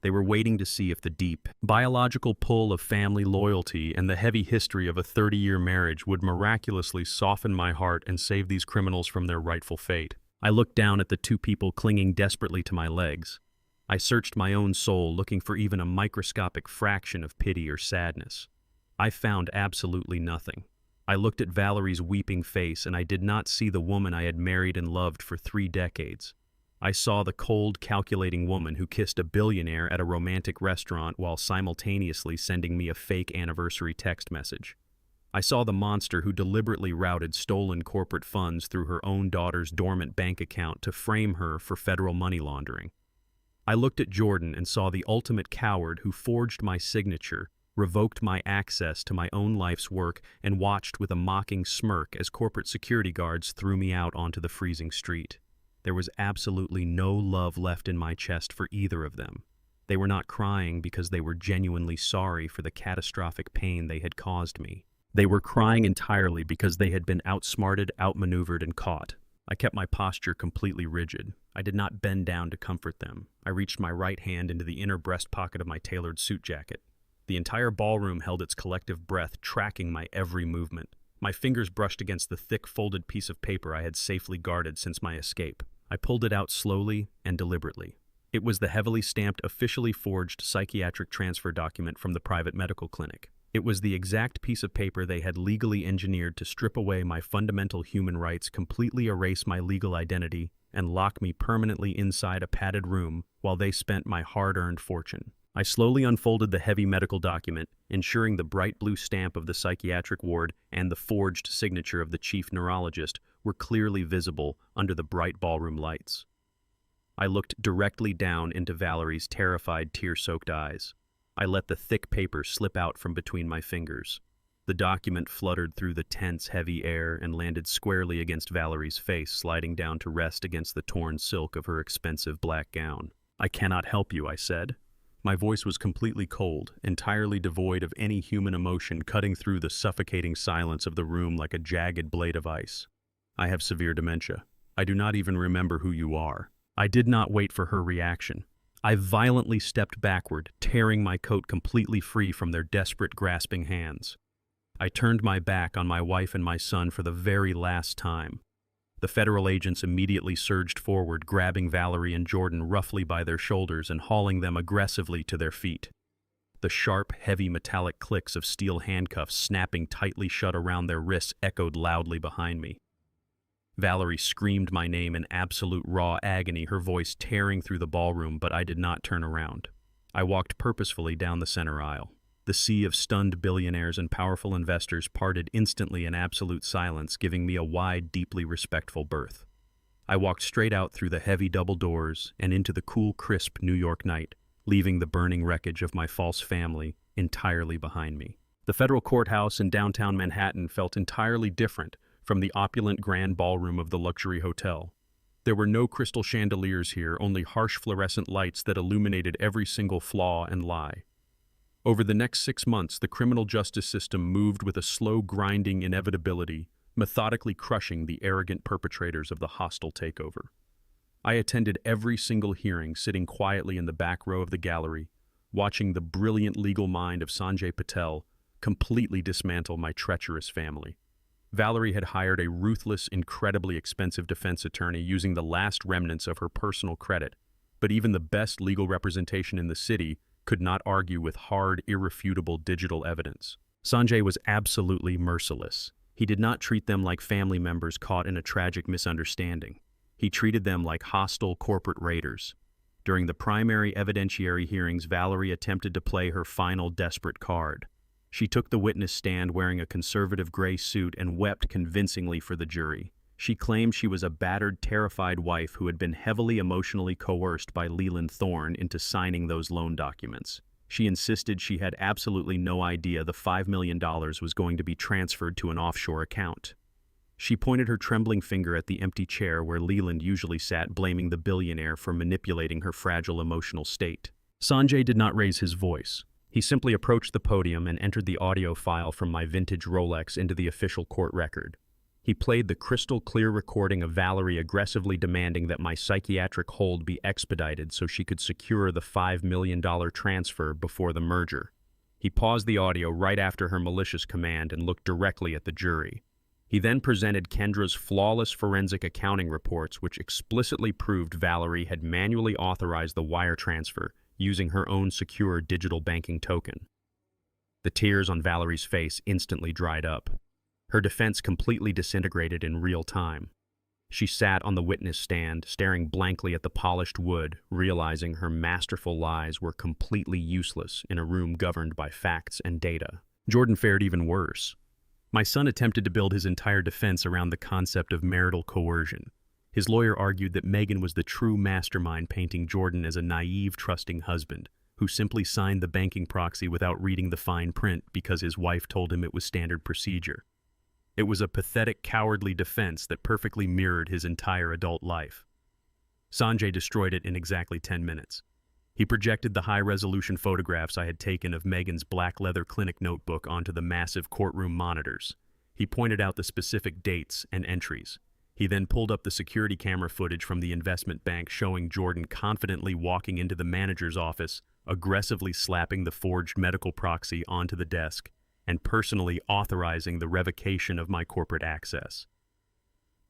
They were waiting to see if the deep, biological pull of family loyalty and the heavy history of a 30-year marriage would miraculously soften my heart and save these criminals from their rightful fate. I looked down at the 2 people clinging desperately to my legs. I searched my own soul, looking for even a microscopic fraction of pity or sadness. I found absolutely nothing. I looked at Valerie's weeping face, and I did not see the woman I had married and loved for 3 decades. I saw the cold, calculating woman who kissed a billionaire at a romantic restaurant while simultaneously sending me a fake anniversary text message. I saw the monster who deliberately routed stolen corporate funds through her own daughter's dormant bank account to frame her for federal money laundering. I looked at Jordan and saw the ultimate coward who forged my signature, revoked my access to my own life's work, and watched with a mocking smirk as corporate security guards threw me out onto the freezing street. There was absolutely no love left in my chest for either of them. They were not crying because they were genuinely sorry for the catastrophic pain they had caused me. They were crying entirely because they had been outsmarted, outmaneuvered, and caught. I kept my posture completely rigid. I did not bend down to comfort them. I reached my right hand into the inner breast pocket of my tailored suit jacket. The entire ballroom held its collective breath, tracking my every movement. My fingers brushed against the thick, folded piece of paper I had safely guarded since my escape. I pulled it out slowly and deliberately. It was the heavily stamped, officially forged psychiatric transfer document from the private medical clinic. It was the exact piece of paper they had legally engineered to strip away my fundamental human rights, completely erase my legal identity, and lock me permanently inside a padded room while they spent my hard-earned fortune. I slowly unfolded the heavy medical document, ensuring the bright blue stamp of the psychiatric ward and the forged signature of the chief neurologist were clearly visible under the bright ballroom lights. I looked directly down into Valerie's terrified, tear-soaked eyes. I let the thick paper slip out from between my fingers. The document fluttered through the tense, heavy air and landed squarely against Valerie's face, sliding down to rest against the torn silk of her expensive black gown. "I cannot help you," I said. My voice was completely cold, entirely devoid of any human emotion, cutting through the suffocating silence of the room like a jagged blade of ice. "I have severe dementia. I do not even remember who you are." I did not wait for her reaction. I violently stepped backward, tearing my coat completely free from their desperate, grasping hands. I turned my back on my wife and my son for the very last time. The federal agents immediately surged forward, grabbing Valerie and Jordan roughly by their shoulders and hauling them aggressively to their feet. The sharp, heavy metallic clicks of steel handcuffs snapping tightly shut around their wrists echoed loudly behind me. Valerie screamed my name in absolute raw agony, her voice tearing through the ballroom, but I did not turn around. I walked purposefully down the center aisle. The sea of stunned billionaires and powerful investors parted instantly in absolute silence, giving me a wide, deeply respectful berth. I walked straight out through the heavy double doors and into the cool, crisp New York night, leaving the burning wreckage of my false family entirely behind me. The federal courthouse in downtown Manhattan felt entirely different from the opulent grand ballroom of the luxury hotel. There were no crystal chandeliers here, only harsh fluorescent lights that illuminated every single flaw and lie. Over the next 6 months, the criminal justice system moved with a slow, grinding inevitability, methodically crushing the arrogant perpetrators of the hostile takeover. I attended every single hearing, sitting quietly in the back row of the gallery, watching the brilliant legal mind of Sanjay Patel completely dismantle my treacherous family. Valerie had hired a ruthless, incredibly expensive defense attorney using the last remnants of her personal credit, but even the best legal representation in the city could not argue with hard, irrefutable digital evidence. Sanjay was absolutely merciless. He did not treat them like family members caught in a tragic misunderstanding. He treated them like hostile corporate raiders. During the primary evidentiary hearings, Valerie attempted to play her final desperate card. She took the witness stand wearing a conservative gray suit and wept convincingly for the jury. She claimed she was a battered, terrified wife who had been heavily emotionally coerced by Leland Thorne into signing those loan documents. She insisted she had absolutely no idea the $5 million was going to be transferred to an offshore account. She pointed her trembling finger at the empty chair where Leland usually sat, blaming the billionaire for manipulating her fragile emotional state. Sanjay did not raise his voice. He simply approached the podium and entered the audio file from my vintage Rolex into the official court record. He played the crystal-clear recording of Valerie aggressively demanding that my psychiatric hold be expedited so she could secure the $5 million transfer before the merger. He paused the audio right after her malicious command and looked directly at the jury. He then presented Kendra's flawless forensic accounting reports, which explicitly proved Valerie had manually authorized the wire transfer using her own secure digital banking token. The tears on Valerie's face instantly dried up. Her defense completely disintegrated in real time. She sat on the witness stand, staring blankly at the polished wood, realizing her masterful lies were completely useless in a room governed by facts and data. Jordan fared even worse. My son attempted to build his entire defense around the concept of marital coercion. His lawyer argued that Megan was the true mastermind, painting Jordan as a naive, trusting husband who simply signed the banking proxy without reading the fine print because his wife told him it was standard procedure. It was a pathetic, cowardly defense that perfectly mirrored his entire adult life. Sanjay destroyed it in exactly 10 minutes. He projected the high-resolution photographs I had taken of Megan's black leather clinic notebook onto the massive courtroom monitors. He pointed out the specific dates and entries. He then pulled up the security camera footage from the investment bank showing Jordan confidently walking into the manager's office, aggressively slapping the forged medical proxy onto the desk, and personally authorizing the revocation of my corporate access.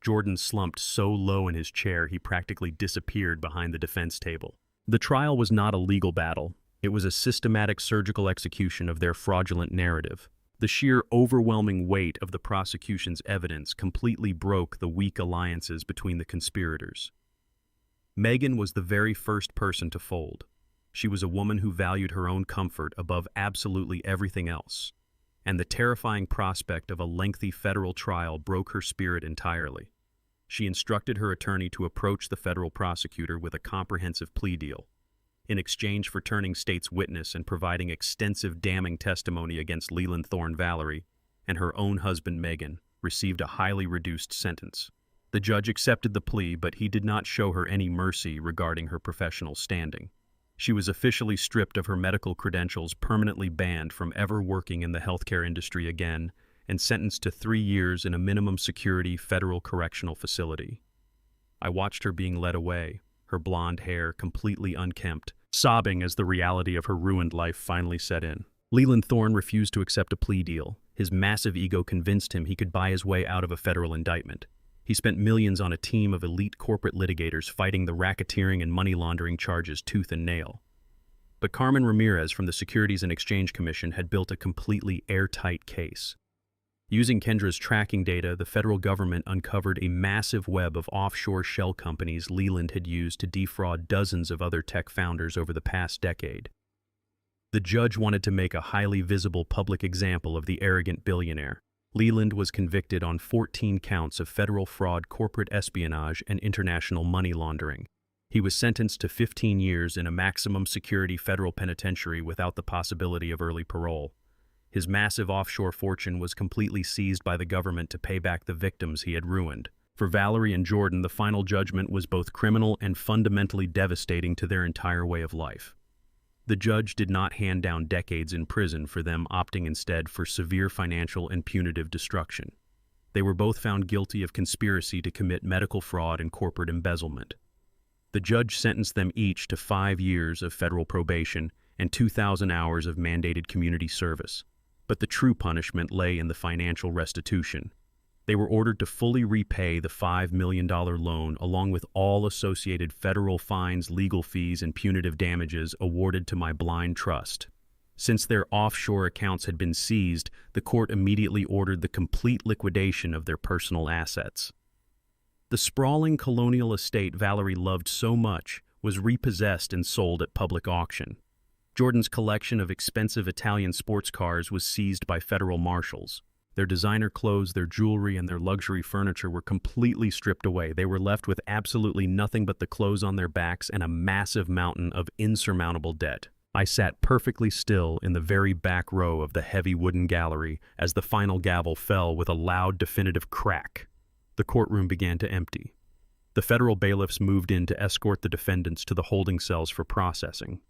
Jordan slumped so low in his chair he practically disappeared behind the defense table. The trial was not a legal battle. It was a systematic surgical execution of their fraudulent narrative. The sheer overwhelming weight of the prosecution's evidence completely broke the weak alliances between the conspirators. Megan was the very first person to fold. She was a woman who valued her own comfort above absolutely everything else, and the terrifying prospect of a lengthy federal trial broke her spirit entirely. She instructed her attorney to approach the federal prosecutor with a comprehensive plea deal. In exchange for turning state's witness and providing extensive damning testimony against Leland Thorne Valerie, and her own husband, Megan, received a highly reduced sentence. The judge accepted the plea, but he did not show her any mercy regarding her professional standing. She was officially stripped of her medical credentials, permanently banned from ever working in the healthcare industry again, and sentenced to 3 years in a minimum security federal correctional facility. I watched her being led away, her blonde hair completely unkempt, sobbing as the reality of her ruined life finally set in. Leland Thorne refused to accept a plea deal. His massive ego convinced him he could buy his way out of a federal indictment. He spent millions on a team of elite corporate litigators fighting the racketeering and money laundering charges tooth and nail. But Carmen Ramirez from the Securities and Exchange Commission had built a completely airtight case. Using Kendra's tracking data, the federal government uncovered a massive web of offshore shell companies Leland had used to defraud dozens of other tech founders over the past decade. The judge wanted to make a highly visible public example of the arrogant billionaire. Leland was convicted on 14 counts of federal fraud, corporate espionage, and international money laundering. He was sentenced to 15 years in a maximum security federal penitentiary without the possibility of early parole. His massive offshore fortune was completely seized by the government to pay back the victims he had ruined. For Valerie and Jordan, the final judgment was both criminal and fundamentally devastating to their entire way of life. The judge did not hand down decades in prison for them, opting instead for severe financial and punitive destruction. They were both found guilty of conspiracy to commit medical fraud and corporate embezzlement. The judge sentenced them each to 5 years of federal probation and 2,000 hours of mandated community service. But the true punishment lay in the financial restitution. They were ordered to fully repay the $5 million loan along with all associated federal fines, legal fees, and punitive damages awarded to my blind trust. Since their offshore accounts had been seized, the court immediately ordered the complete liquidation of their personal assets. The sprawling colonial estate Valerie loved so much was repossessed and sold at public auction. Jordan's collection of expensive Italian sports cars was seized by federal marshals. Their designer clothes, their jewelry, and their luxury furniture were completely stripped away. They were left with absolutely nothing but the clothes on their backs and a massive mountain of insurmountable debt. I sat perfectly still in the very back row of the heavy wooden gallery as the final gavel fell with a loud, definitive crack. The courtroom began to empty. The federal bailiffs moved in to escort the defendants to the holding cells for processing.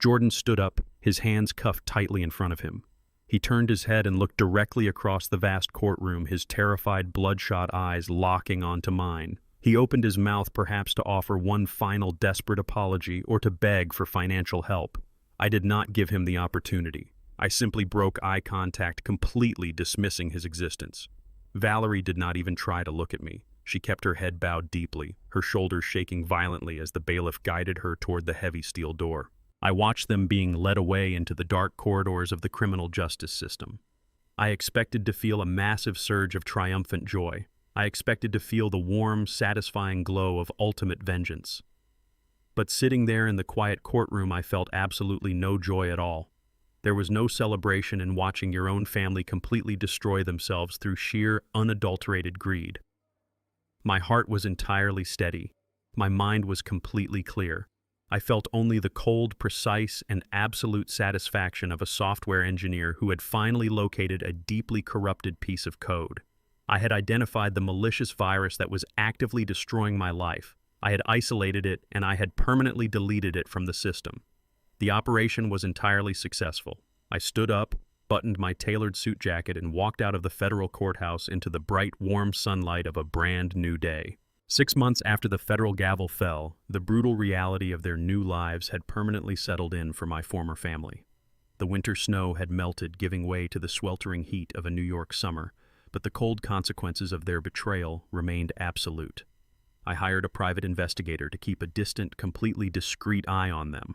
Jordan stood up, his hands cuffed tightly in front of him. He turned his head and looked directly across the vast courtroom, his terrified, bloodshot eyes locking onto mine. He opened his mouth perhaps to offer one final desperate apology or to beg for financial help. I did not give him the opportunity. I simply broke eye contact, completely dismissing his existence. Valerie did not even try to look at me. She kept her head bowed deeply, her shoulders shaking violently as the bailiff guided her toward the heavy steel door. I watched them being led away into the dark corridors of the criminal justice system. I expected to feel a massive surge of triumphant joy. I expected to feel the warm, satisfying glow of ultimate vengeance. But sitting there in the quiet courtroom, I felt absolutely no joy at all. There was no celebration in watching your own family completely destroy themselves through sheer, unadulterated greed. My heart was entirely steady. My mind was completely clear. I felt only the cold, precise, and absolute satisfaction of a software engineer who had finally located a deeply corrupted piece of code. I had identified the malicious virus that was actively destroying my life. I had isolated it, and I had permanently deleted it from the system. The operation was entirely successful. I stood up, buttoned my tailored suit jacket, and walked out of the federal courthouse into the bright, warm sunlight of a brand new day. 6 months after the federal gavel fell, the brutal reality of their new lives had permanently settled in for my former family. The winter snow had melted, giving way to the sweltering heat of a New York summer, but the cold consequences of their betrayal remained absolute. I hired a private investigator to keep a distant, completely discreet eye on them.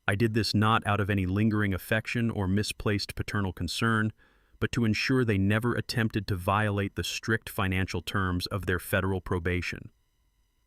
I did this not out of any lingering affection or misplaced paternal concern, but to ensure they never attempted to violate the strict financial terms of their federal probation.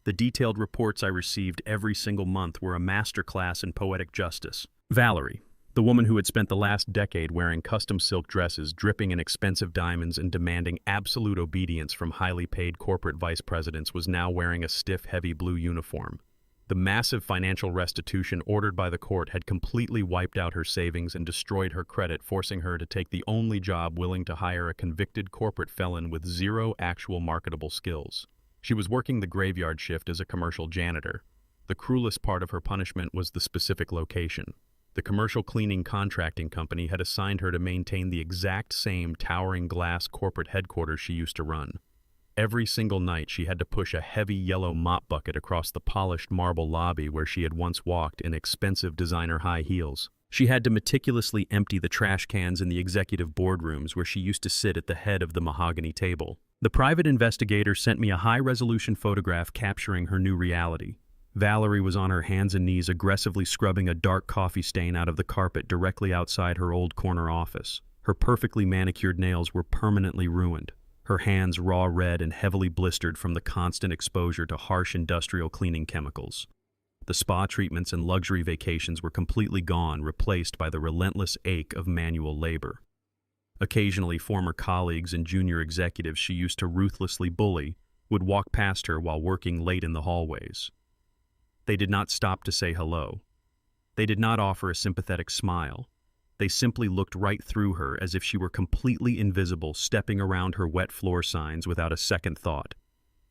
The detailed reports I received every single month were a masterclass in poetic justice. Valerie, the woman who had spent the last decade wearing custom silk dresses, dripping in expensive diamonds, and demanding absolute obedience from highly paid corporate vice presidents, was now wearing a stiff, heavy blue uniform. The massive financial restitution ordered by the court had completely wiped out her savings and destroyed her credit, forcing her to take the only job willing to hire a convicted corporate felon with zero actual marketable skills. She was working the graveyard shift as a commercial janitor. The cruelest part of her punishment was the specific location. The commercial cleaning contracting company had assigned her to maintain the exact same towering glass corporate headquarters she used to run. Every single night she had to push a heavy yellow mop bucket across the polished marble lobby where she had once walked in expensive designer high heels. She had to meticulously empty the trash cans in the executive boardrooms where she used to sit at the head of the mahogany table. The private investigator sent me a high-resolution photograph capturing her new reality. Valerie was on her hands and knees aggressively scrubbing a dark coffee stain out of the carpet directly outside her old corner office. Her perfectly manicured nails were permanently ruined, her hands raw red and heavily blistered from the constant exposure to harsh industrial cleaning chemicals. The spa treatments and luxury vacations were completely gone, replaced by the relentless ache of manual labor. Occasionally, former colleagues and junior executives she used to ruthlessly bully would walk past her while working late in the hallways. They did not stop to say hello. They did not offer a sympathetic smile. They simply looked right through her as if she were completely invisible, stepping around her wet floor signs without a second thought.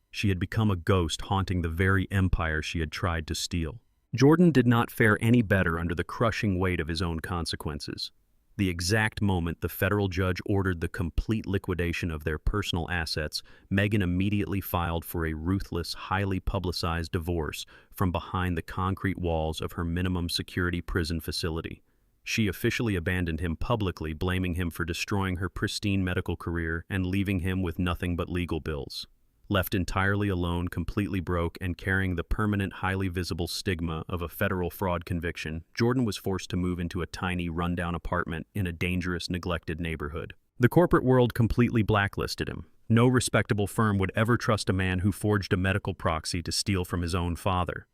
She had become a ghost haunting the very empire she had tried to steal. Jordan did not fare any better under the crushing weight of his own consequences. The exact moment the federal judge ordered the complete liquidation of their personal assets, Megan immediately filed for a ruthless, highly publicized divorce from behind the concrete walls of her minimum security prison facility. She officially abandoned him publicly, blaming him for destroying her pristine medical career and leaving him with nothing but legal bills. Left entirely alone, completely broke, and carrying the permanent, highly visible stigma of a federal fraud conviction, Jordan was forced to move into a tiny, rundown apartment in a dangerous, neglected neighborhood. The corporate world completely blacklisted him. No respectable firm would ever trust a man who forged a medical proxy to steal from his own father.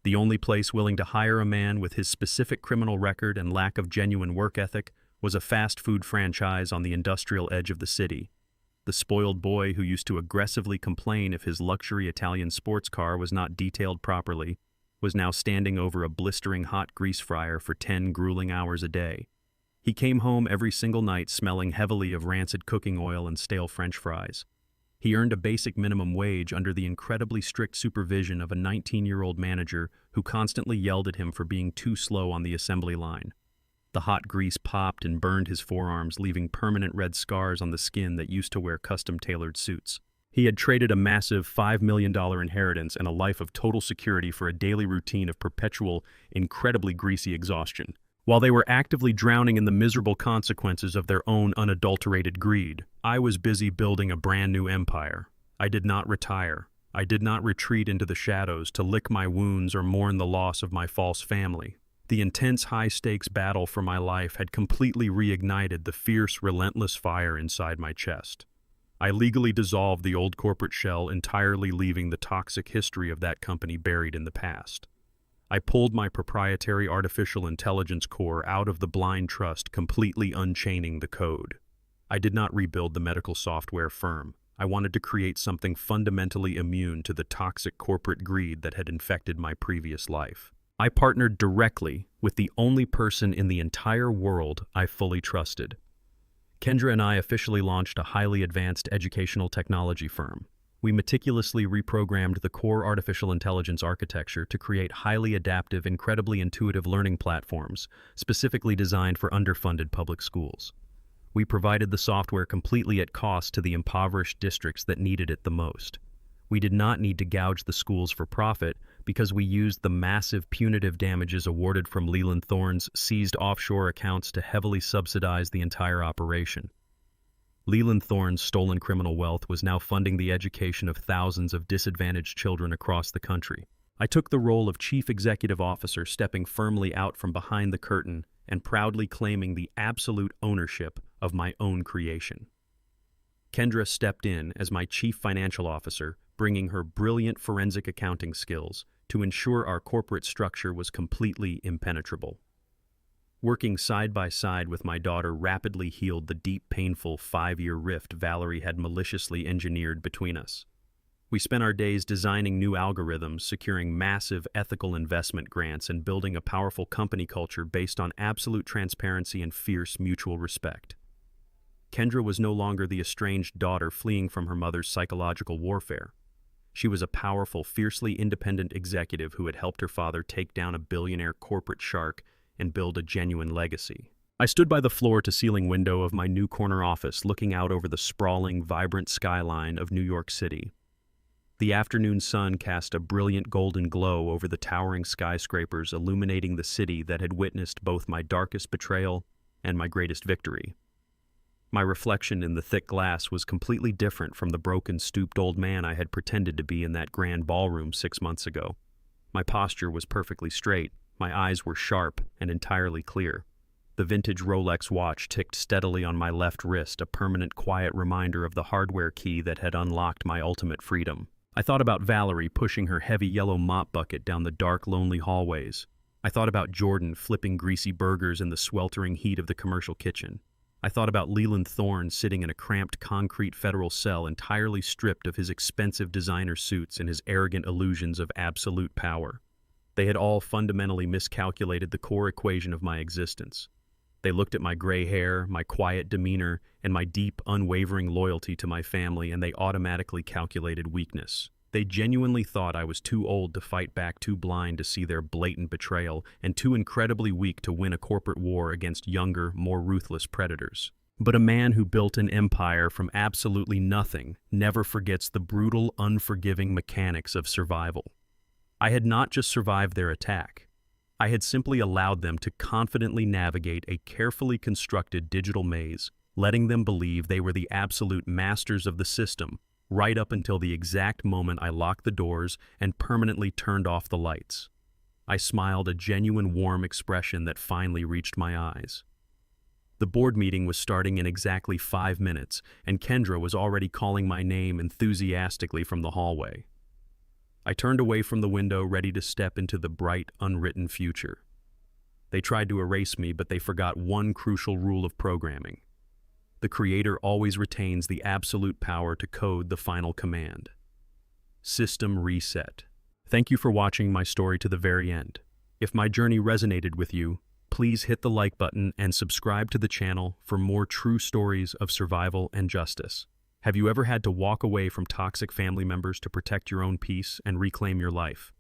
The only place willing to hire a man with his specific criminal record and lack of genuine work ethic was a fast food franchise on the industrial edge of the city. The spoiled boy who used to aggressively complain if his luxury Italian sports car was not detailed properly was now standing over a blistering hot grease fryer for 10 grueling hours a day. He came home every single night smelling heavily of rancid cooking oil and stale French fries. He earned a basic minimum wage under the incredibly strict supervision of a 19-year-old manager who constantly yelled at him for being too slow on the assembly line. The hot grease popped and burned his forearms, leaving permanent red scars on the skin that used to wear custom-tailored suits. He had traded a massive $5 million inheritance and a life of total security for a daily routine of perpetual, incredibly greasy exhaustion. While they were actively drowning in the miserable consequences of their own unadulterated greed, I was busy building a brand new empire. I did not retire. I did not retreat into the shadows to lick my wounds or mourn the loss of my false family. The intense high-stakes battle for my life had completely reignited the fierce, relentless fire inside my chest. I legally dissolved the old corporate shell, entirely leaving the toxic history of that company buried in the past. I pulled my proprietary artificial intelligence core out of the blind trust, completely unchaining the code. I did not rebuild the medical software firm. I wanted to create something fundamentally immune to the toxic corporate greed that had infected my previous life. I partnered directly with the only person in the entire world I fully trusted. Kendra and I officially launched a highly advanced educational technology firm. We meticulously reprogrammed the core artificial intelligence architecture to create highly adaptive, incredibly intuitive learning platforms, specifically designed for underfunded public schools. We provided the software completely at cost to the impoverished districts that needed it the most. We did not need to gouge the schools for profit because we used the massive punitive damages awarded from Leland Thorne's seized offshore accounts to heavily subsidize the entire operation. Leland Thorne's stolen criminal wealth was now funding the education of thousands of disadvantaged children across the country. I took the role of chief executive officer, stepping firmly out from behind the curtain and proudly claiming the absolute ownership of my own creation. Kendra stepped in as my chief financial officer, bringing her brilliant forensic accounting skills to ensure our corporate structure was completely impenetrable. Working side by side with my daughter rapidly healed the deep, painful 5-year rift Valerie had maliciously engineered between us. We spent our days designing new algorithms, securing massive ethical investment grants, and building a powerful company culture based on absolute transparency and fierce mutual respect. Kendra was no longer the estranged daughter fleeing from her mother's psychological warfare. She was a powerful, fiercely independent executive who had helped her father take down a billionaire corporate shark and build a genuine legacy. I stood by the floor-to-ceiling window of my new corner office, looking out over the sprawling, vibrant skyline of New York City. The afternoon sun cast a brilliant golden glow over the towering skyscrapers, illuminating the city that had witnessed both my darkest betrayal and my greatest victory. My reflection in the thick glass was completely different from the broken, stooped old man I had pretended to be in that grand ballroom 6 months ago. My posture was perfectly straight, my eyes were sharp and entirely clear. The vintage Rolex watch ticked steadily on my left wrist, a permanent quiet reminder of the hardware key that had unlocked my ultimate freedom. I thought about Valerie pushing her heavy yellow mop bucket down the dark, lonely hallways. I thought about Jordan flipping greasy burgers in the sweltering heat of the commercial kitchen. I thought about Leland Thorne sitting in a cramped concrete federal cell, entirely stripped of his expensive designer suits and his arrogant illusions of absolute power. They had all fundamentally miscalculated the core equation of my existence. They looked at my gray hair, my quiet demeanor, and my deep, unwavering loyalty to my family, and they automatically calculated weakness. They genuinely thought I was too old to fight back, too blind to see their blatant betrayal, and too incredibly weak to win a corporate war against younger, more ruthless predators. But a man who built an empire from absolutely nothing never forgets the brutal, unforgiving mechanics of survival. I had not just survived their attack. I had simply allowed them to confidently navigate a carefully constructed digital maze, letting them believe they were the absolute masters of the system, right up until the exact moment I locked the doors and permanently turned off the lights. I smiled, a genuine warm expression that finally reached my eyes. The board meeting was starting in exactly 5 minutes, and Kendra was already calling my name enthusiastically from the hallway. I turned away from the window, ready to step into the bright, unwritten future. They tried to erase me, but they forgot one crucial rule of programming. The creator always retains the absolute power to code the final command. System reset. Thank you for watching my story to the very end. If my journey resonated with you, please hit the like button and subscribe to the channel for more true stories of survival and justice. Have you ever had to walk away from toxic family members to protect your own peace and reclaim your life?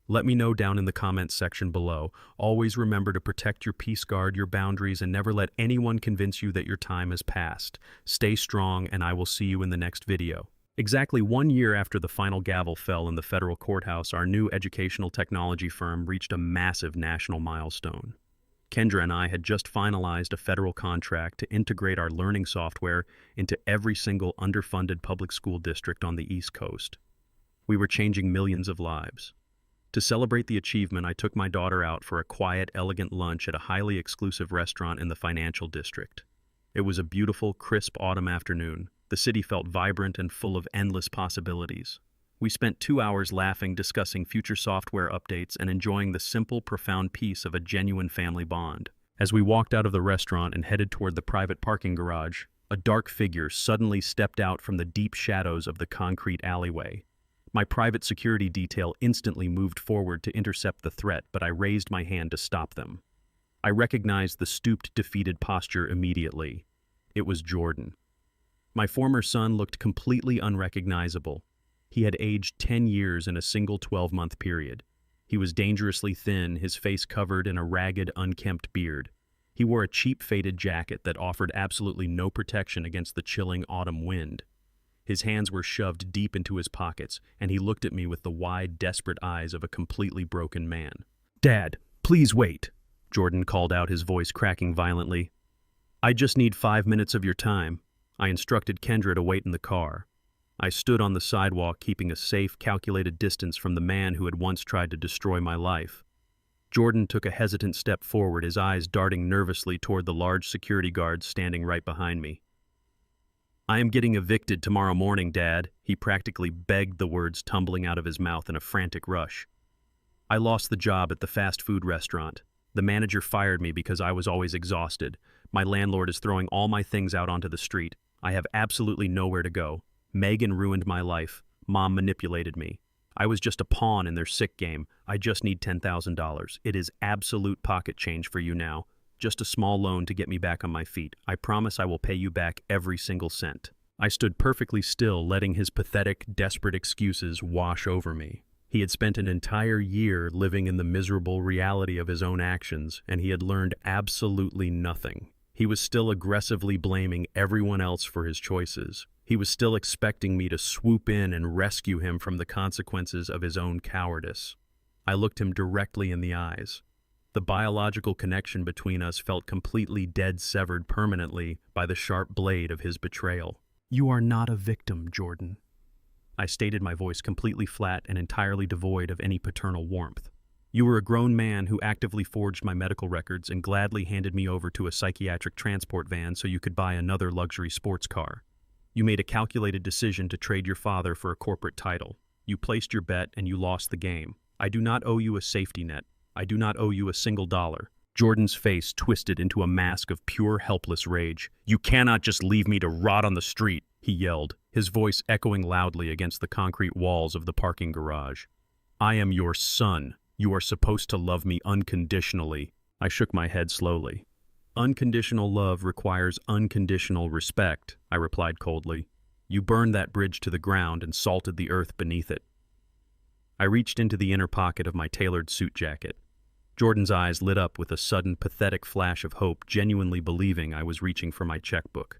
Let me know down in the comments section below. Always remember to protect your peace, guard your boundaries, and never let anyone convince you that your time has passed. Stay strong, and I will see you in the next video. Exactly 1 year after the final gavel fell in the federal courthouse, our new educational technology firm reached a massive national milestone. Kendra and I had just finalized a federal contract to integrate our learning software into every single underfunded public school district on the East Coast. We were changing millions of lives. To celebrate the achievement, I took my daughter out for a quiet, elegant lunch at a highly exclusive restaurant in the financial district. It was a beautiful, crisp autumn afternoon. The city felt vibrant and full of endless possibilities. We spent 2 hours laughing, discussing future software updates, and enjoying the simple, profound peace of a genuine family bond. As we walked out of the restaurant and headed toward the private parking garage, a dark figure suddenly stepped out from the deep shadows of the concrete alleyway. My private security detail instantly moved forward to intercept the threat, but I raised my hand to stop them. I recognized the stooped, defeated posture immediately. It was Jordan. My former son looked completely unrecognizable. He had aged 10 years in a single 12-month period. He was dangerously thin, his face covered in a ragged, unkempt beard. He wore a cheap, faded jacket that offered absolutely no protection against the chilling autumn wind. His hands were shoved deep into his pockets, and he looked at me with the wide, desperate eyes of a completely broken man. "Dad, please wait," Jordan called out, his voice cracking violently. "I just need 5 minutes of your time." I instructed Kendra to wait in the car. I stood on the sidewalk, keeping a safe, calculated distance from the man who had once tried to destroy my life. Jordan took a hesitant step forward, his eyes darting nervously toward the large security guards standing right behind me. "I am getting evicted tomorrow morning, Dad," he practically begged, the words tumbling out of his mouth in a frantic rush. "I lost the job at the fast food restaurant. The manager fired me because I was always exhausted. My landlord is throwing all my things out onto the street. I have absolutely nowhere to go. Megan ruined my life. Mom manipulated me. I was just a pawn in their sick game. I just need $10,000. It is absolute pocket change for you now. Just a small loan to get me back on my feet. I promise I will pay you back every single cent. I stood perfectly still, letting his pathetic, desperate excuses wash over me. He had spent an entire year living in the miserable reality of his own actions, and he had learned absolutely nothing. He was still aggressively blaming everyone else for his choices. He was still expecting me to swoop in and rescue him from the consequences of his own cowardice. I looked him directly in the eyes. The biological connection between us felt completely dead, severed permanently by the sharp blade of his betrayal. "You are not a victim, Jordan," I stated, my voice completely flat and entirely devoid of any paternal warmth. "You were a grown man who actively forged my medical records and gladly handed me over to a psychiatric transport van so you could buy another luxury sports car. You made a calculated decision to trade your father for a corporate title. You placed your bet and you lost the game. I do not owe you a safety net. I do not owe you a single dollar." Jordan's face twisted into a mask of pure helpless rage. "You cannot just leave me to rot on the street," he yelled, his voice echoing loudly against the concrete walls of the parking garage. "I am your son. You are supposed to love me unconditionally." I shook my head slowly. "Unconditional love requires unconditional respect," I replied coldly. "You burned that bridge to the ground and salted the earth beneath it." I reached into the inner pocket of my tailored suit jacket. Jordan's eyes lit up with a sudden, pathetic flash of hope, genuinely believing I was reaching for my checkbook.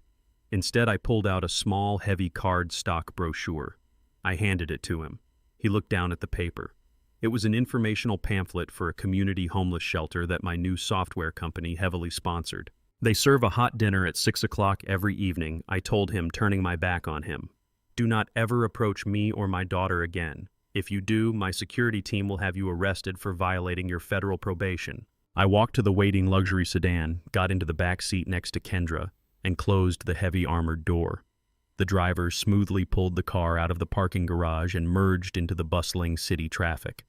Instead, I pulled out a small, heavy cardstock brochure. I handed it to him. He looked down at the paper. It was an informational pamphlet for a community homeless shelter that my new software company heavily sponsored. "They serve a hot dinner at 6 o'clock every evening," I told him, turning my back on him. "Do not ever approach me or my daughter again. If you do, my security team will have you arrested for violating your federal probation." I walked to the waiting luxury sedan, got into the back seat next to Kendra, and closed the heavy armored door. The driver smoothly pulled the car out of the parking garage and merged into the bustling city traffic.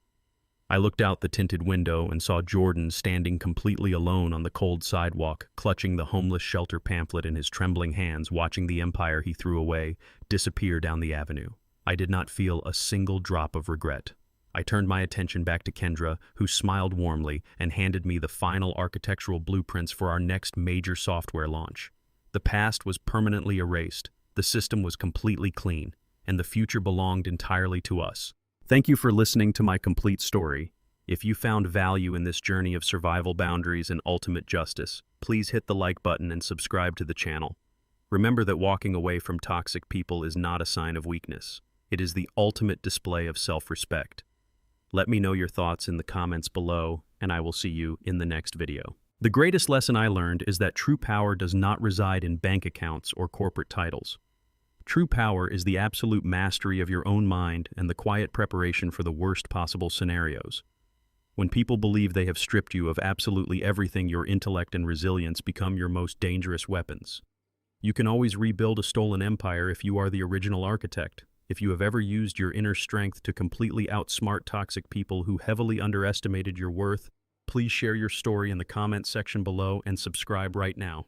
I looked out the tinted window and saw Jordan standing completely alone on the cold sidewalk, clutching the homeless shelter pamphlet in his trembling hands, watching the empire he threw away disappear down the avenue. I did not feel a single drop of regret. I turned my attention back to Kendra, who smiled warmly and handed me the final architectural blueprints for our next major software launch. The past was permanently erased, the system was completely clean, and the future belonged entirely to us. Thank you for listening to my complete story. If you found value in this journey of survival, boundaries, and ultimate justice, please hit the like button and subscribe to the channel. Remember that walking away from toxic people is not a sign of weakness. It is the ultimate display of self-respect. Let me know your thoughts in the comments below, and I will see you in the next video. The greatest lesson I learned is that true power does not reside in bank accounts or corporate titles. True power is the absolute mastery of your own mind and the quiet preparation for the worst possible scenarios. When people believe they have stripped you of absolutely everything, your intellect and resilience become your most dangerous weapons. You can always rebuild a stolen empire if you are the original architect. If you have ever used your inner strength to completely outsmart toxic people who heavily underestimated your worth, please share your story in the comments section below and subscribe right now.